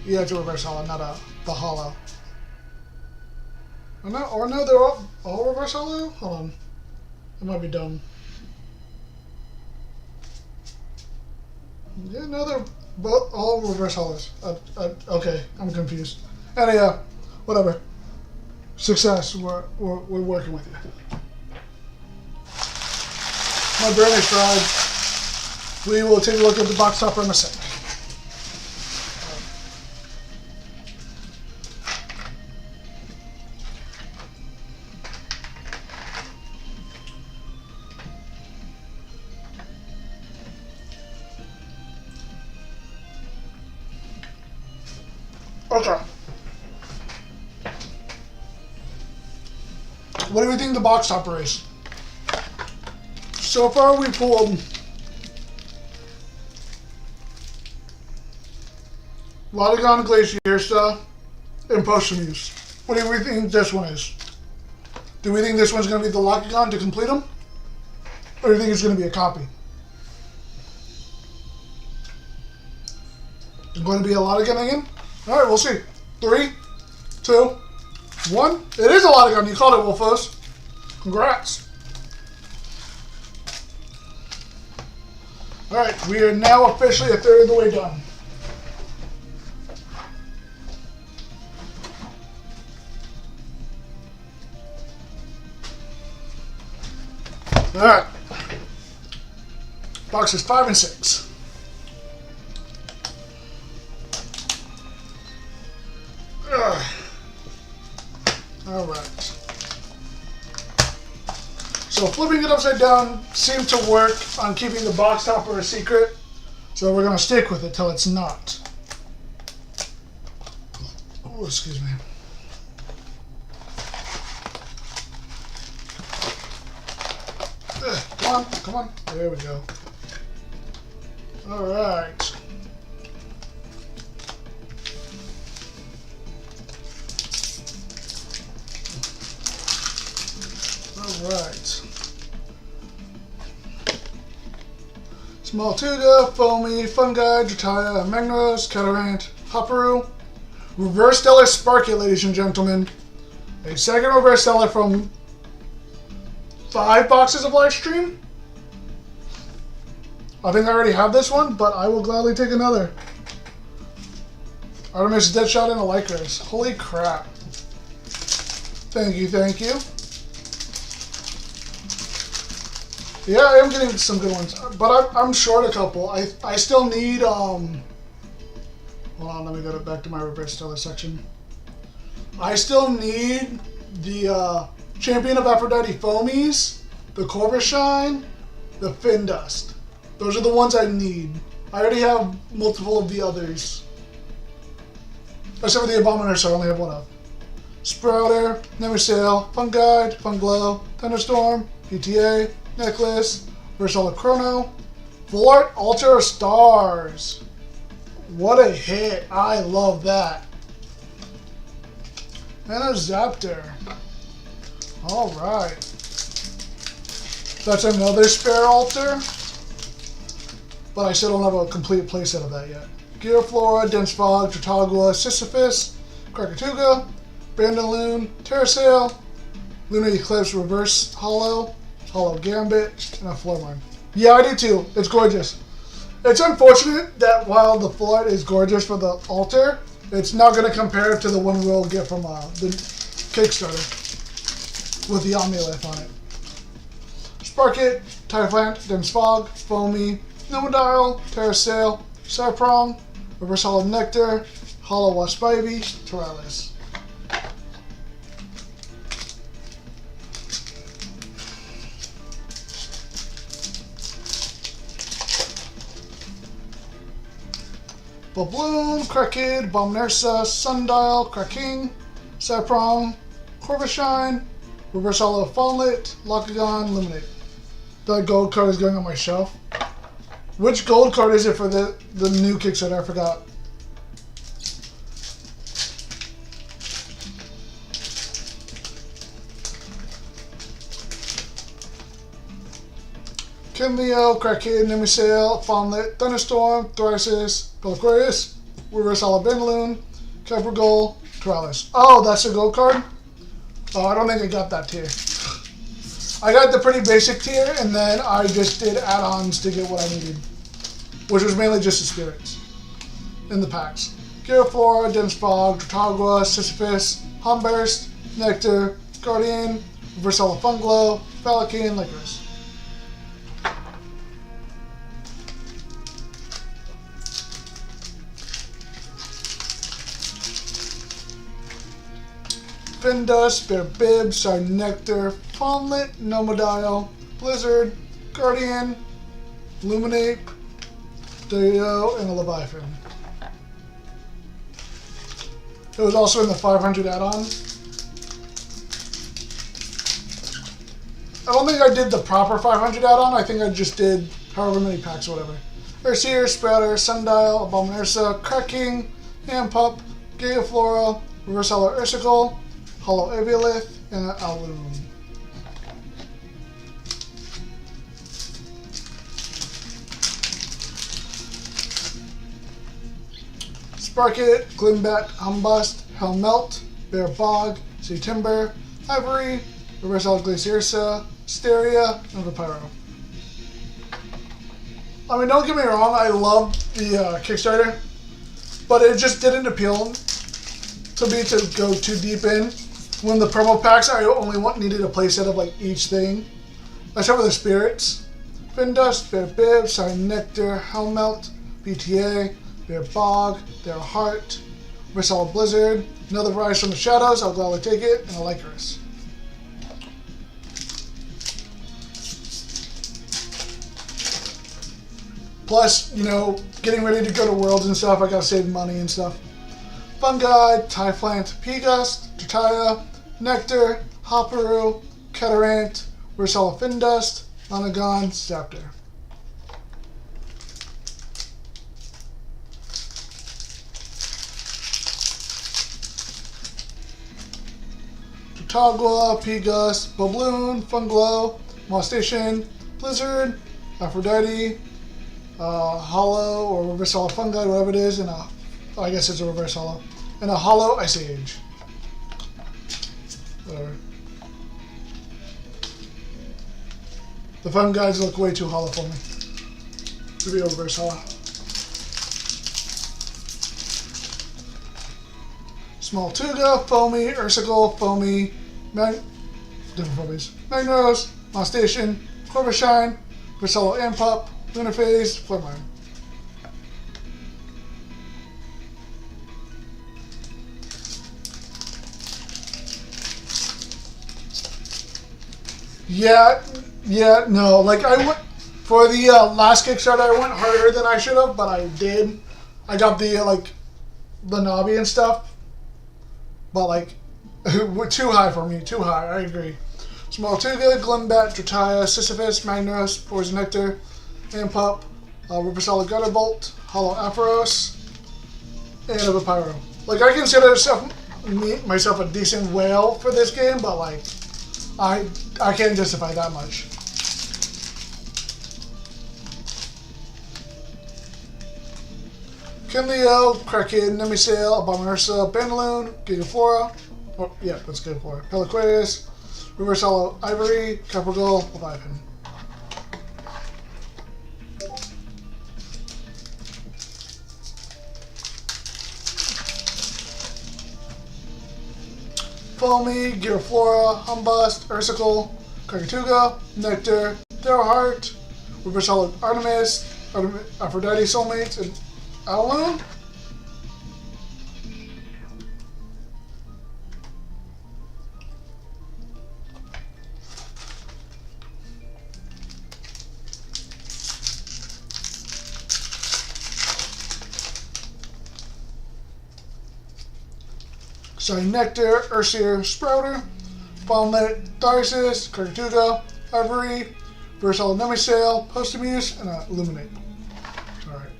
A: Yeah, it's a Reverse Hollow, not the Hollow. Or no, they're all Reverse Hollow? Hold on. That might be dumb. Yeah, no, they're both all Reverse Hollows. Okay, I'm confused. Anyhow, whatever. Success. We're working with you. My brain is fried. We will take a look at the box topper in a sec. Okay. What do we think the box topper is? So far we pulled Lotagon Glaciersta and Potion Use. What do we think this one is? Do we think this one's going to be the Lotagon to complete them? Or do you think it's going to be a copy? It's going to be a Lotagon again? Alright, we'll see. 3, 2, 1. It is a Lotagon. You called it, Wolfos. Congrats. Alright, we are now officially a third of the way done. Alright. Boxes 5 and 6. Alright. So flipping it upside down seemed to work on keeping the box topper a secret. So we're going to stick with it till it's not. Oh, excuse me. Come on, come on. There we go. Alright. Alright. Small Tuga, Foamy, Fungi, Drataya, Magnos, Catarant, Hopperu. Reverse Stellar Sparky, ladies and gentlemen. A second Reverse Stellar from 5 boxes of Lifestream. I think I already have this one, but I will gladly take another. Artemis Deadshot and a Lycris. Holy crap. Thank you, thank you. Yeah, I am getting some good ones, but I'm short a couple. I still need, hold on, let me go back to my Reverse Stellar section. I still need the Champion of Aphrodite Foamies, the Corvishine, the Fin Dust. Those are the ones I need. I already have multiple of the others. Except for the Abominers, so I only have one of. Sprouter, Nemisail, Funguide, Funglow, Thunderstorm, PTA, Necklace, Versala Chrono, Full Art Altar of Stars. What a hit. I love that. And a Zaptor. Alright. That's another spare altar. But I still don't have a complete playset of that yet. Gearflora, Dense Fog, Tratagua, Sisyphus, Krakatuga, Bandaloon, Terrasail, Lunar Eclipse Reverse Hollow, Hollow Gambit, and a Flormine. Yeah, I do too. It's gorgeous. It's unfortunate that while the full art is gorgeous for the altar, it's not going to compare to the one we'll get from the Kickstarter with the Omnilith on it. Sparkit, Typhlant, Dense Fog, Foamy, Nomadial, Terrasail, Cyprong, Reverse Hollow Nectar, Hollow Wasp Ivy, Tyrallis. Babloon, Crackid, Bomnersa, Sundial, Cracking, Cyprong, Corvishine, Reverse Hollow Fawnlet, Locagon, Luminate. That gold card is going on my shelf. Which gold card is it for the new Kickstarter? I forgot. Kinleo, Crackid, Nemisail, Fawnlet, Thunderstorm, Thrasis, Pelacorius, Reverse Hollow Bandaloon, Caprigol, Tyrallis. Oh, that's a gold card? Oh, I don't think I got that tier. I got the pretty basic tier, and then I just did add-ons to get what I needed. Which was mainly just the spirits in the packs. Gearflora, Dense Fog, Tratagua, Sisyphus, Humburst, Ignectar, Guardian, Reverse Hollow Funglow, Falcon, Licorice. Findus, Bear Bib, Ignectar, Fawnlet, Nomodile, Blizzard, Guardian, Illuminate, Dio, and a Leviathan. It was also in the 500 add-on. I don't think I did the proper 500 add-on. I think I just did however many packs or whatever. Ursier, Sprouter, Sundial, Abominursa, Cracking, Handpup, Gigaflora, Reverse Hollow Ursicle, Hollow Aviolith, and an Aloom. Sparkit, Glimbat, Humbust, Helmelt, Bear Bog, Sea Timber, Ivory, Reverse Hollow Glaciersa, Steria, and Vapiro. I mean, don't get me wrong, I love the Kickstarter, but it just didn't appeal to me to go too deep in. When the promo packs, I only needed a playset of like each thing. Let's start with the spirits. Findust, Bear Bib, Ignectar, Helmelt, BTA, Bear Bog, Their Heart, Reverse Hollow Blizzard, another Rise from the Shadows, I'll gladly take it, and a Licorice. Plus, you know, getting ready to go to Worlds and stuff, I gotta save money and stuff. Fungi, Typhlant, Peegust, Tortilla, Nectar, Hopperoo, Catarant, Reverse Hollow Findust, Lanagon, Zaptor. Togwa, Peegust, Bobloon, Funglow, Molestation, Blizzard, Aphrodite, Hollow or Reverse Hollow Fungi, whatever it is, and I guess it's a Reverse Hollow, and a Hollow Ice Age. Whatever. The Fungis look way too hollow for me to be a Reverse Hollow. Small Tuga, Foamy, Ursicle, Foamy, different foamies. Magnos, Molestation, Corvishine, Vercello Ampup, Lunar Phase, Flipmine. Yeah, no. Like I went for the last Kickstarter, I went harder than I should have, but I did. I got the the Nobby and stuff, but like too high for me. Too high. I agree. Small Tuga, Glimbat, Drataya, Sisyphus, Magnos, Poison Nectar, Ampup, Reverse Hollow Gutterbolt, Hollow Ampharos, and a Vapiro. Like I consider myself a decent whale for this game, but like I can't justify that much. Kinleo, Kraken, Nemisail, Abominursa, Bandaloon, Gigaflora. Oh, yeah, that's Gigaflora. Peliquarius, Reverse Hollow Ivory, Caprigal, Leviathan. Foamy, Gigaflora, Humbust, Ursicle, Krakatuga, Nectar, Darrowheart, Reverse Hollow Artemis, Aphrodite Soulmates, and Aloom. Ignectar, Ursier, Sprouter, Fawnlet, Darcis, Krakatuga, Ivory, Reverse Hollow Nemisail, Postamuse, and Illuminate. Alright.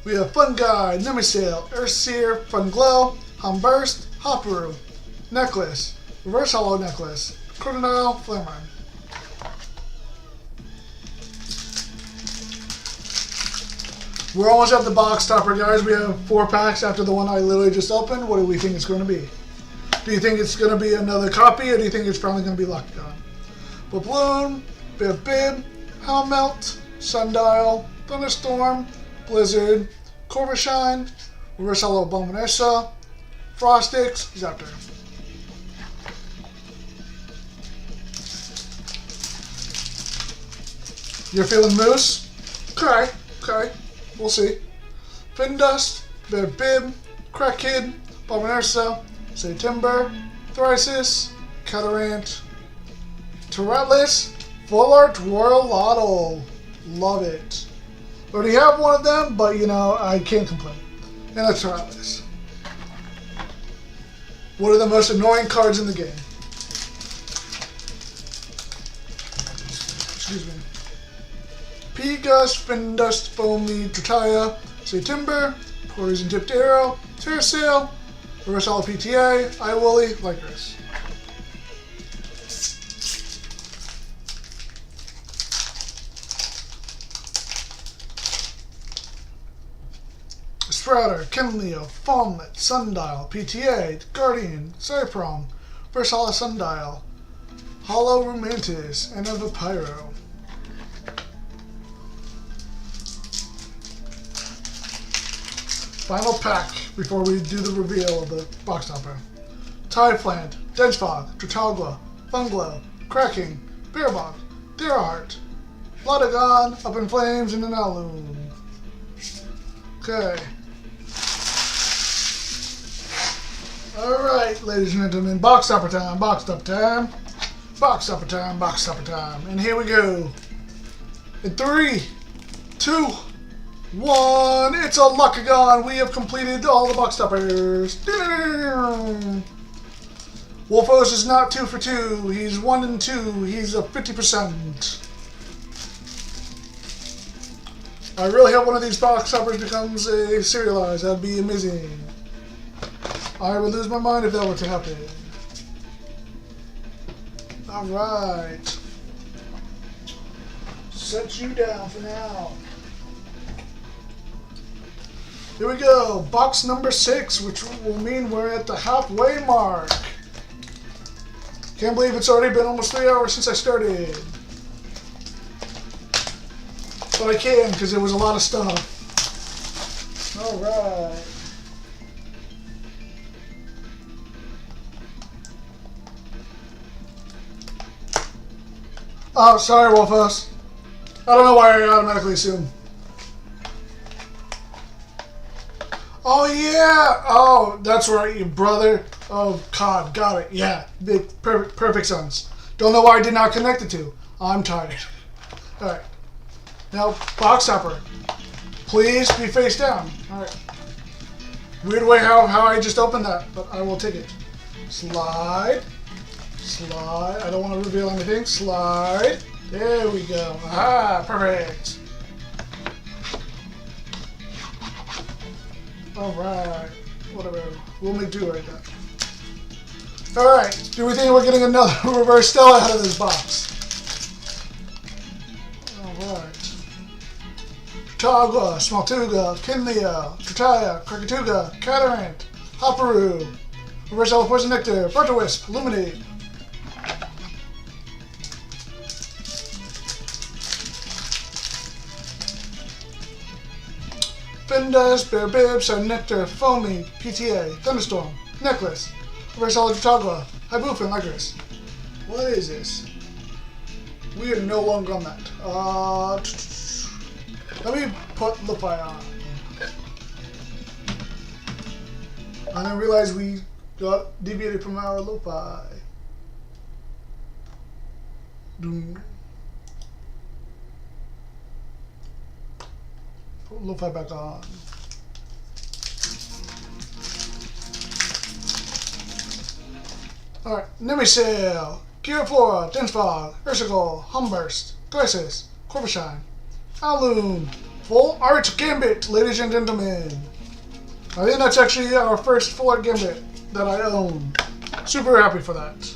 A: We have Fungi, Nemisail, Ursier, Funglow, Humburst, Hopperoo, Necklace, Reverse Hollow Necklace, Crocodile, Flamine. We're almost at the box topper, guys. We have 4 packs after the one I literally just opened. What do we think it's going to be? Do you think it's going to be another copy, or do you think it's probably going to be Lockdown? Balloon, Bib, Helmelt, Sundial, Thunderstorm, Blizzard, Corvashine, Reverse Hollow Abomination, Frostix, Zaptor. You're feeling Moose? Okay, we'll see. Findust, Bib, Crack Kid, Abomination, Say Timber, Thrisis, Catarant, Tyrantless, Full Art Royal Lotto. Love it. Already have one of them, but you know, I can't complain. And a Tyrantless. One of the most annoying cards in the game. Excuse me. P-Gust, Findust, Foamy, Drataya, Say Timber, Poison Tipped Arrow, Terrasail, Reverse Hollow PTA, Iwooly, Lycris. Sprouter, Kinleo, Fawnlet, Sundial, PTA, Guardian, Cyprong, Reverse Hollow Sundial, Hollow Romantis, and a Vapyro. Final pack before we do the reveal of the box topper. Typhlant, Densfog, Dratagua, Funglow, Cracking, Bearbog, Deerheart, Blodagon, Up in Flames, and an Alloon. Okay. Alright, ladies and gentlemen, box topper time, box topper time, box topper time, box topper time. And here we go. In 3, 2, 1, it's a Lucagon. We have completed all the box toppers. Wolfos is not 2 for 2. He's 1 and 2. He's a 50%. I really hope one of these box toppers becomes a serialized. That'd be amazing. I would lose my mind if that were to happen. Alright. Set you down for now. Here we go, box number 6, which will mean we're at the halfway mark. Can't believe it's already been almost 3 hours since I started. But I can, because there was a lot of stuff. Alright. Oh, sorry, Wolfos. I don't know why I automatically assume. Oh, yeah! Oh, that's right, you brother. Oh, God, got it. Yeah, big, perfect sense. Don't know why I did not connect the two. I'm tired. Alright. Now, box topper. Please be face down. Alright. Weird way how I just opened that, but I will take it. Slide. Slide. I don't want to reveal anything. Slide. There we go. Aha, perfect. Alright. Whatever. We'll make do right now. Alright. Do we think we're getting another reverse Stella out of this box? Alright. Tagua, Smaltuga, Kinleo, Trataya, Krakatuga, Catarant, Hopperoo, Reverse Hollow Poison Nectar, Burtawisp, Luminate. Findus, Bear Bib, Sun Nectar, Foamy, PTA, Thunderstorm, Necklace, Reverse Hollow Tagua, Hiboof, and Lycris. What is this? We are no longer on that. Let me put Lupi on. And then realize we got deviated from our Lupi. Put Lupi back on. Alright, Nemisail, Kiraflora, Densfog, Ursicle, Humburst, Glacis, Corvashine, Alloon, Full Art Gambit, ladies and gentlemen. I think that's actually our first Full Art Gambit that I own. Super happy for that.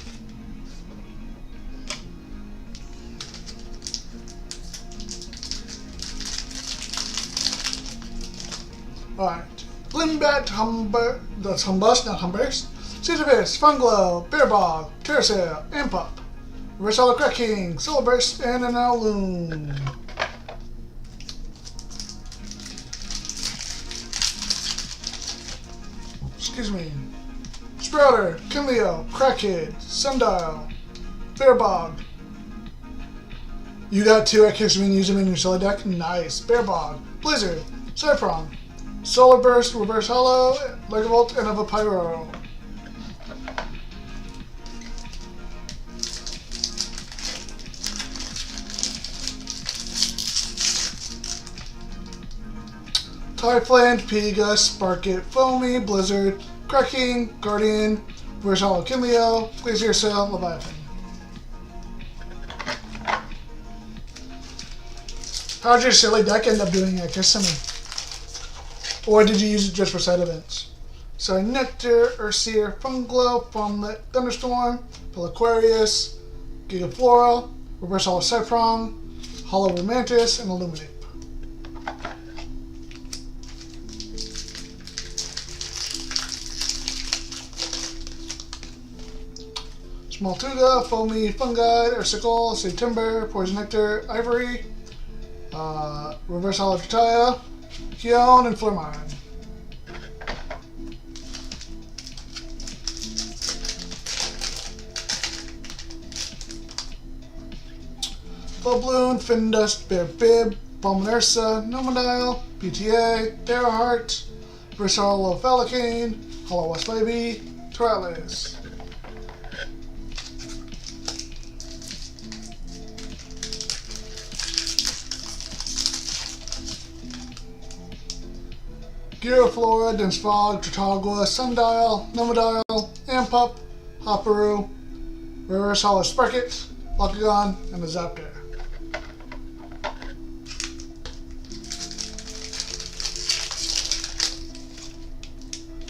A: Alright. Glimbat, that's Humbust, not Humburst. Sisyphus, Funglow, Bearbog, Terrasail, Impup, Reverse Hollow Cracking, Solar Burst, and an Alloon. Excuse me. Sprouter, Kinleo, Crackhead, Sundial, Bearbog. You got 2 X and use them in your Silly deck? Nice. Bearbog, Blizzard, Cyprong, Solar Burst, Reverse Hollow, Legavolt, and a Pyro. Typhland, Piga, Sparkit, Foamy, Blizzard, Cracking, Guardian, Reverse Hollow Kinleo, Glacier Sail, Leviathan. How'd your silly deck end up doing at Kissimmee? Or did you use it just for side events? So Ignectar, Urseer, Funglow, Foamlet, Thunderstorm, Aquarius, Gigaflora, Reverse Hollow Cyprong, Hollow Romantis, and Illuminate. Smoltuga, Foamy, Fungi, Ursicle, Timber, Poison Nectar, Ivory, Reverse Hollow Tritaya, Keon, and Flormine. Bubloon, Findust, Bear Bib, Palmanersa, Nomodile, PTA, Darahart, Reverse Hollow Falicane, Hollow West Baby, Toralis. Giraflora, Dense Fog, Trotagua, Sundial, Nomodile, Ampup, Hopperoo, Reverse Hollow Sparkit, Bakugan, and a Zapdos.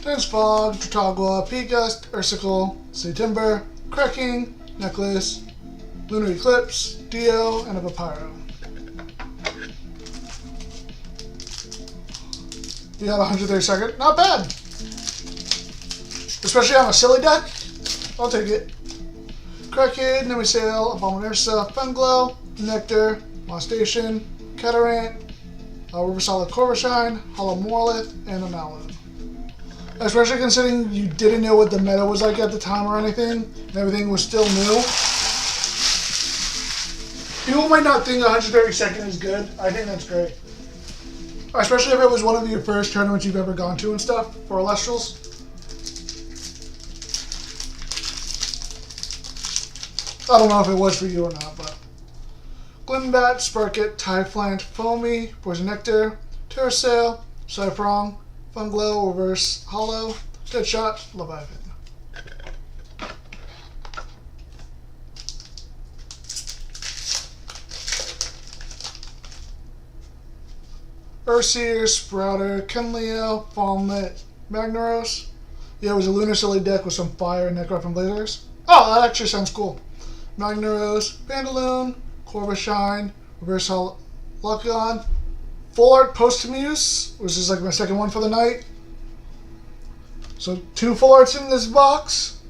A: Dense Fog, Trotagua, Peagust, Ursicle, Timber, Cracking, Necklace, Lunar Eclipse, Dio, and a Pyro. You got 132nd. Not bad. Especially on a silly deck. I'll take it. Crackhead, Nemisail, Abominursa, Funglow, Nectar, Mostation, Catarant, Reverse Hollow Corvishine, Hollow Morlith, and an Alloon. Especially considering you didn't know what the meta was like at the time or anything, and everything was still new. People might not think 132nd is good. I think that's great. Especially if it was one of your first tournaments you've ever gone to and stuff for Elestrals. I don't know if it was for you or not, but Glimbat, Sparkit, Typhlant, Foamy, Poison Nectar, Terrasail, Cyprong, Funglow, Reverse Hollow, Deadshot, Leviathan. Urseer, Sprouter, Kinleo, Foamlet, Magnaros. Yeah, it was a Lunar Silly deck with some Fire, Necrof, and Blazers. Oh, that actually sounds cool. Magnaros, Bandaloon, Corvishine, Reverse Hollow Lucagon, Full Art Posthumous, which is like my second one for the night. So 2 Full Arts in this box,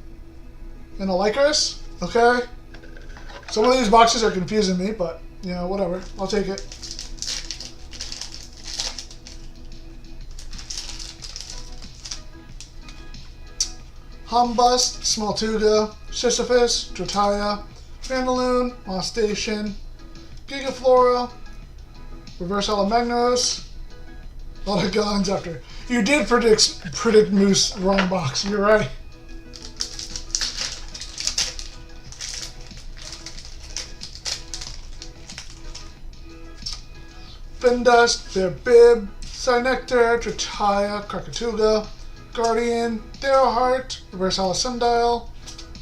A: and a Lycurus. Okay. Some of these boxes are confusing me, but, you know, whatever. I'll take it. Humbust, Smoltuga, Sisyphus, Drataya, Vandaloon, Mostation, Gigaflora, Reverse Hollow Magnos. A lot of guns after. You did predict Moose wrong box, you're right. Findust, Bear Bib, Cynectar, Drataya, Krakatuga, Guardian, Darrowheart, Reverse Hollow Sundial,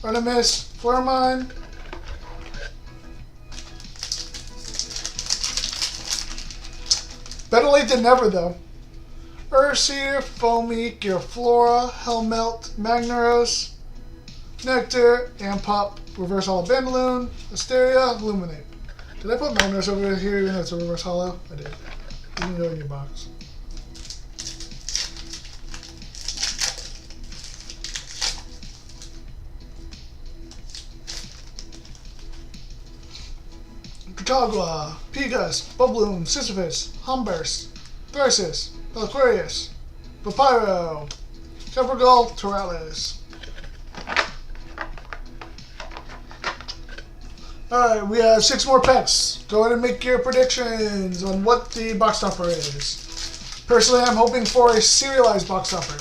A: Artemis, Flormine, better late than never though. Urseer, Foamy, Giraflora, Hellmelt, Magnaros, Nectar, Ampup, Reverse Hollow Bandaloon, Asteria, Illuminate. Did I put Magnaros over here even though it's a Reverse Hollow? I did. You can go in your box. Pitagua, Pigus, Bubloon, Sisyphus, Humburst, Thyrsus, Aquarius, Papyro, Caprigal, Toralis. Alright, we have 6 more packs. Go ahead and make your predictions on what the box topper is. Personally, I'm hoping for a serialized box topper.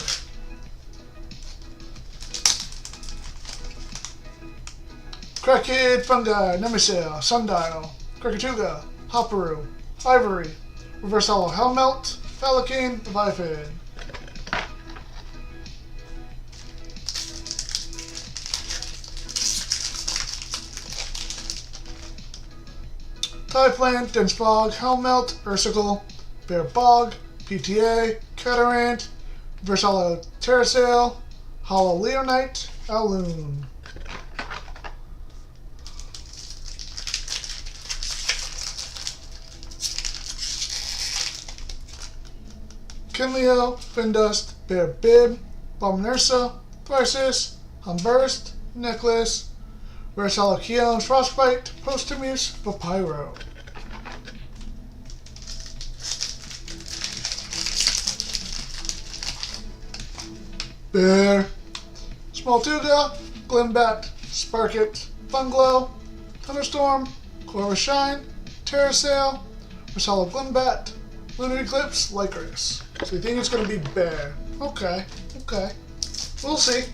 A: Crackhead, Fungi, Nemesis, Sundial, Krakatuga, Hopperoo, Ivory, Reverse Hollow Helmelt, Pelican, Leviathan. Typhlant, Dense Fog, Helmelt, Ursicle, Bear Bog, PTA, Catarant, Reverse Hollow Terrasail, Hollow Leonite, Alloon. Kinleo, Findust, Bear Bib, Abominursa, Thyrsus, Humburst, Necklace, Reverse Hollow Keon, Frostbite, Posthumous, Papyro. Bear, Smoltuga, Glimbat, Sparkit, Funglow, Thunderstorm, Corvus Shine, Terrasail, Reverse Hollow Glimbat, Lunar Eclipse, Lycris. So you think it's going to be Bear. Okay, okay. We'll see.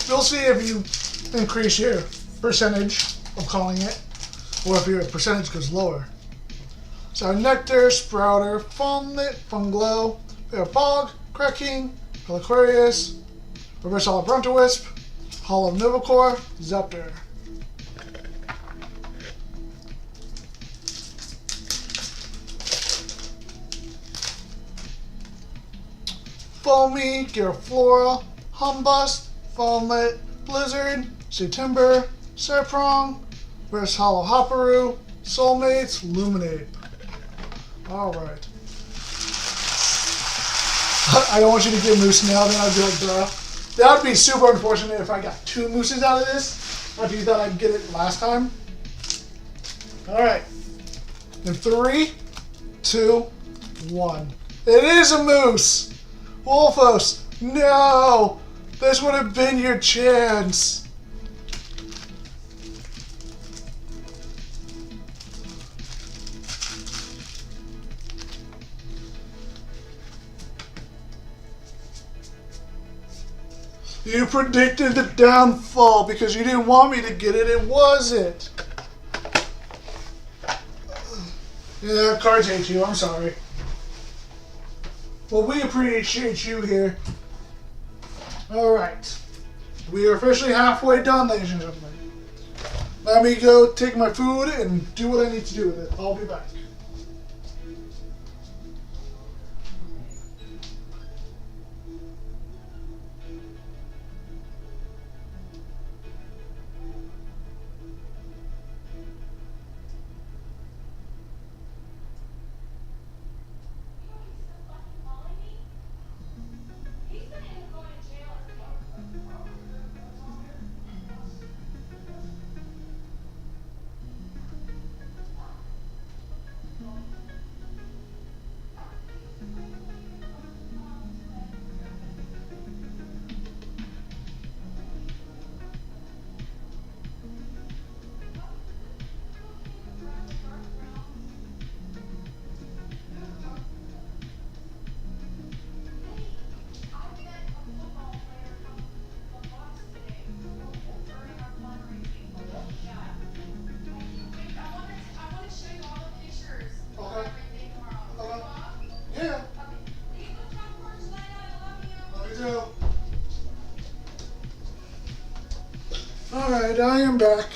A: We'll see if you increase your percentage of calling it, or if your percentage goes lower. So Ignectar, Sprouter, Fawnlit, Funglow, Bear Bog, Cracking, Aquarius, Reverse Hollow Brontowisp, Hollow Novacore, Zepter. Foamy, Giraflora, Humbust, Fawnlit, Blizzard, September, Serprong, Reverse Hollow Hopperoo, Soulmates, Luminate. Alright. I don't want you to get Moose now, then I'd be like, duh. That would be super unfortunate if I got 2 Mooses out of this, after you thought I'd get it last time. Alright. In 3, 2, 1. It is a Moose! Wolfos, no! This would have been your chance. You predicted the downfall because you didn't want me to get it. It wasn't. Yeah, cards hate you. I'm sorry. Well, we appreciate you here. Alright. We are officially halfway done, ladies and gentlemen. Let me go take my food and do what I need to do with it. I'll be back. Alright, I am back.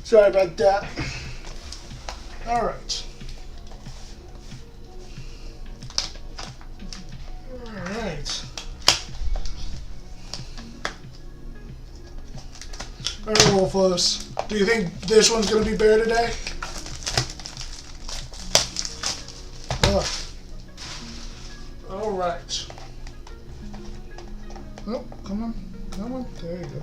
A: Sorry about that. Alright. Alright. Alright, Wolfos. Do you think this one's going to be Bear today? Alright. Oh, come on. Come on. There you go.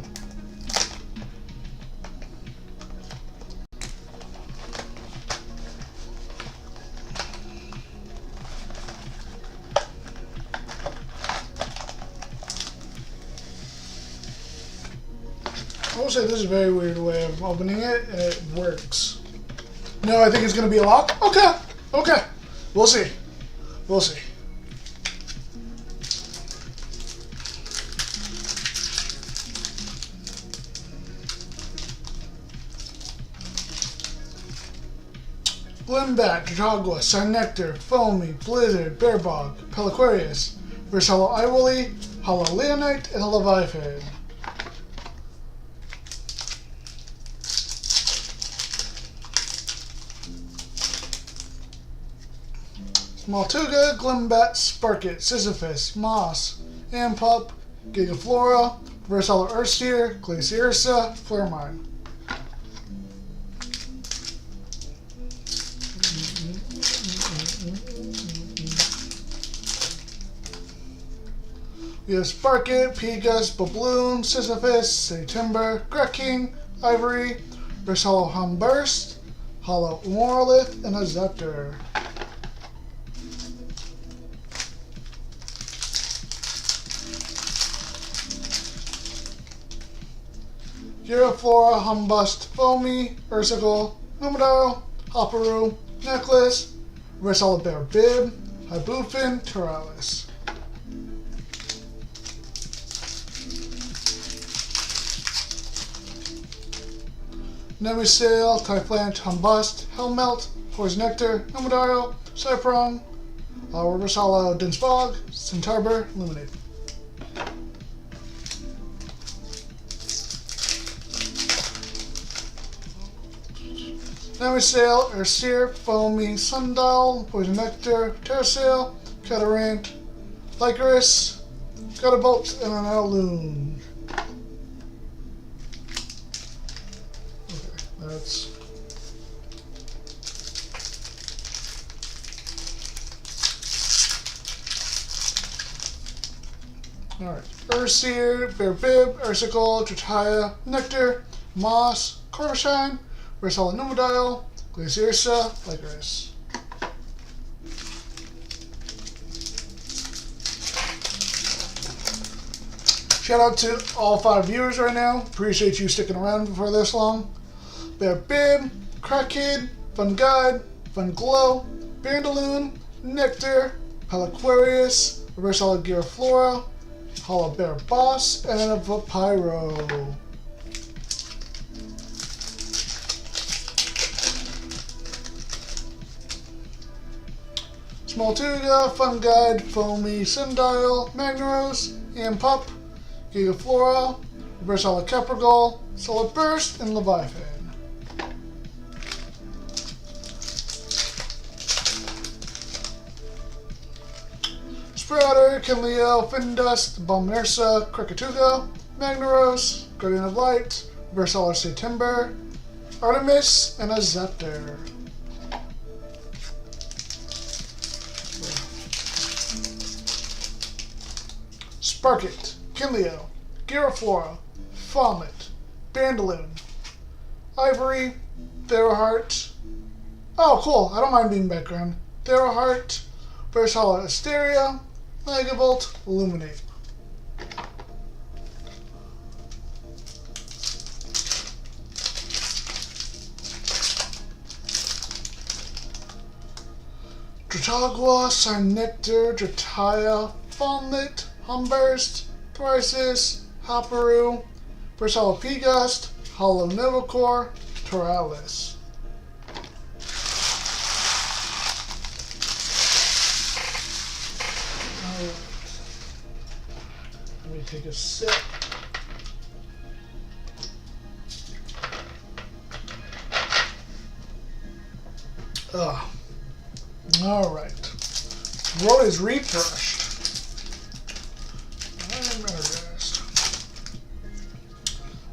A: will say this is a very weird way of opening it, and it works. No, I think it's going to be a lock. Okay. Okay. We'll see. We'll see. Glimbat, Dragua, Ignectar, Foamy, Blizzard, Bearbog, Peliquarius, Versala Iwoli, Hollow Leonite, and a Leviathan. Maltuga, Glimbat, Sparkit, Sisyphus, Moss, Ampup, Gigaflora, Versala Earthseer, Glaciersa, Flaremine. We have Sparkit, Pegas, Babloon, Sisyphus, September, Grecking, Ivory, Versala Humburst, Hollow Morlith, and a Zephyr. Giraflora, Humbust, Foamy, Ursicle, Numidaro, Hopperoo, Necklace, Versala Bear Bib, Hibufin, Turalis. Nemisail, Typhlant, Humbust, Helmelt, Poison Nectar, Numidaro, Cyprong, Versala Dinsfog, Centarbor, Luminate. Nemisail, Erseer, Foamy, Sundial, Poison Nectar, Terrasail, Catarant, Lycaris, Gutterbolt, and an Aloon. Okay, that's... Alright. Erseer, Bear Bib, Ursicle, Tritaya, Nectar, Moss, Corvishine, Versala Numidile, Glaciersa, Lycaris. Shout out to all 5 viewers right now. Appreciate you sticking around for this long. Bear Bib, Crack Kid, Fun Guide, Fun Glow, Bandaloon, Nectar, Peliquarius, Versala Giraflora, Hollow Bear Boss, and a Vampiro. Smoltuga, Fun Guide, Foamy, Sundial, Magneros, Ampup, Gigaflora, Versala Caprigal, Solid Burst, and Leviathan. Sprouter, Kinleo, Findust, Balmersa, Krakatuga, Magneros, Guardian of Light, Versala September, Artemis, and a Zephyr. Sparkit, Kinleo, Giraflora, Fomet, Bandaloon, Ivory, Theroheart. Oh, cool. I don't mind being background. Theroheart, Versala Asteria, Megavolt, Illuminate. Dratagua, Sarnectar, Drataya, Fawnlit, Humburst, Thrisis, Hopperoo, Versala Pegast, Hollow Novacore, Turalis. Alright. Let me take a sip. Alright. Throat is refreshed. I'm energized.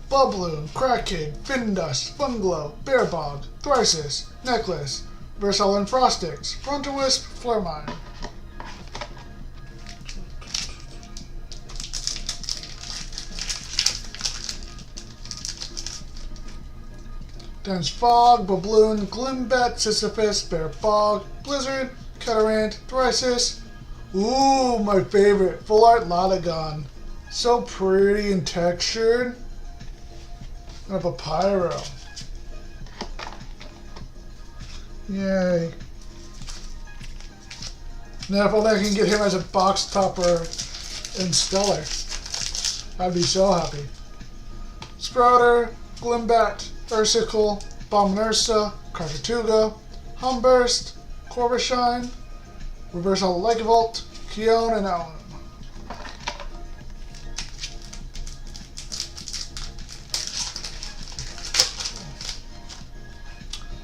A: Babloon, Crackade, Findust, Funglow, Bearbog, Thrisis, Necklace, Versala and Frostix, Frontowisp, Flaremine. Dense Fog, Babloon, Glimbat, Sisyphus, Bearbog, Blizzard, Catarant, Thrisis. Ooh, my favorite, Full Art Lotagon. So pretty and textured. And a Pyro. Yay. Now if only I can get him as a box topper in Stellar. I'd be so happy. Sprouter, Glimbat, Ursicle, Bombinursa, Cartertuga, Humburst, Corvishine, Reverse Hollow Lycavolt, Keone, and Allen.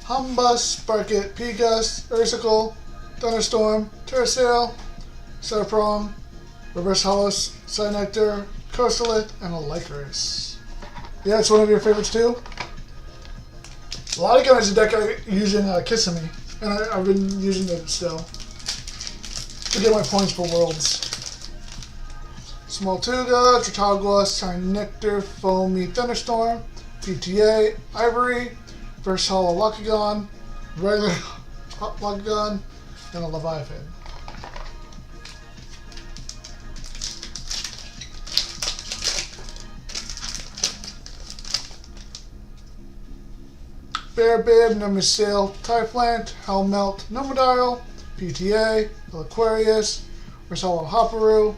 A: Humbus, Sparkit, Pigus, Ursicle, Thunderstorm, Terrasail, Serprong, Reverse Hollow Ignectar, Corsalit, and a Lycanroc. Yeah, it's one of your favorites too? A lot of guys in the deck are using Kissimmee, and I've been using it still to get my points for Worlds. Smoltuga, Tratagua, Ignectar, Foamy, Thunderstorm, PTA, Ivory, Reverse Hollow Lucagon, regular Lucagon, and a Leviathan. Bearbib, Nemisil, Typhlant, Helmelt, Nomodile, PTA, Aquarius, Reverse Hollow Hopperoo,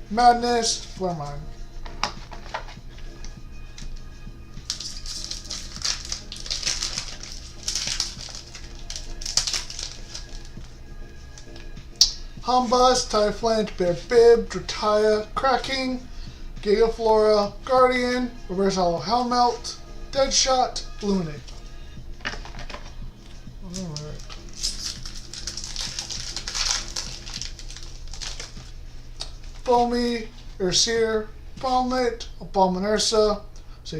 A: Madness, Flarmine. Humbus, Typhlant, Bearbib, Drataya, Cracking, Gigaflora, Guardian, Reverse Hollow Helmelt, Deadshot, Luminate. Alright. Foamy, Ursier, Palmate, Abominursa,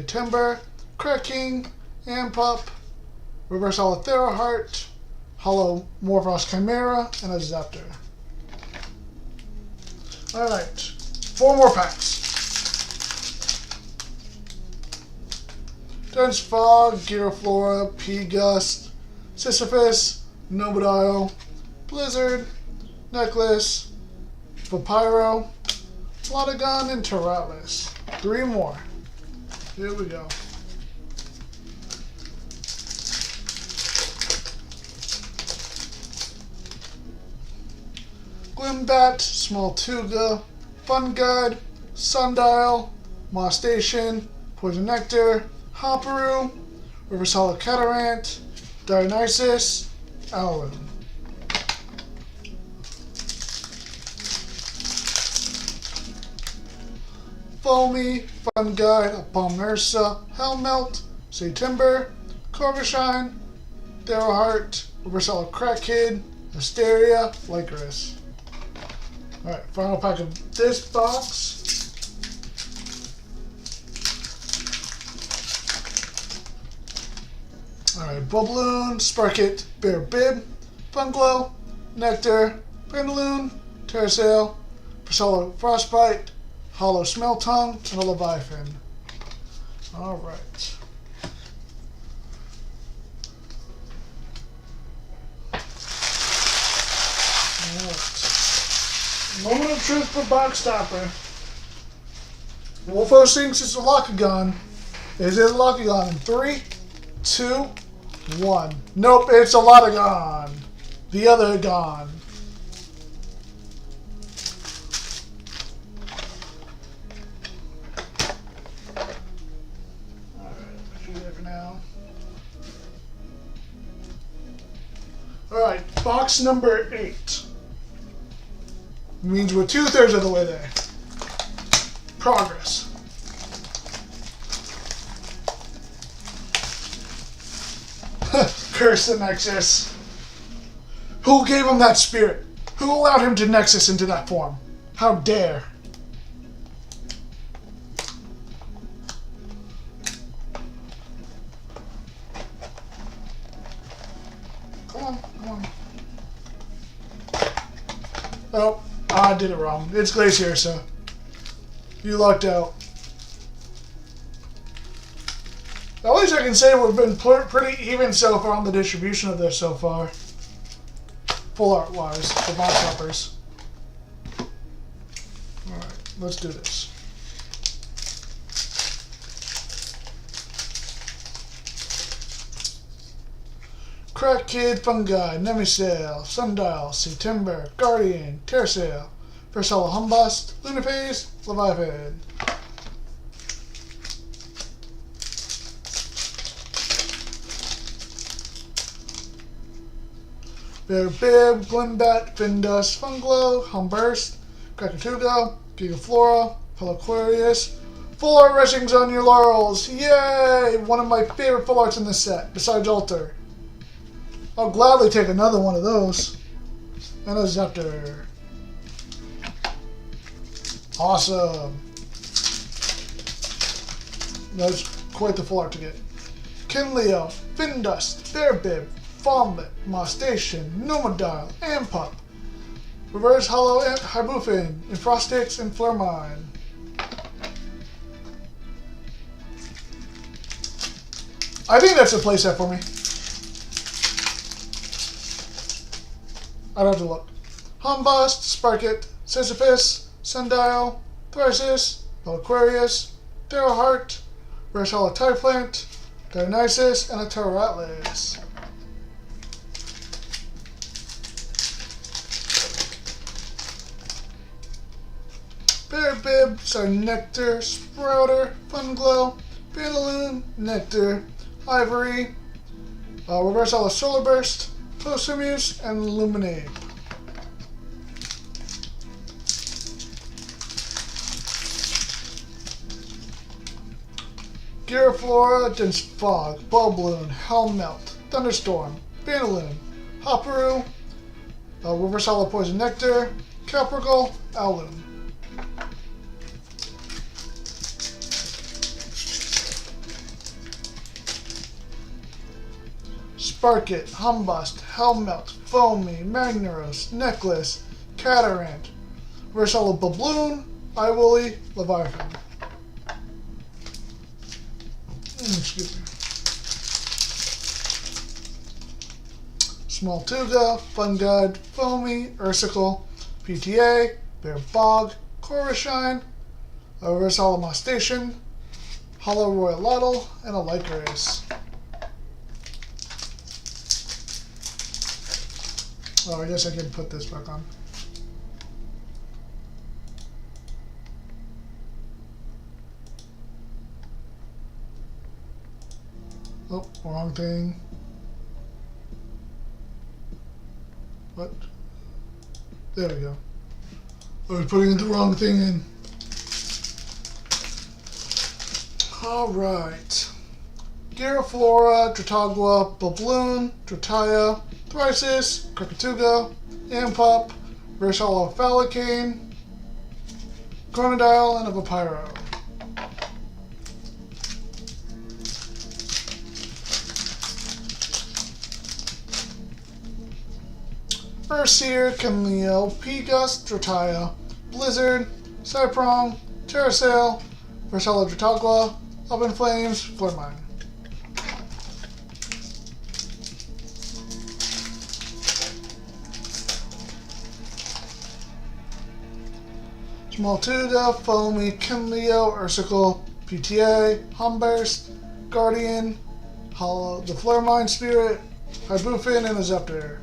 A: Timber, Cracking, Ampup, Reverse Hollow Theraheart, Hollow Morphos Chimera, and a Zaptor. Alright, 4 more packs. Dense Fog, Giraflora, P-Gust, Sisyphus, Nomodile, Blizzard, Necklace, Vampiro, Lotagon, and Terralis. 3 more. Here we go. Glimbat, Smoltuga, Fun Guide, Sundial, Moss Station, Poison Nectar, Hopperoo, Reverse Hollow Catarant, Dionysus, Alolan. Foamy, Fun Guide, Abominursa, Helmelt, Timber, Corvishine, Theraheart, Reverse Hollow Crackhead, Asteria, Lycanroc. Alright, final pack of this box. Alright, Bubloon, Sparkit, Bearbib, Funglow, Nectar, Pendaloon, Terrasail, Hollow Frostbite, Hollow Smeltongue, and a Leviathan. Alright. Moment of truth for Box Stopper. Wolfo thinks it's a Locagon. Is it a Locagon? In 3, 2, 1. Nope, it's a Lotagon. The other Gon. Alright, let's do that for now. Alright, box number 8. Means we're 2/3 of the way there. Progress. Curse the Nexus. Who gave him that spirit? Who allowed him to Nexus into that form? How dare? Come on, come on. Oh. I did it wrong. It's Glacier, so you lucked out. At least I can say we've been pretty even so far on the distribution of this so far. Full art wise, for box toppers. Alright, let's do this. Crack Kid, Fungi, Nemisail, Sundial, Sea Timber, Guardian, Terrasail, Versala Humbust, Lunar Caster, Leviathan. Bear Bib, Glimbat, Findus, Funglow, Humburst, Krakatuga, Gigaflora, Pelaquarius. Full art rushings on your laurels. Yay! One of my favorite full arts in this set, besides Alter. I'll gladly take another one of those. And a Scepter. Awesome. That's quite the full art to get. Kinleo, Findust, Bearbib, Fondlet, Mostation, Nomodile, Ampup, Reverse Hollow Hibufin, Infrostix, and Flermine. I think that's a playset for me. I'd have to look. Humbust, Sparkit, Sisyphus, Sundial, Thrysis, Aquarius, Darrowheart, Reverse Hollow Typlant, Dionysus, and a Pterodactyls. Bearbib, Ignectar, Sprouter, Funglow, Bandaloon, Nectar, Ivory, Reverse Hollow Solar Burst, Posthumous, and Luminape. Giraflora, Dense Fog, Bulbloon, Hellmelt, Thunderstorm, Bandaloon, Hopperoo, Reverse Hollow Poison Nectar, Capricorn, Owloon. Sparkit, Humbust, Hellmelt, Foamy, Magnaros, Necklace, Catarant, Reverse Hollow Babloon, Iwoolly, Leviathan. Excuse me. Smoltuga, Fungud, Foamy, Ursicle, PTA, Bear Bog, Corishine, Reverse Hollow Mostation, Hollow Royal Lottle, and a Lycaris. Oh, I guess I can put this back on. Oh, wrong thing. What? There we go. I was putting the wrong thing in. Alright. Giraflora, Tratagua, Babloon, Trataya, Thrysis, Krakatuga, Ampup, Reverse Hollow Phallicane, Chronodile, and a Papyro. Urseer, Kinleo, P-Gust, Drataya, Blizzard, Cyprong, Terrasail, Reverse Hollow Tratagua, Up in Flames, Flermine. Smoltuga, Foamy, Kinleo, Ursicle, PTA, Humburst, Guardian, Hollow, the Flermine Spirit, Hibufin, and a Scepter.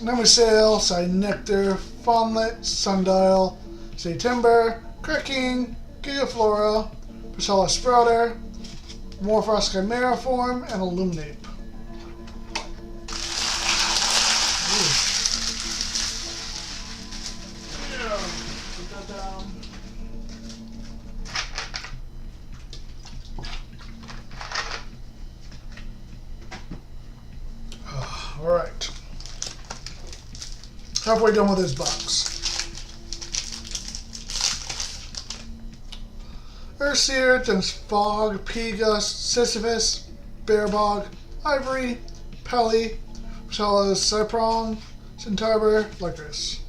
A: Nemisail, Ignectar, Fondlet, Sundial, Sea Timber, Cracking, Gigaflora, Priscilla Sprouter, Morphos Chimera Form, and Illuminate. Yeah, put that down. All right. Halfway done with this box. Urseer, Dense Fog, P-Gust, Sisyphus, Bearbog, Ivory, Pelly, Shallow Cyprong, Centaur, Lycaris.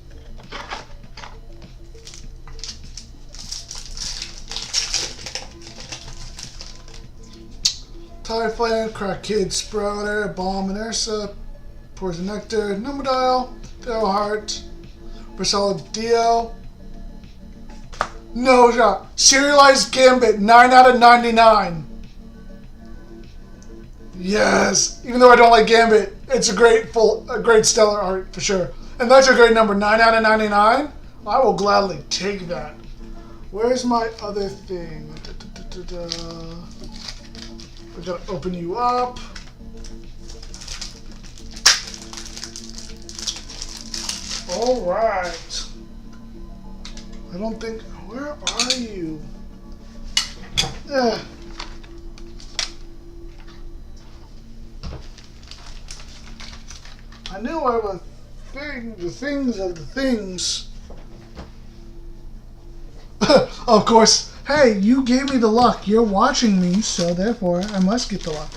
A: Typhlant, Crack Kid, Sprouter, Bomb and Ursa, Poison Nectar, Nomodile, Darrowheart, Priscilla Dio. No shot. Serialized Gambit, 9 out of 99. Yes. Even though I don't like Gambit, it's a great stellar art for sure. And that's a great number, 9 out of 99. I will gladly take that. Where's my other thing? We gotta open you up. All right. I don't think. Where are you? I knew I was the things of the things. Of course. Hey, you gave me the luck. You're watching me, so therefore I must get the luck.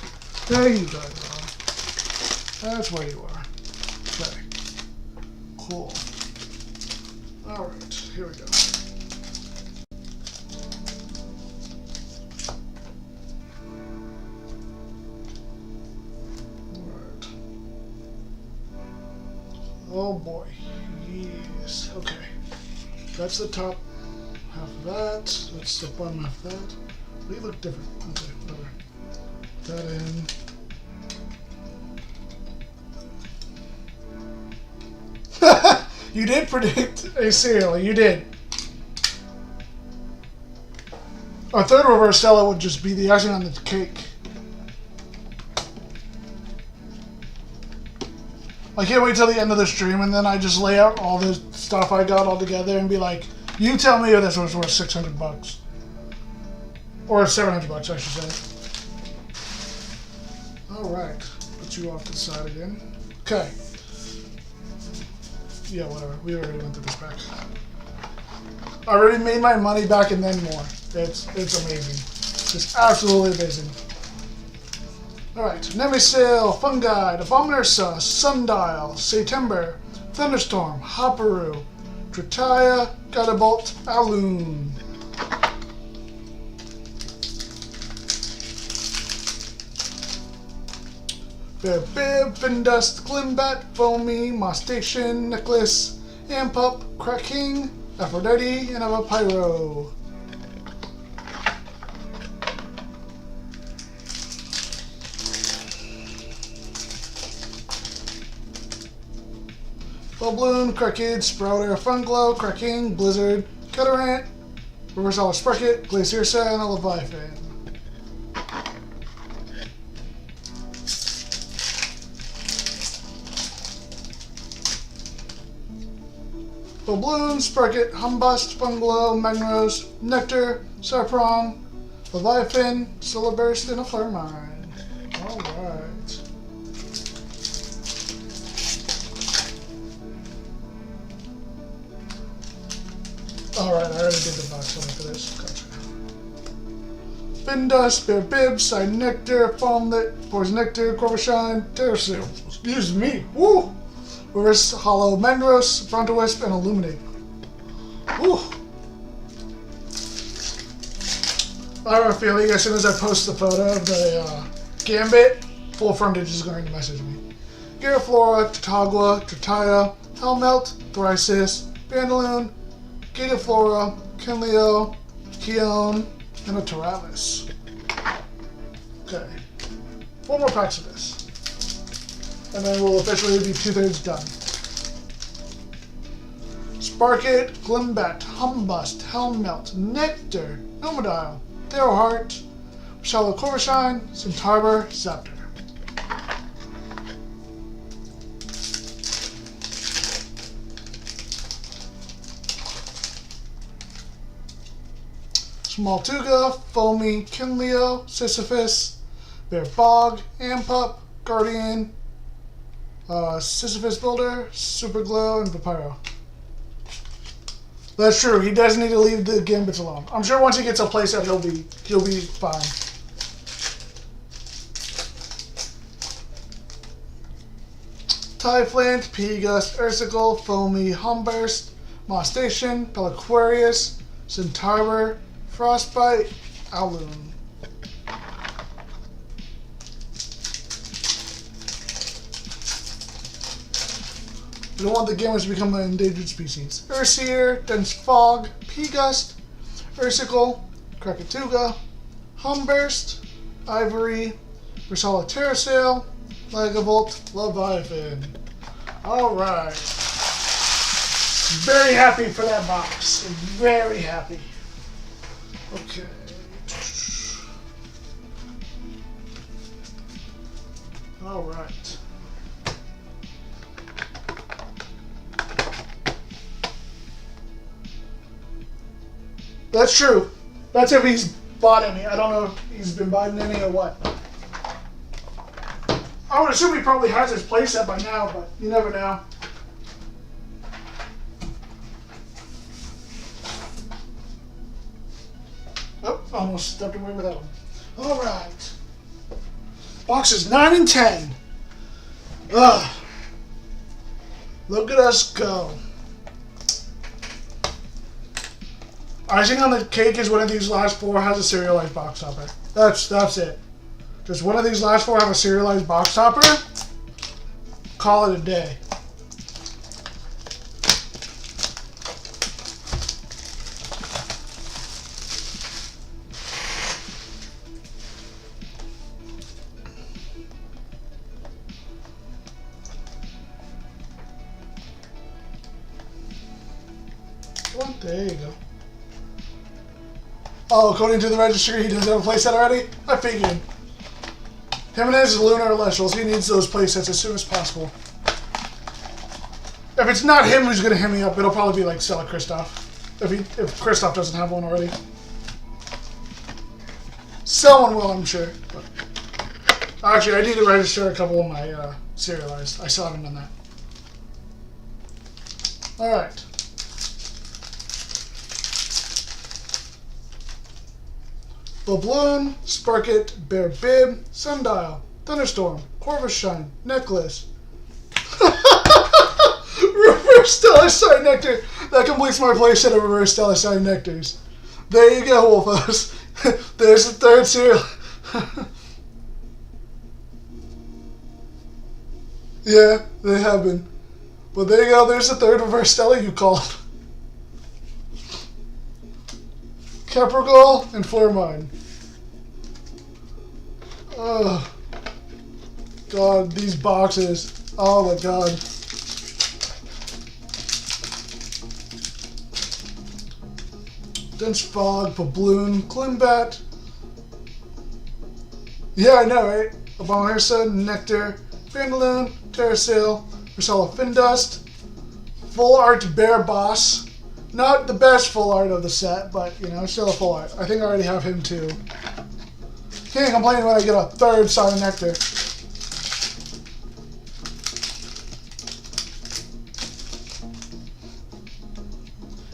A: There you guys are. That's where you are. Okay. Cool. Alright, here we go. Alright. Oh boy. Yes. Okay. That's the top half of that. That's the bottom half of that. They look different. Okay, whatever. Put that in. You did predict a cereal. You did. Our third reverse Stella would just be the icing on the cake. I can't wait till the end of the stream and then I just lay out all the stuff I got all together and be like, you tell me if this was worth $600. Or $700, I should say. Alright. Put you off to the side again. Okay. Yeah, whatever. We already went through this back. I already made my money back and then more. It's amazing. It's absolutely amazing. Alright. Nemisail, Fungide, Abominursa, Sundial, September, Thunderstorm, Hopperoo, Tritaya, Gadabolt, Aloon. Bear Bib, Findust, Glimbat, Foamy, Mostation, Necklace, Ampup, Cracking, Aphrodite, and Avapyro. Bubloon, Cricket, Sprouter, Funglow, Cracking, Blizzard, Catarant, Reverse Hollow Sprocket, Glaciersa, and a Leviathan. Bubloon, Sprocket, Humbust, Funglow, Magnrose, Nectar, Sarprong, Leviathan, Syllaburst, and a Flare-Mine. Alright. Alright, I already did the box only for this. Gotcha. Findust, Bear Bib, Side Nectar, Falmlet, Poison Nectar, Corvashine, Terrasil. Excuse me. Woo! Reverse Hollow Magneros, Frontal Wisp, and Illuminate. Woo! I have a feeling as soon as I post the photo of the Gambit, Full Frontage is going to message me. Giraflora, Tatagua, Tritaya, Helmelt, Thrisis, Bandaloon, Gigaflora, Kinleo, Keone, and a Tyrannis. Okay. 4 more packs of this. And then we'll officially be 2/3 done. Sparkit, Glimbat, Humbust, Helmelt, Nectar, Nomodile, Darrowheart, Shallow Corvashine, Centaur, Zaptor. Maltuga, Foamy, Kinleo, Sisyphus, Bear Bog, Ampup, Guardian, Sisyphus Builder, Super Glow, and Papyro. That's true. He does need to leave the Gambits alone. I'm sure once he gets a playset, he'll be fine. Typhlant, Pegus, Ursicle, Foamy, Humburst, Mostation, Peliquarius, Centaur, Frostbite, Aloon. You don't want the gamers to become an endangered species. Urseer, Dense Fog, P-Gust, Ursicle, Krakatuga, Humburst, Ivory, Versala Terrasail, Lagavolt, Leviathan. Alright. Very happy for that box. Very happy. Okay. Alright. That's true. That's if he's bought any. I don't know if he's been buying any or what. I would assume he probably has his playset by now, but you never know. Oh, almost stepped away with that one. Alright. Boxes 9 and 10. Ugh. Look at us go. Icing on the cake is one of these last 4 has a serialized box topper. That's it. Just one of these last 4 have a serialized box topper. Call it a day. Well, there you go. Oh, according to the registry, he doesn't have a playset already? I figured. Him and his Lunar Elestrals, he needs those playsets as soon as possible. If it's not him who's going to hit me up, it'll probably be like Stella Kristoff. If Kristoff doesn't have one already. Someone will, I'm sure. But actually, I need to register a couple of my serialized. I still haven't done that. Alright. Balloon, Sparkit, Bear Bib, Sundial, Thunderstorm, Corvus Shine, Necklace. Reverse Stellar Side Nectar. That completes my playset of Reverse Stellar Side Nectars. There you go, Wolfos. There's the third cereal. Yeah, they have been. But there you go, there's the third Reverse Stellar you called. Capricorn and Flormine. Oh, God, these boxes. Oh my God. Dense Fog, Babloon, Klimbat. Yeah, I know, right? Abomination, Nectar, Bandaloon, Terrasail, Versala Findust, Full Art Bear Boss. Not the best full art of the set, but, you know, still a full art. I think I already have him, too. Can't complain when I get a third side of Nectar.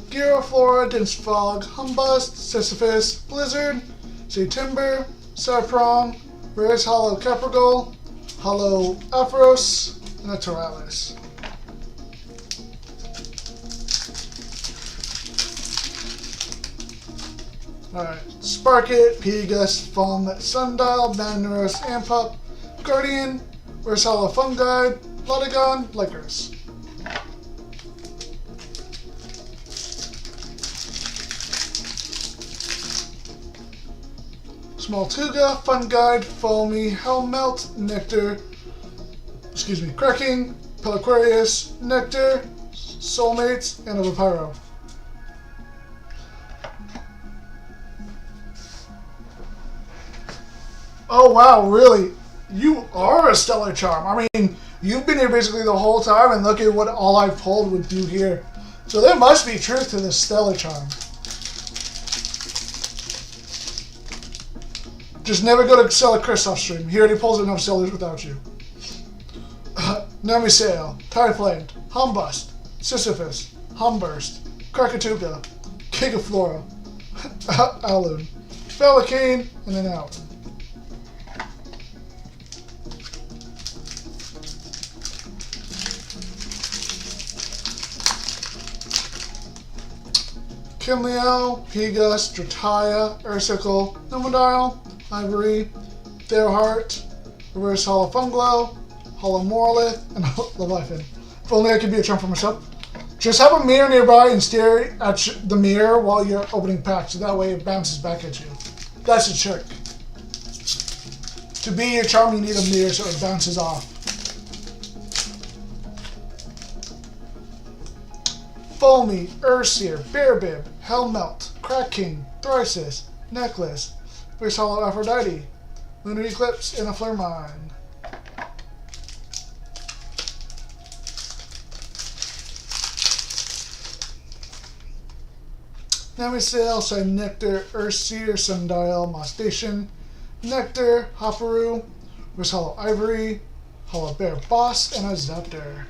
A: Giraflora, Dense Fog, Humbust, Sisyphus, Blizzard, Sea Timber, Cyprong, Rare's Hollow Capricorn, Hollow Aphros, and a Tyralis. Alright, Sparkit, P-Gust, Foam, Sundial, Banderos, Ampup, Guardian, Versala Funguide, Lodagon, Licorice. Smoltuga, Funguide, Foamy, Helmelt, Nectar, Cracking, Pelaquarius, Nectar, Soulmates, and a Vipyro. Oh wow, really? You are a Stellar Charm. I mean, you've been here basically the whole time, and look at what all I've pulled would do here. So there must be truth to this Stellar Charm. Just never go to Stellar Kristoff's stream. He already pulls enough Stellars without you. Nemisail, Typhland, Humbust, Sisyphus, Humburst, Krakatuga, Gigaflora, Aloon, Felicane, and then out. Kinleo, P-Gust, Drataya, Ursicle, Numodile, Ivory, Theoheart, Reverse Hollow Funglow, Hollow Morlith, and Leviathan. If only I could be a chump for myself. Just have a mirror nearby and stare at the mirror while you're opening packs, so that way it bounces back at you. That's a trick. To be your charm, you need a mirror so it bounces off. Foamy, Urseer, Bearbib, Hellmelt, Crack King, Thrysis, Necklace, Fierce Hollow Aphrodite, Lunar Eclipse, and a Flare Mine. Namisail, Ignectar, Urseer, Sundial, Mostation, Nectar, Hopperoo, Fierce Hollow Ivory, Hollow Bear Boss, and a Zepter.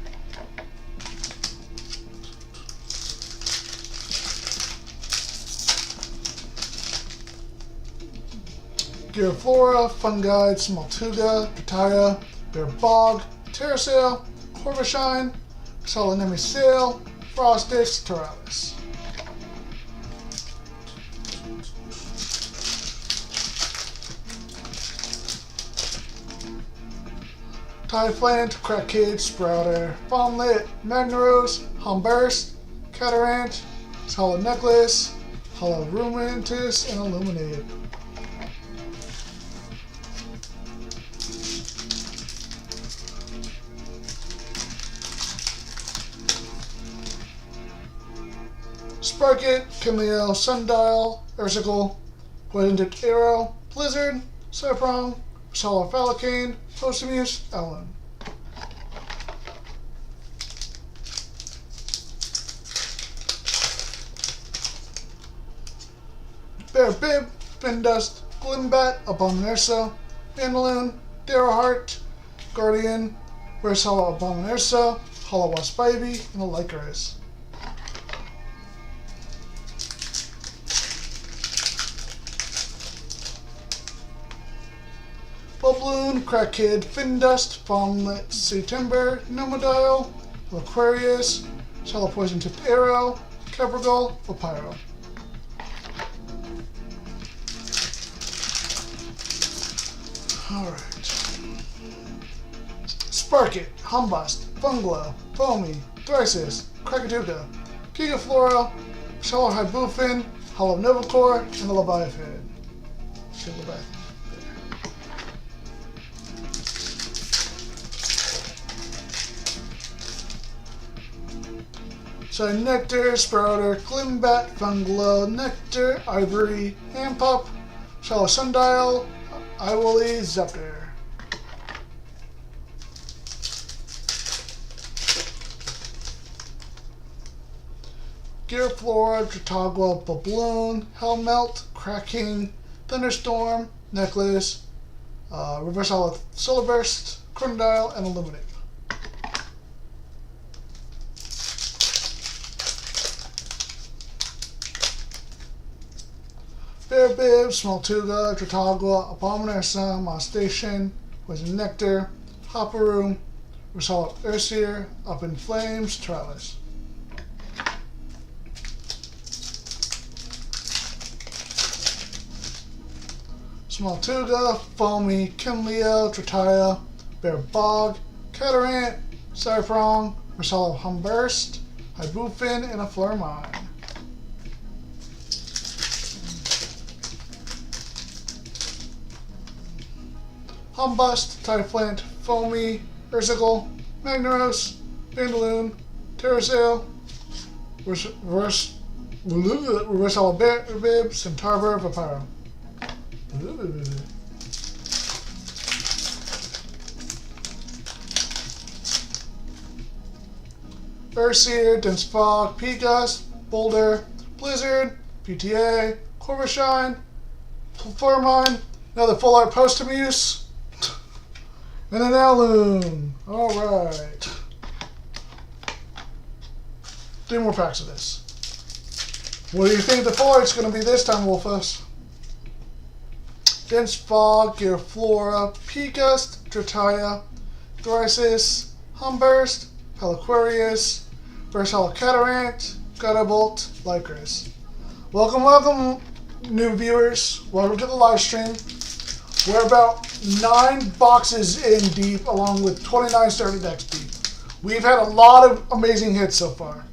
A: Giraflora, Fungi, Smoltuga, Kataya, Bear Bog, Terrasail, Corvishine, Solenemi Sail, Frostix, Toralis. Typhlant, Crackade, Sprouter, Fawnlet, Magnaros, Humburst, Catarant, Hollow Necklace, Hollow Rumentus, and Illuminate. Sparkit, Camille, Sundial, Ursicle, Poison Tipped Arrow, Blizzard, Cyprong, Hollow Falicane, Posthumous, Ellen. Bear Bib, Findust, Glimbat, Abominursa, Mandaloon, Darrowheart, Guardian, Where's Hollow Abominursa, Hollow Wasp Baby, and a Lycaris. Bubloon, Crackid, Findust, Fawnlet, Sea Timber, Nomodile, Aquarius, Shallow Poison Tipped Arrow, Caprigal, Papyro. Alright. Sparkit, Humbust, Funglow, Foamy, Thrysis, Krakatuka, Gigaflora, Shallow Hybufin, Hollow Novacore, and the Leviathan. So Nectar, Sprouter, Glimbat, Funglow, Nectar, Ivory, Handpup, Shallow Sundial, Iwooly, Zepter. Giraflora, Tratagua, Bubloon, Hellmelt, Cracking, Thunderstorm, Necklace, Reverse Hollow Solar Burst, Crocodile, and Illuminate. Bear Bib, Smoltuga, Tratagua, Abominursa, Mostation, Poison Nectar, Hopperoo, Resolve Urseer, Up in Flames, Trellis. Smoltuga, Foamy, Kinleo, Trataya, Bear Bog, Catarant, Cyprong, Resolve Humburst, Hybufin, and a Flare Mine. Humbust, Typhlant, Foamy, Ursicle, Magnaros, Vandaloon, Terrasail, Reverse Hollow Bib, Centaur, Papyro. Urseer, Dense Fog, Pegas, Boulder, Blizzard, PTA, Corvishine, Flare Mine, another Full Art Posthumous, and an Alloon. Alright. 3 more packs of this. What do you think the Full Art's going to be this time, Wolfus? Dense Fog, Giraflora, Pegas, Trataya, Thrysis, Humburst, Peliquarius, Versal Catarant, Gutterbolt, Lycris. Welcome, new viewers. Welcome to the live stream. We're about 9 boxes in deep, along with 29 starter decks deep. We've had a lot of amazing hits so far.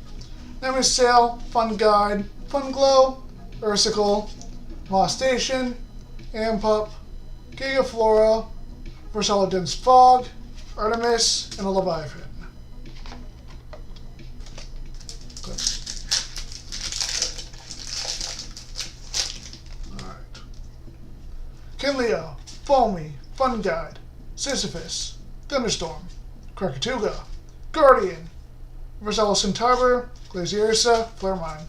A: Name Sail, Fun Guide, Fun Glow, Ursicle, Lost Station, Ampup, Gigaflora, Versala Dense Fog, Artemis, and a Leviathan. Alright. Kinleo, Foamy, Fun Guide, Sisyphus, Thunderstorm, Krakatuga, Guardian, Versala Centaur, Glaciersa, Flare Mine.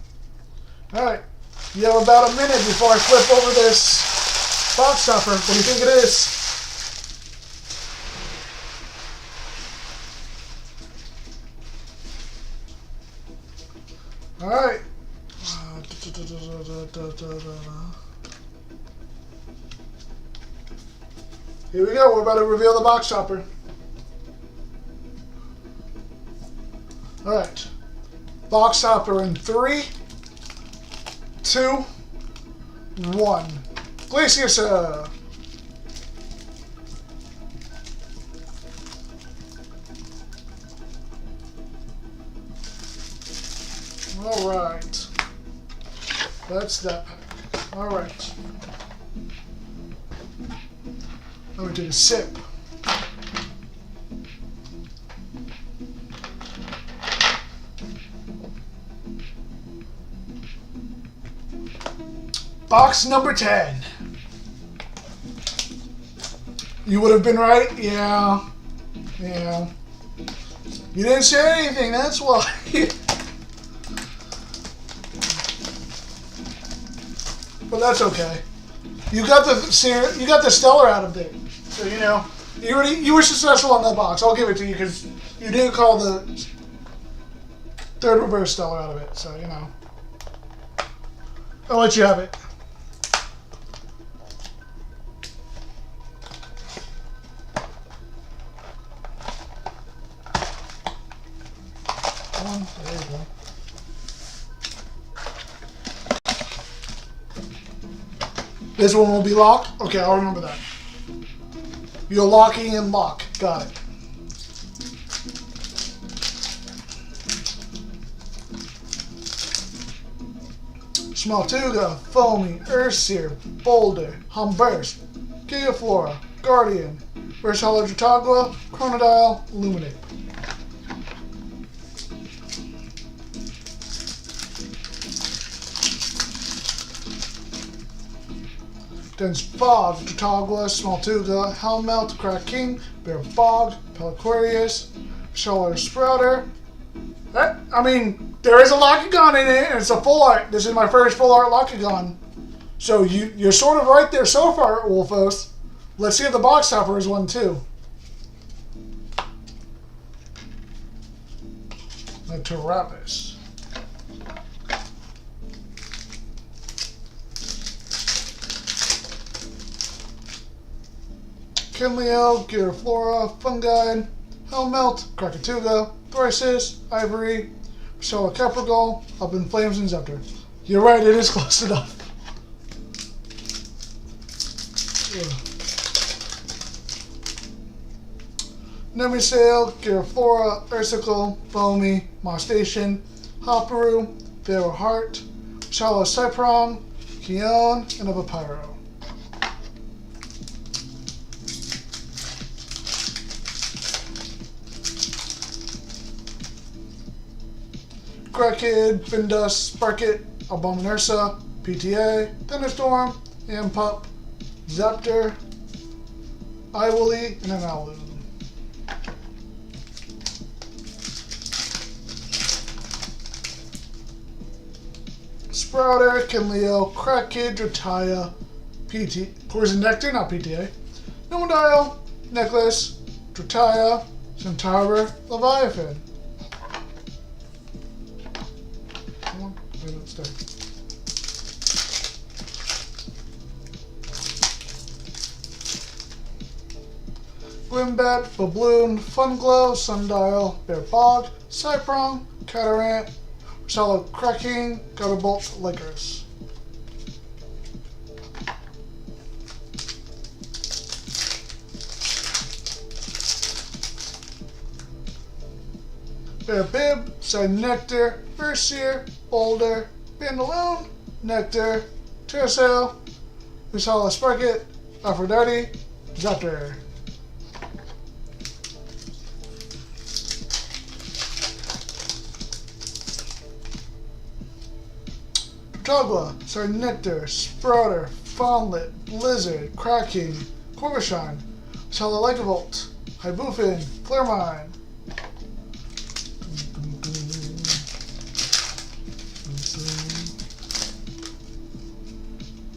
A: Alright. You have about a minute before I flip over this box topper. What do you think it is? Alright. Here we go. We're about to reveal the box topper. Alright. Box topper in 3, 2, 1. Glaciersa. Alright. That's that. Alright. Let me take a sip. Box number 10. You would have been right? Yeah. Yeah. You didn't say anything, that's why. But that's okay. You got the stellar out of it. So you know, you were successful on that box. I'll give it to you because you didn't call the third reverse stellar out of it. So you know, I'll let you have it. There you go. This one will be locked? Okay, I'll remember that. You're locking and lock. Got it. Smaltuga, Foamy, Earthseer, Boulder, Humburst, Gigaflora, Guardian, Versala Drutagua, Chronodile, Illuminate. Dense Fog, Drutagua, Smaltuga, Helmelt, Crack King, Bear Fog, Peliquarius, Solar Sprouter. There is a Locagon in it, and it's a full art. This is my first full art Locagon. So you're sort of right there so far, Wolfos. Let's see if the box topper is one too. A Terapis. Kinleo, Gigaflora, Fungide, Helmelt, Krakatuga, Thrisis, Ivory, Versala Caprigal, Up in Flames, and Zepter. You're right, it is close enough. Nemisail, Gigaflora, Ursicle, Foamy, Moss Station, Hopperoo, Pharaoh Heart, Versala Cyprong, Keon, and a Pyro. Crackhead, Findus, Sparkit, Abominursa, PTA, Thunderstorm, Ampup, Zepter, Iwooly, and an Owloon. Sprouter, Kinleo, Crackhead, Drataya, Poison Nectar, not PTA, Nomodile, Necklace, Drataya, Centaur, Leviathan. Glimbat, Babloon, Funglow, Sundial, Bear Fog, Cyprong, Catarant, Versala Cracking, Gutterbolt, Licorice. Bear Bib, Ignectar, Versier, Boulder, Bandaloon, Nectar, Terrasail, Usala Sparket, Aphrodite, Zaptor. Togla, Ignectar, Sprouter, Fawnlet, Blizzard, Cracking, Corvishine, Lycavolt, Hybufin, Flaremine.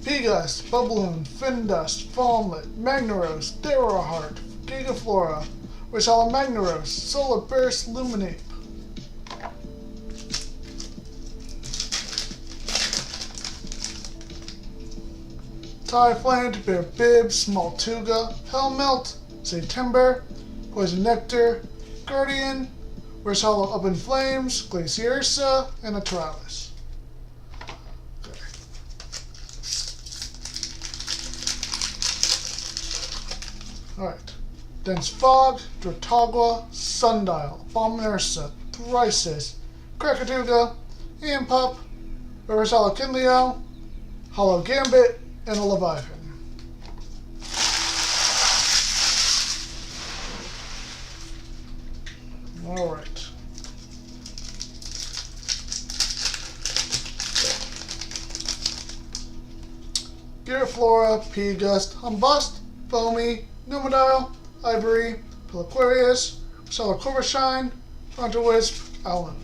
A: Peagust, Bubloon, Findust, Fawnlet, Magnaros, Theraheart, Gigaflora, Risala Magnaros, Solar Burst, Luminape. Typhlant, Bear Bib, Smoltuga, Hellmelt, September, Poison Nectar, Guardian, Risala Up in Flames, Glaciersa, and a Travis. Alright. Dense Fog, Drotagwa, Sundial, Abominursa, Thrisis, Krakatuga, Ampup, Risala Kinleo, Hollow Gambit, and a Leviathan. Alright. Giraflora, Peagust, Humbust, Foamy, Numidile, Ivory, Peliquarius, Solar Corvishine, Frontal Wisp, Allen.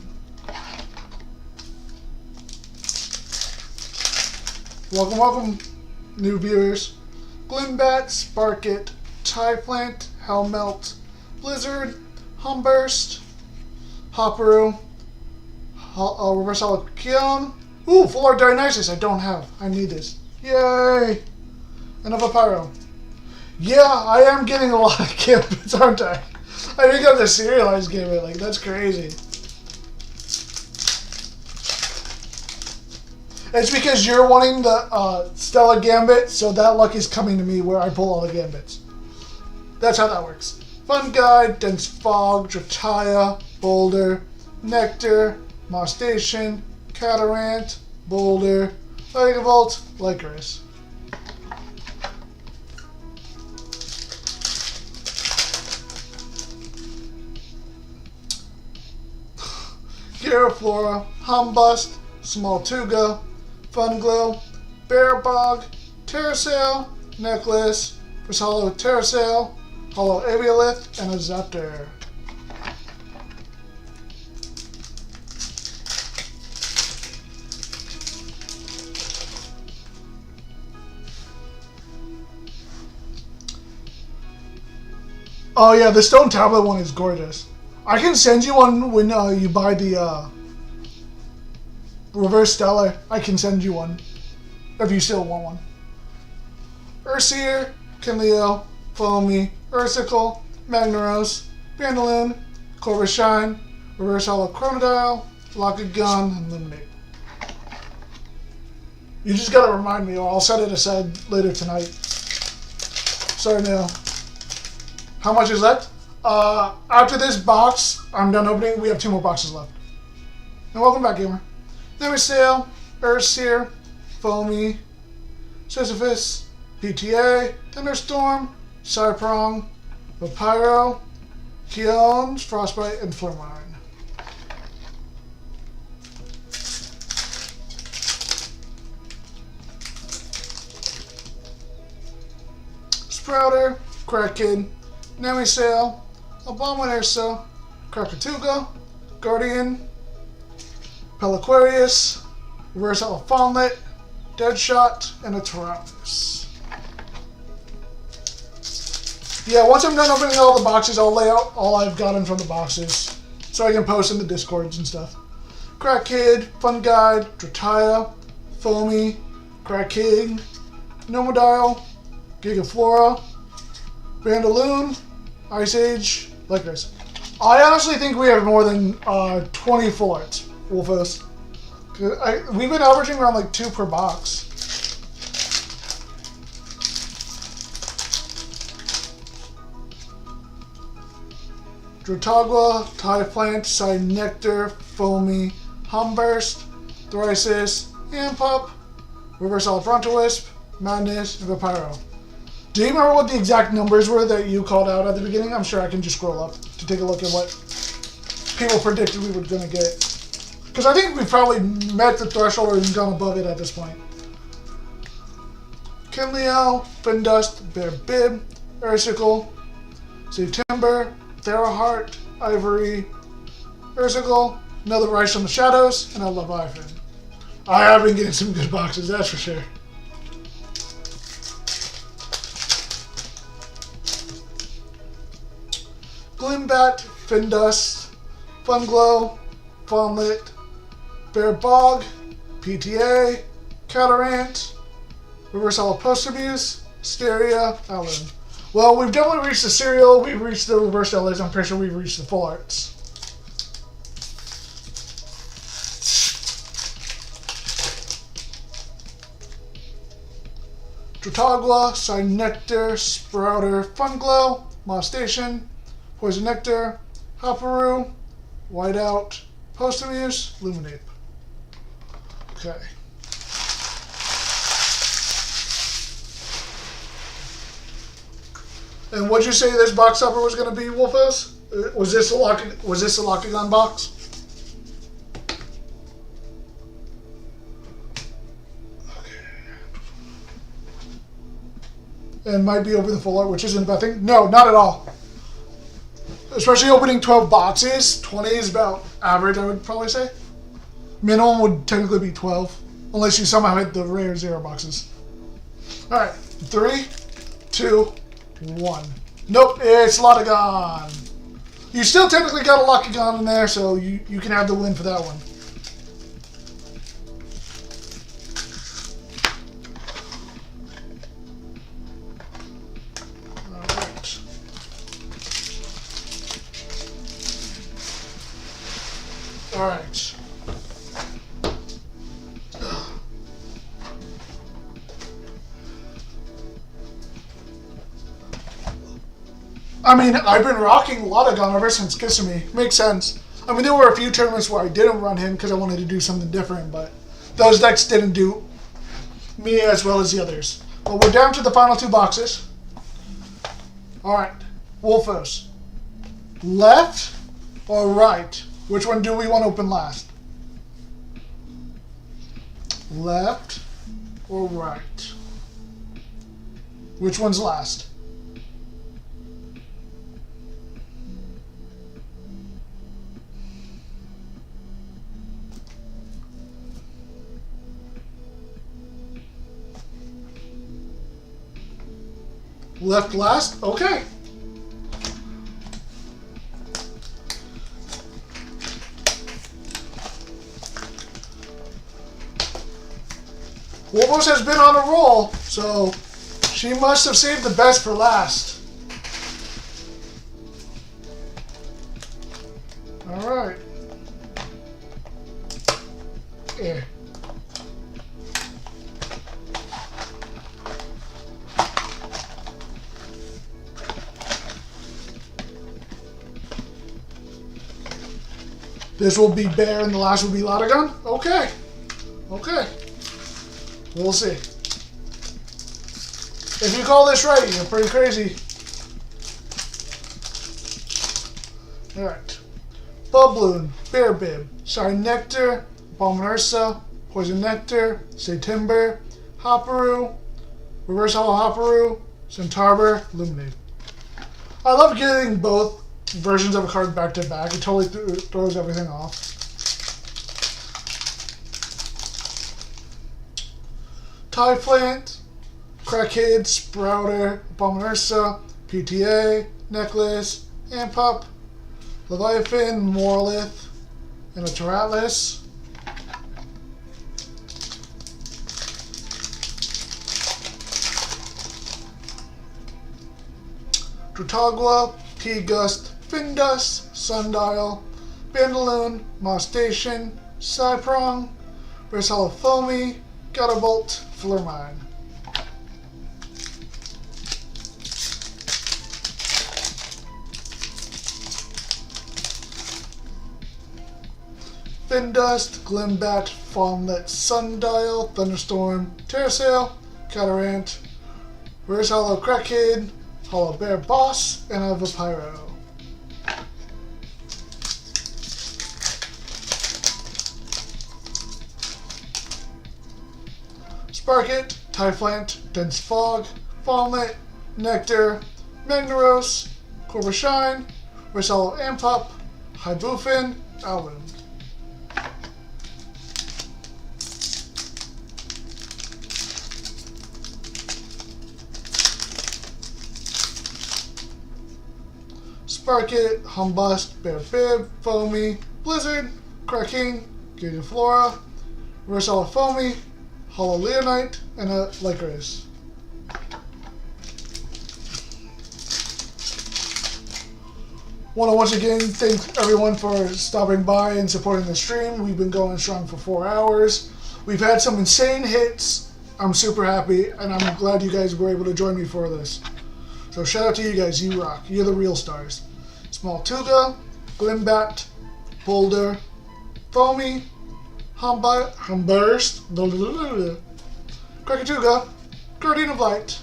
A: Welcome, welcome, new viewers. Glimbat, Sparkit, Typlant, Hellmelt, Blizzard, Humburst, Hopperoo, Reverse Holokion. Ooh, Full Art Dionysus I don't have. I need this. Yay! And a Vampiro. Yeah, I am getting a lot of gambits, aren't I? I think I'm the serialized gambit, like, that's crazy. It's because you're wanting the Stella Gambit, so that luck is coming to me where I pull all the gambits. That's how that works. Fun Guide, Dense Fog, Drataya, Boulder, Nectar, Moss Station, Catarant, Boulder, Lightvolt, Lycoris. Giraflora, Humbust, Smoltuga, Funglow, Bearbog, Terrasail, Necklace, Hollow Terrasail, Hollow Aviolith, and a Zaptor. Oh yeah, the Stone Tablet one is gorgeous. I can send you one when you buy the Reverse Stellar. I can send you one if you still want one. Ursier, Kinleo, Foamy, Ursicle, Magnaros, Bandaloon, Corvishine, Reverse Hollow Chronodile, Locket Gun, and Luminate. You just gotta remind me, or I'll set it aside later tonight. Sorry, Neil. How much is left? After this box, I'm done opening. We have 2 more boxes left. And welcome back, gamer. Nemesail, Ursier, Foamy, Sisyphus, PTA, Thunderstorm, Cyprong, Vampiro, Keons, Frostbite, and Flaremine. Sprouter, Kraken, Nemesail, Abominursa, Krakatuga, Guardian, Peliquarius, Reverse Fawnlet, Deadshot, and a Tyranus. Yeah, once I'm done opening all the boxes, I'll lay out all I've gotten from the boxes so I can post in the Discords and stuff. Crack Kid, Fun Guide, Drataya, Foamy, Crack King, Nomodile, Gigaflora, Bandaloon, Ice Age, Lycoris. I honestly think we have more than 20 full arts, Wolfos. We've been averaging around like 2 per box. Drotagua, Tie Plant, Ignectar, Foamy, Humburst, Thrisis, Ampup, Reverse Frontal Wisp, Madness, and Vapiro. Do you remember what the exact numbers were that you called out at the beginning? I'm sure I can just scroll up to take a look at what people predicted we were going to get. Because I think we probably met the threshold or even gone above it at this point. Kinleo, Findust, Bear Bib, Ursicle, September, Theraheart, Ivory, Ursicle, another Rise from the Shadows, and I love Ivan. I have been getting some good boxes, that's for sure. Glimbat, Findust, Funglow, Fawnlit, Bear Bog, PTA, Catarant, Reverse Hollow Post Abuse, Styria, Allen. Well, we've definitely reached the serial, we've reached the reverse LAs, I'm pretty sure we've reached the full arts. Drotagua, Ignectar, Sprouter, Funglow, Moss Station, Poison Nectar, Hopperoo, Whiteout, Postamuse, Luminape. Okay. And what'd you say this box topper was going to be, Wolfos? Was this a Lockagon box? And might be over the full art, which isn't a bad thing. No, not at all. Especially opening 12 boxes, 20 is about average, I would probably say. Minimum would technically be 12, unless you somehow hit the rare 0 boxes. Alright, 3, 2, 1. Nope, it's Lockagon. You still technically got a Lockagon in there, so you can have the win for that one. Alright. I mean, I've been rocking Lockagon ever since Kissimmee. Makes sense. I mean, there were a few tournaments where I didn't run him because I wanted to do something different, but those decks didn't do me as well as the others. But we're down to the final 2 boxes. Alright. Wolfos. Left or right? Which one do we want to open last? Left or right? Which one's last? Left last? Okay. Wolfos has been on a roll, so she must have saved the best for last. Alright. Yeah. This will be Bear and the last will be Lockagon? Okay. Okay. We'll see. If you call this right, you're pretty crazy. Alright. Bubloon, Bear Bib, Ignectar, Abominursa, Poison Nectar, September, Hopperoo, Reverse Hollow Hopperoo, Centaur, Luminate. I love getting both versions of a card back to back. It totally throws everything off. Tie Plant, Crackhead, Sprouter, Abominursa, PTA, Necklace, Ampup, Leviathan, Morlith, and a Terratlas. Drotagua, P-Gust, Findust, Sundial, Bandaloon, Moss Station, Cyprong, Versala Foamy, Gutterbolt, Flurmine. Findust, Glimbat, Fawnlet, Sundial, Thunderstorm, Terrasail, Catarant, Reverse Hollow Crackhead, Hollow Bear Boss, and a Vampiro. Sparkit, Typhlant, Dense Fog, Fawnlet, Nectar, Magneros, Corvishine, Reverse Hollow Ampop, Hybufin, Alwyn. Sparkit, Humbust, Bear Bib, Foamy, Blizzard, Cracking, Gigaflora, Reverse Hollow Foamy, Hollow Leonite, and a Lycris. Want to once again thank everyone for stopping by and supporting the stream. We've been going strong for 4 hours. We've had some insane hits. I'm super happy, and I'm glad you guys were able to join me for this. So shout out to you guys, you rock. You're the real stars. Smoltuga, Glimbat, Boulder, Foamy, Humburst, Krakatuga, Guardian of Light,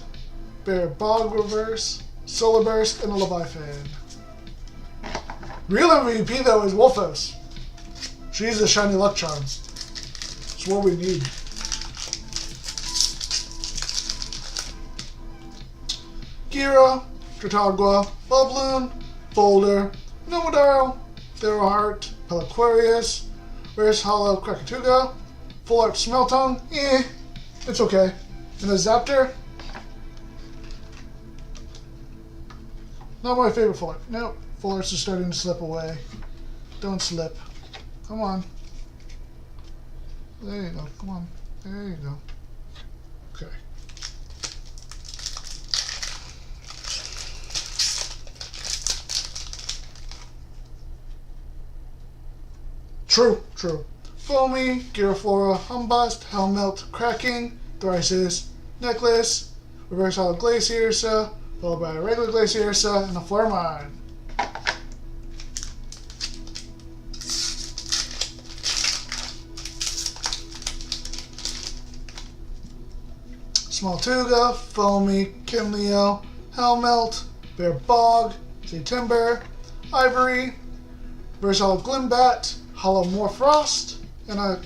A: Bear Bog Reverse, Solar Burst, and a Leviathan. Real MVP though is Wolfos. She's a shiny luck charm. It's what we need. Gira, Tratagua, Bubloon, Boulder, Nomodaro, Theroheart, Pelaquarius, Reverse Hollow Krakatuga, Full Art Smeltongue, it's okay. And a Zaptor, not my favorite Full Art. Nope, Full Art's just starting to slip away. Don't slip. Come on. There you go, come on. There you go. Okay. True. Foamy, Giraflora, Humbust, Helmelt, Cracking, Thrisis, Necklace, Reverse Hollow Glaciersa, followed by a regular Glaciersa, and a Flormine. Smoltuga, Foamy, Kinleo, Helmelt, Bear Bog, Sea Timber, Ivory, Reverse Hollow Glimbat, Hollow Morfrost, and a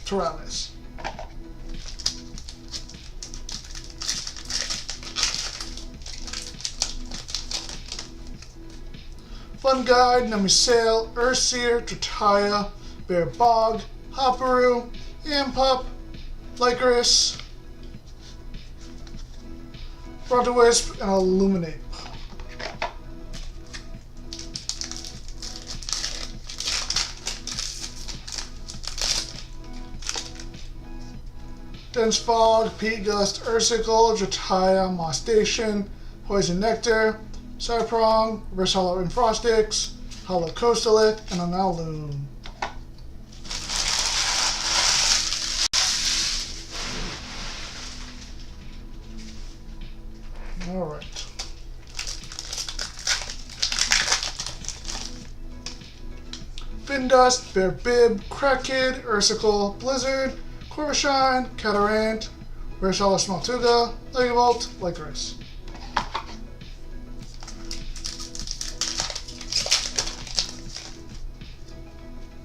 A: Tyrannis. Fun Guide, Nemisail, Urseer, Trataya, Bear Bog, Hopperoo, Ampup, Lycris, Brontowisp, and Illuminate. Dense Fog, Peat Gust, Ursicle, Jataya, Moss Station, Poison Nectar, Cyprong, Reverse Hollow Infrostix, Hollow Coastalith, and an Alloon. Alright. Findust, Bear Bib, Crackid, Ursicle, Blizzard, Corvishine, Catarant, Reverse Hollow Smoltuga, Legavolt, Lycris.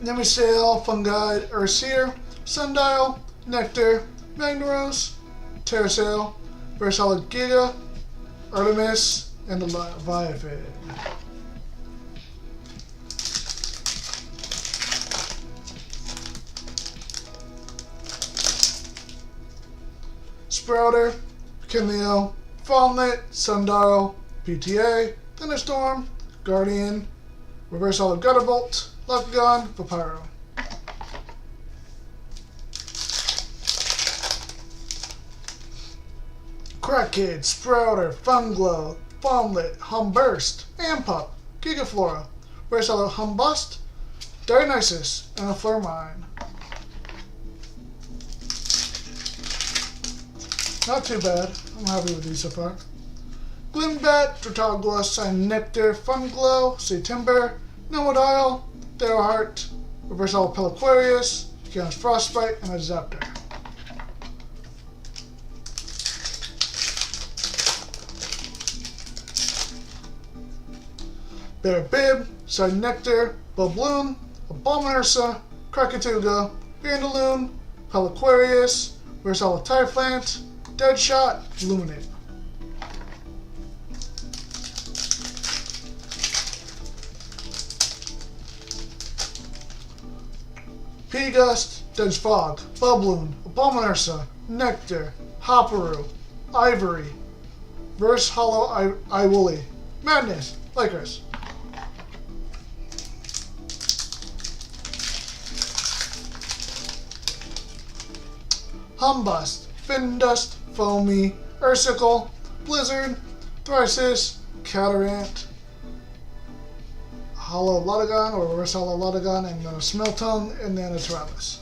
A: Nemisail, Fungide, Urseer, Sundial, Nectar, Magneros, Terrasail, Reverse Hollow Giga, Artemis, and the Leviathan. Sprouter, Kinleo, Fawnlet, Sundial, PTA, Thunderstorm, Guardian, Reverse Hollow Gutterbolt, Lucagon, Vampiro. Crackhead, Sprouter, Funglow, Fawnlet, Humburst, Ampup, Gigaflora, Reverse Hollow Humbust, Dionysus, and a Flormine. Not too bad. I'm happy with these so far. Glimbat, Tratagua, Nectar, Funglow, Sea Timber, Nomodile, Theroheart, Reverse Hollow Peliquarius, Giant's Frostbite, and a Zaptor. Bear Bib, Ignectar, Bubloon, Abominursa, Krakatuga, Vandaloon, Peliquarius, Reverse Hollow Typhlant, Deadshot, Luminate. P-Gust, Dense Fog, Bubloon, Abominursa, Nectar, Hopperoo, Ivory, Reverse Hollow Iwooly, Madness, Lycris. Humbust, Findust, Foamy, Ursicle, Blizzard, Thrisis, Catarant, Hollow Lotagon or Reverse Hollow Lotagon, and then a Smeltung, and then a Tyrannis.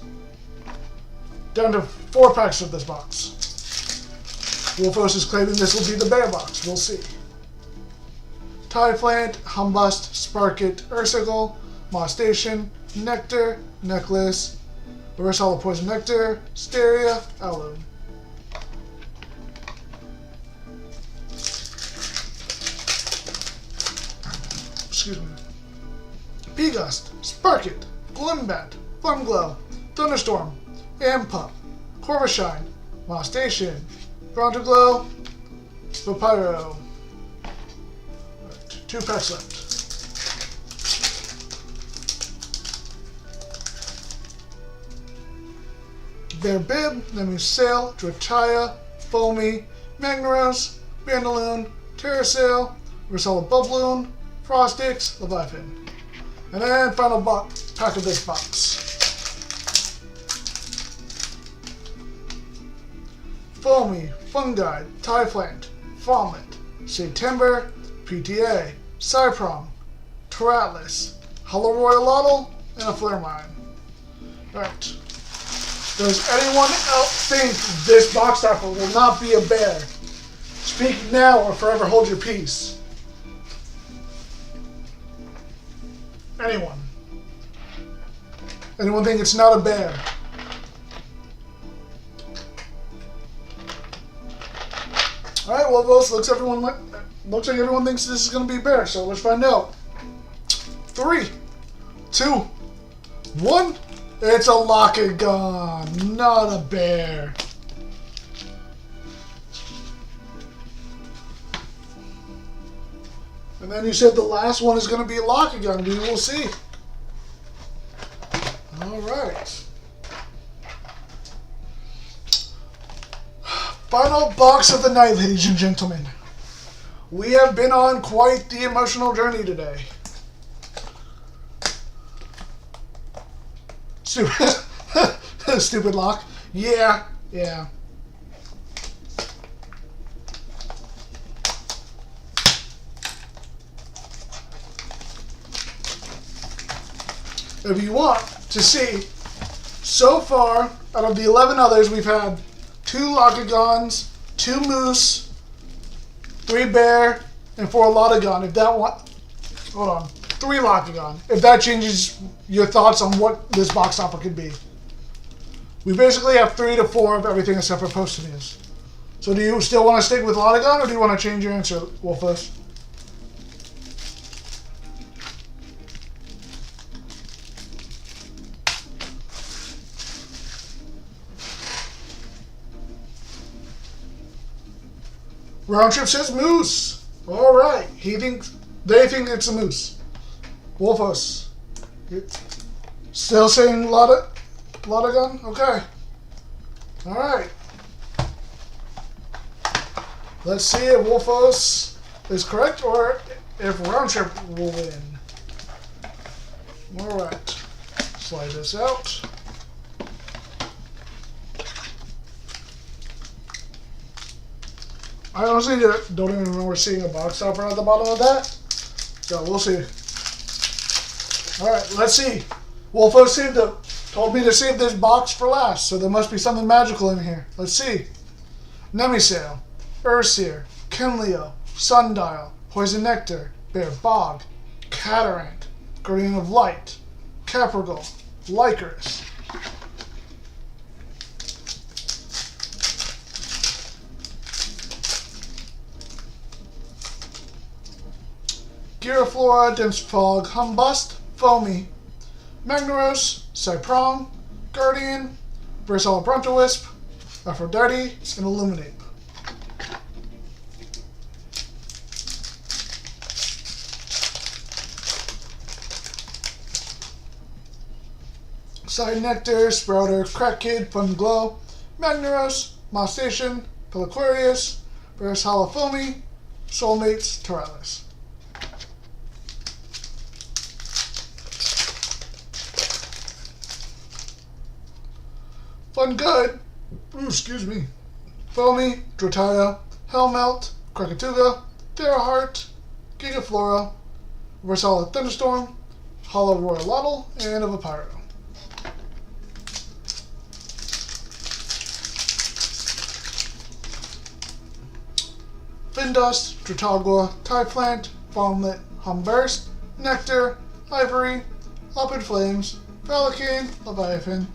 A: Down to 4 packs of this box. Wolfos is claiming this will be the bear box. We'll see. Typhlant, Humbust, Sparkit, Ursicle, Moss Station, Nectar, Necklace, Reverse Hollow Poison Nectar, Steria, Aloom. Excuse me. P-Gust, Sparkit, Glimbat, Glumglow, Thunderstorm, Ampup, Corvishine, Moss Station, Bronzoglow, Papyro. Right, 2 packs left. Bear Bib, Nemusail, Drataya, Foamy, Magnaros, Vandaloon, Terrasail, Reverse Hollow Bubloon, Frostix, Leviathan. And then final pack of this box. Foamy, Fungi, Typhlant, Vomit, Satember, PTA, Cyprom, Toratlis, Hollow Royalotl, and a Flare Mine. Alright. Does anyone else think this box topper will not be a bear? Speak now or forever hold your peace. Anyone? Anyone think it's not a bear? Alright, well, looks like everyone thinks this is going to be a bear, so let's find out. 3, 2, 1. It's a Locagon, not a bear. And then you said the last one is going to be a Locagon. We will see. All right. Final box of the night, ladies and gentlemen. We have been on quite the emotional journey today. Stupid lock. Yeah. If you want to see, so far, out of the 11 others, we've had 2 Locagons, 2 Moose, 3 Bear, and 4 Lotagon. If that one... Hold on. 3 Locagon. If that changes your thoughts on what this box topper could be. We basically have 3 to 4 of everything except for Post-News. So do you still want to stick with Lotagon, or do you want to change your answer, Wolfos? Round Trip says Moose. All right. They think it's a Moose. Wolfos. Still saying Lotagon? Okay. All right. Let's see if Wolfos is correct or if Round Trip will win. All right. Slide this out. I honestly don't even remember seeing a box topper at the bottom of that. So we'll see. Alright, let's see. Wolfos told me to save this box for last, so there must be something magical in here. Let's see. Nemusail, Urseer, Kinleo, Sundial, Poison Nectar, Bear Bog, Catarant, Guardian of Light, Caprigal, Lycris. Giraflora, Dense Fog, Humbust, Foamy, Magnaros, Cyprong, Guardian, Versala Brontowisp, Aphrodite, and Illuminate. Ignectar, Sprouter, Crack Kid, Fun Glow, Magnaros, Moss Station, Peliquarius, Versala Foamy, Soulmates, Tyrellis. Fun Good, excuse me, Foamy, Drotaya, Hellmelt, Krakatuga, Theraheart, Gigaflora, Versala Thunderstorm, Hollow Royalotl, and a Vampiro. Findust, Drotagua, Typlant, Bomblet, Humburst, Nectar, Ivory, Lapid Flames, Valakane, Leviathan.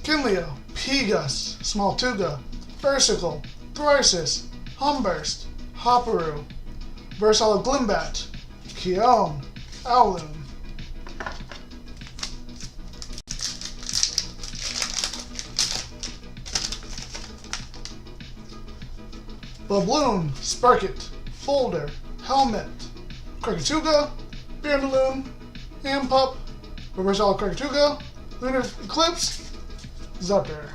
A: Kinleo, Pegus, Smoltuga, Ursicle, Thrisis, Humburst, Hopperoo, Versala Glimbat, Kyone, Owloon. Babloon, Sparkit, Folder, Helmet, Krakatuga, Beardaloon, Ampup, Versala Krakatuga, Lunar Eclipse, Zucker.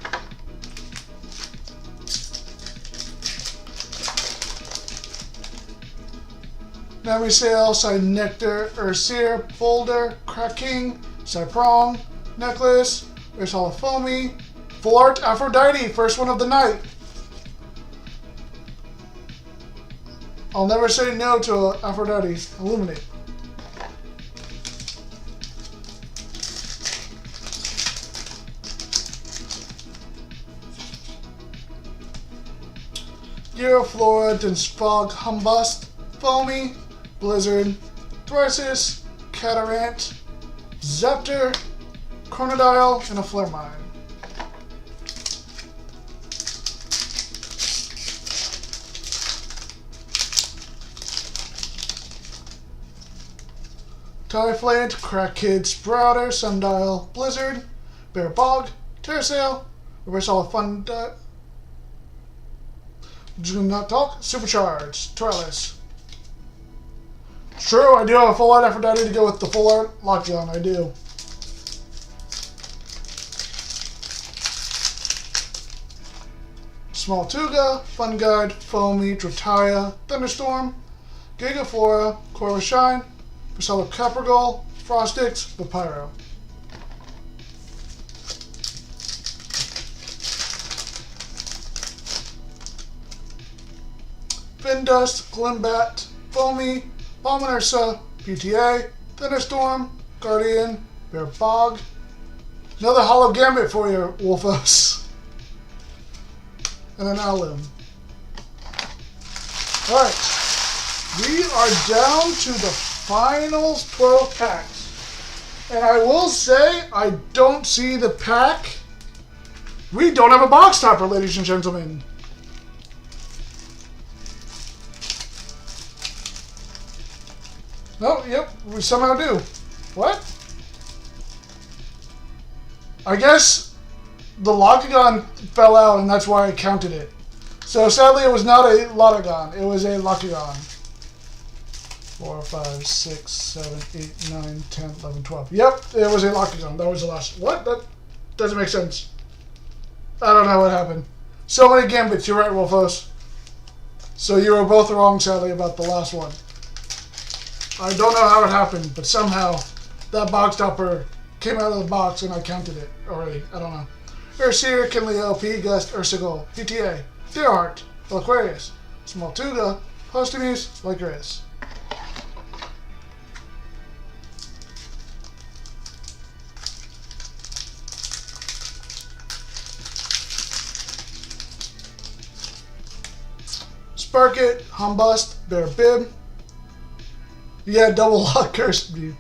A: Namisail, Ignectar, Ursir, Folder, Cracking, Cyprong, Necklace, Versala Foamy, Full Art Aphrodite, first one of the night. I'll never say no to Aphrodite. Illuminate. Giraflora, Dense Fog, Humbust, Foamy, Blizzard, Thrisis, Catarant, Zepter, Chronodile, and a Flare Mine. Typhlant, Crack Kid, Sprouter, Sundial, Blizzard, Bear Bog, Terrasail, Versala Fun. Just gonna not talk. Supercharged, Tyrellis. True, I do have a full art Aphrodite to go with the full art Lockjaw. I do. Smoltuga, Fun Guide, Foamy, Drotaya, Thunderstorm, Gigaflora, Corvishine, Versala Capragol, Frostix, Vampiro. Findust, Glimbat, Foamy, Bominursa, PTA, Thunderstorm, Guardian, Bear Bog. Another Hollow Gambit for you, Wolfos. And an Owloon. Alright. We are down to the final 12 packs. And I will say, I don't see the pack. We don't have a box topper, ladies and gentlemen. No, yep, we somehow do. What? I guess the Locagon fell out and that's why I counted it. So sadly it was not a Lotagon, it was a Locagon. 4, 5, 6, 7, 8, 9, 10, 11, 12. Yep, it was a Locagon. That was the last. What? That doesn't make sense. I don't know what happened. So many gambits, you're right, Wolfos. So you were both wrong, sadly, about the last one. I don't know how it happened, but somehow that box topper came out of the box and I counted it already. I don't know. Ursir, Kinleo, P-Gust, Ursicle, PTA, Theraheart, Aquarius, Smoltuga, Posthumous, Lycris. Sparkit, Humbust, Bear Bib. Yeah, double lock Cursed View.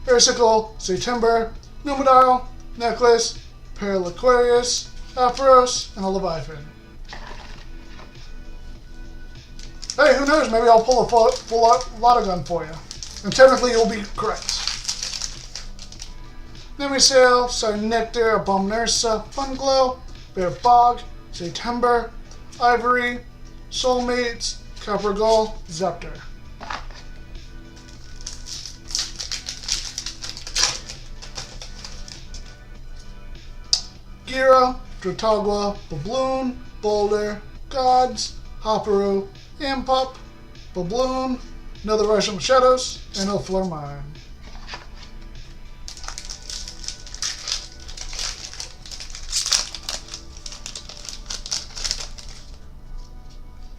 A: Versicle, September, Numedile, Necklace, Perilaquarius, Aphros, and a Leviathan. Hey, who knows? Maybe I'll pull a full Lotagun for you. And technically you'll be correct. Nemisail, Ignectar, Abominursa, Funglow, Bear Bog, September, Ivory, Soulmates, Caprigal, Zepter. Gira, Drotagwa, Babloon, Boulder, Gods, Hopperu, Impup, Babloon, another Rush of Shadows, and a Flormine.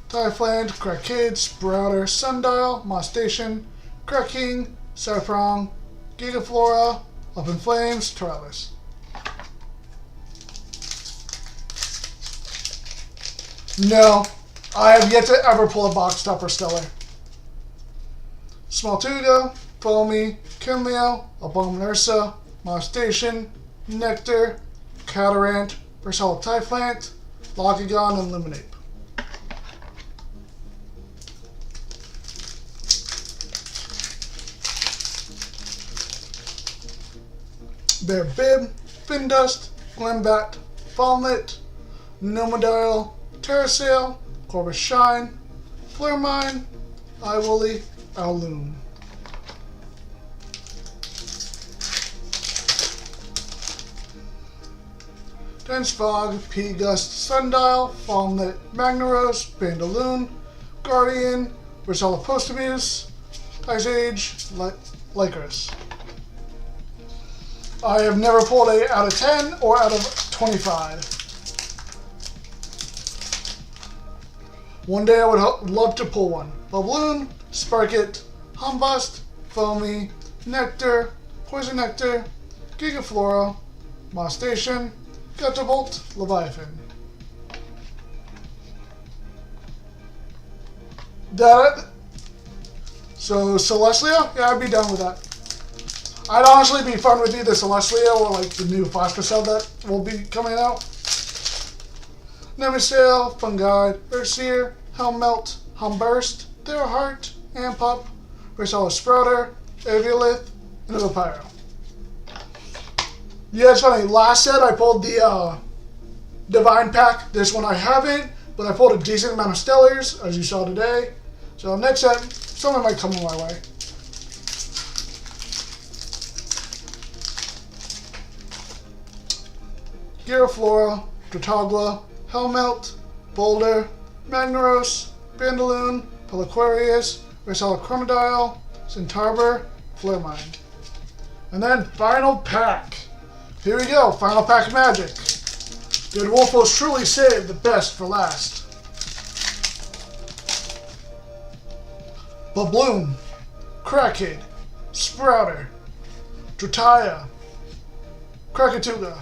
A: Typhland, Crackade, Sprouter, Sundial, Moss Station, Cracking, Cyprong, Gigaflora, Up in Flames, Tyrellis. No, I have yet to ever pull a box topper stellar. Smaltuga, Foamy, Kinleo, Abominursa, Moss Station, Nectar, Catarant, Versala Typhlant, Locagon, and Luminape. Bear Bib, Findust, Glenbat, Falnet, Numedile, Terrasail, Corvus Shine, Flairmine, Iwoolly, Owloon. Dense Fog, P-Gust, Sundial, Falnet, Magnaros, Bandaloon, Guardian, Versala Postamuse, Ice Age, Lycurus. I have never pulled a out of 10 or out of 25. One day I would love to pull one. Babloon, Sparkit, Humbust, Foamy, Nectar, Poison Nectar, Gigaflora, Moss Station, Gutterbolt, Leviathan. So Celestia? Yeah, I'd be done with that. I'd honestly be fun with either Celestia or like the new Foster Cell that will be coming out. Nemisail, Fungi, Earthseer, Helmmelt, Humburst, Thereheart, Ampup, Versala Sprouter, Aviolith, and Vapyro. Yeah, it's funny. Last set I pulled the Divine Pack. This one I haven't, but I pulled a decent amount of Stellars, as you saw today. So next set, something might come my way. Giraflora, Drotagwa, Helmmelt, Boulder, Magnaros, Bandaloon, Peliquarius, Versala Chromodile, Centarbor, Flairmine. And then final pack. Here we go, final pack of magic. Good Wolf will truly save the best for last. Babloon, Crackade, Sprouter, Drotaya, Krakatuga,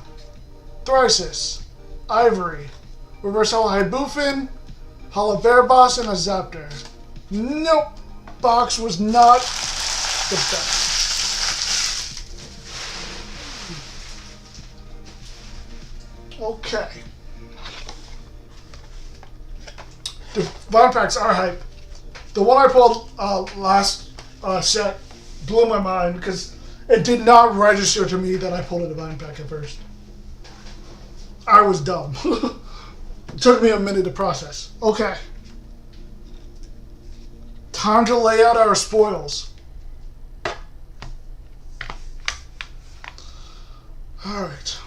A: Thrysis, Ivory, Reversal Hybufin, Hala Bearboss, and a Zaptor. Nope, box was not the best. Okay. The Divine Packs are hype. The one I pulled last set blew my mind because it did not register to me that I pulled a Divine Pack at first. I was dumb. It took me a minute to process. Okay. Time to lay out our spoils. Alright.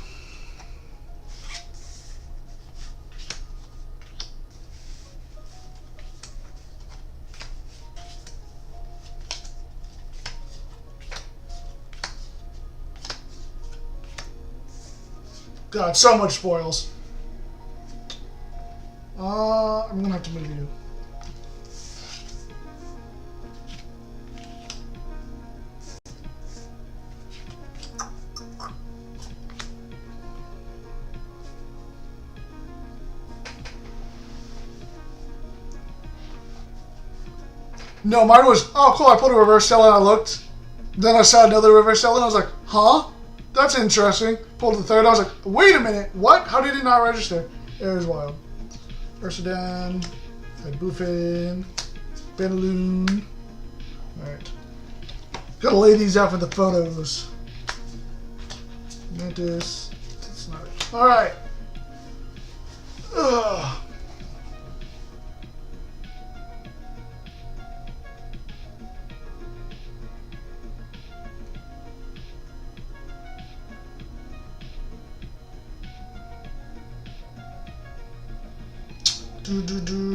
A: God, so much spoils. I'm gonna have to move you. No, mine was, oh cool, I put a reverse stella and I looked. Then I saw another reverse stella and I was like, huh? That's interesting. Pulled the third, I was like, wait a minute, what? How did it not register? It was wild. Ursadan, Buffin, Benaloon. Alright. Gotta lay these out for the photos. Mantis. That's not it. Alright. Ugh.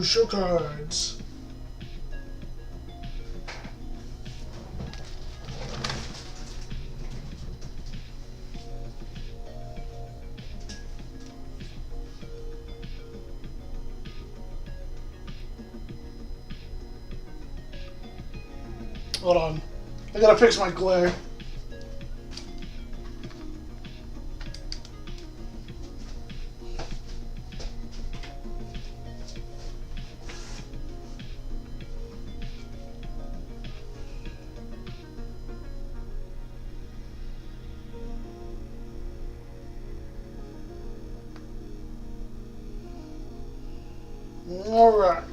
A: Show cards. Hold on. I gotta fix my glare. All right.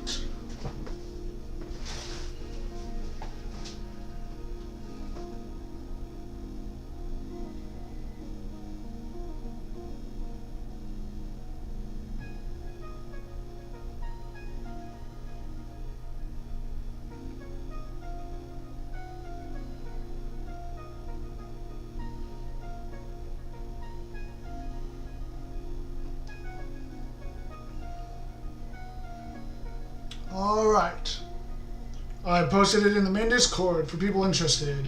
A: Alright. I posted it in the main Discord for people interested.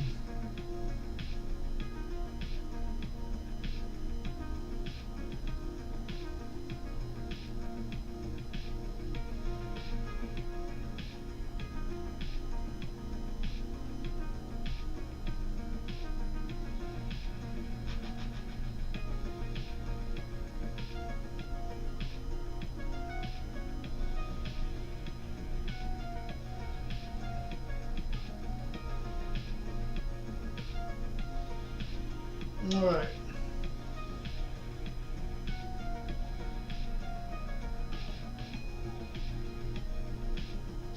A: Alright.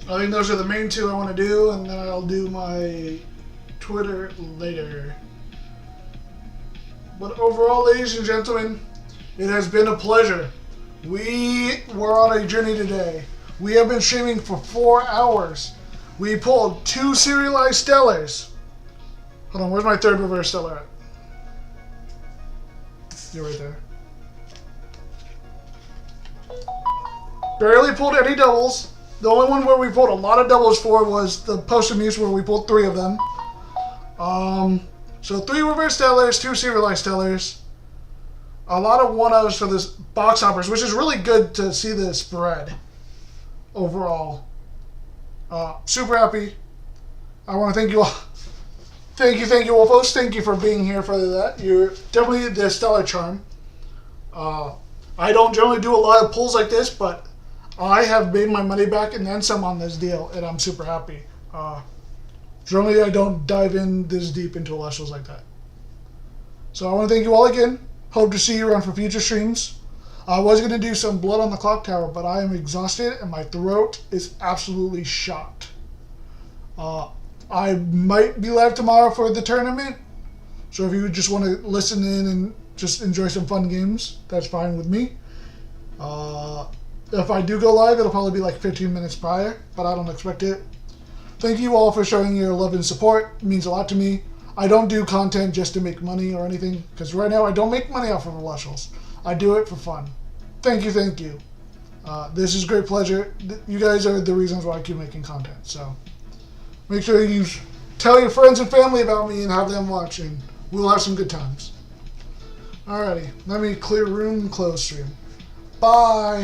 A: I think those are the main two I want to do, and then I'll do my Twitter later. But overall, ladies and gentlemen, it has been a pleasure. We were on a journey today. We have been streaming for 4 hours. We pulled 2 serialized stellars. Hold on, where's my third reverse stellar at? You're right there. Barely pulled any doubles. The only one where we pulled a lot of doubles for was the Post-Amuse where we pulled 3 of them. So 3 reverse stellars, 2 serialized stellars. A lot of 1-0s for this box hoppers, which is really good to see the spread overall. Super happy. I want to thank you all. Thank you, Wolfos. Thank you for being here for that. You're definitely the stellar charm. I don't generally do a lot of pulls like this, but I have made my money back and then some on this deal, and I'm super happy. Generally, I don't dive in this deep into Elestrals like that. So I want to thank you all again. Hope to see you around for future streams. I was going to do some Blood on the Clock Tower, but I am exhausted and my throat is absolutely shot. I might be live tomorrow for the tournament, so if you just want to listen in and just enjoy some fun games, that's fine with me. If I do go live, it'll probably be like 15 minutes prior, but I don't expect it. Thank you all for showing your love and support. It means a lot to me. I don't do content just to make money or anything, because right now I don't make money off of Elestrals. I do it for fun. Thank you. This is a great pleasure. You guys are the reasons why I keep making content, so make sure you tell your friends and family about me and have them watch, and we'll have some good times. Alrighty, let me clear room and close stream. Bye!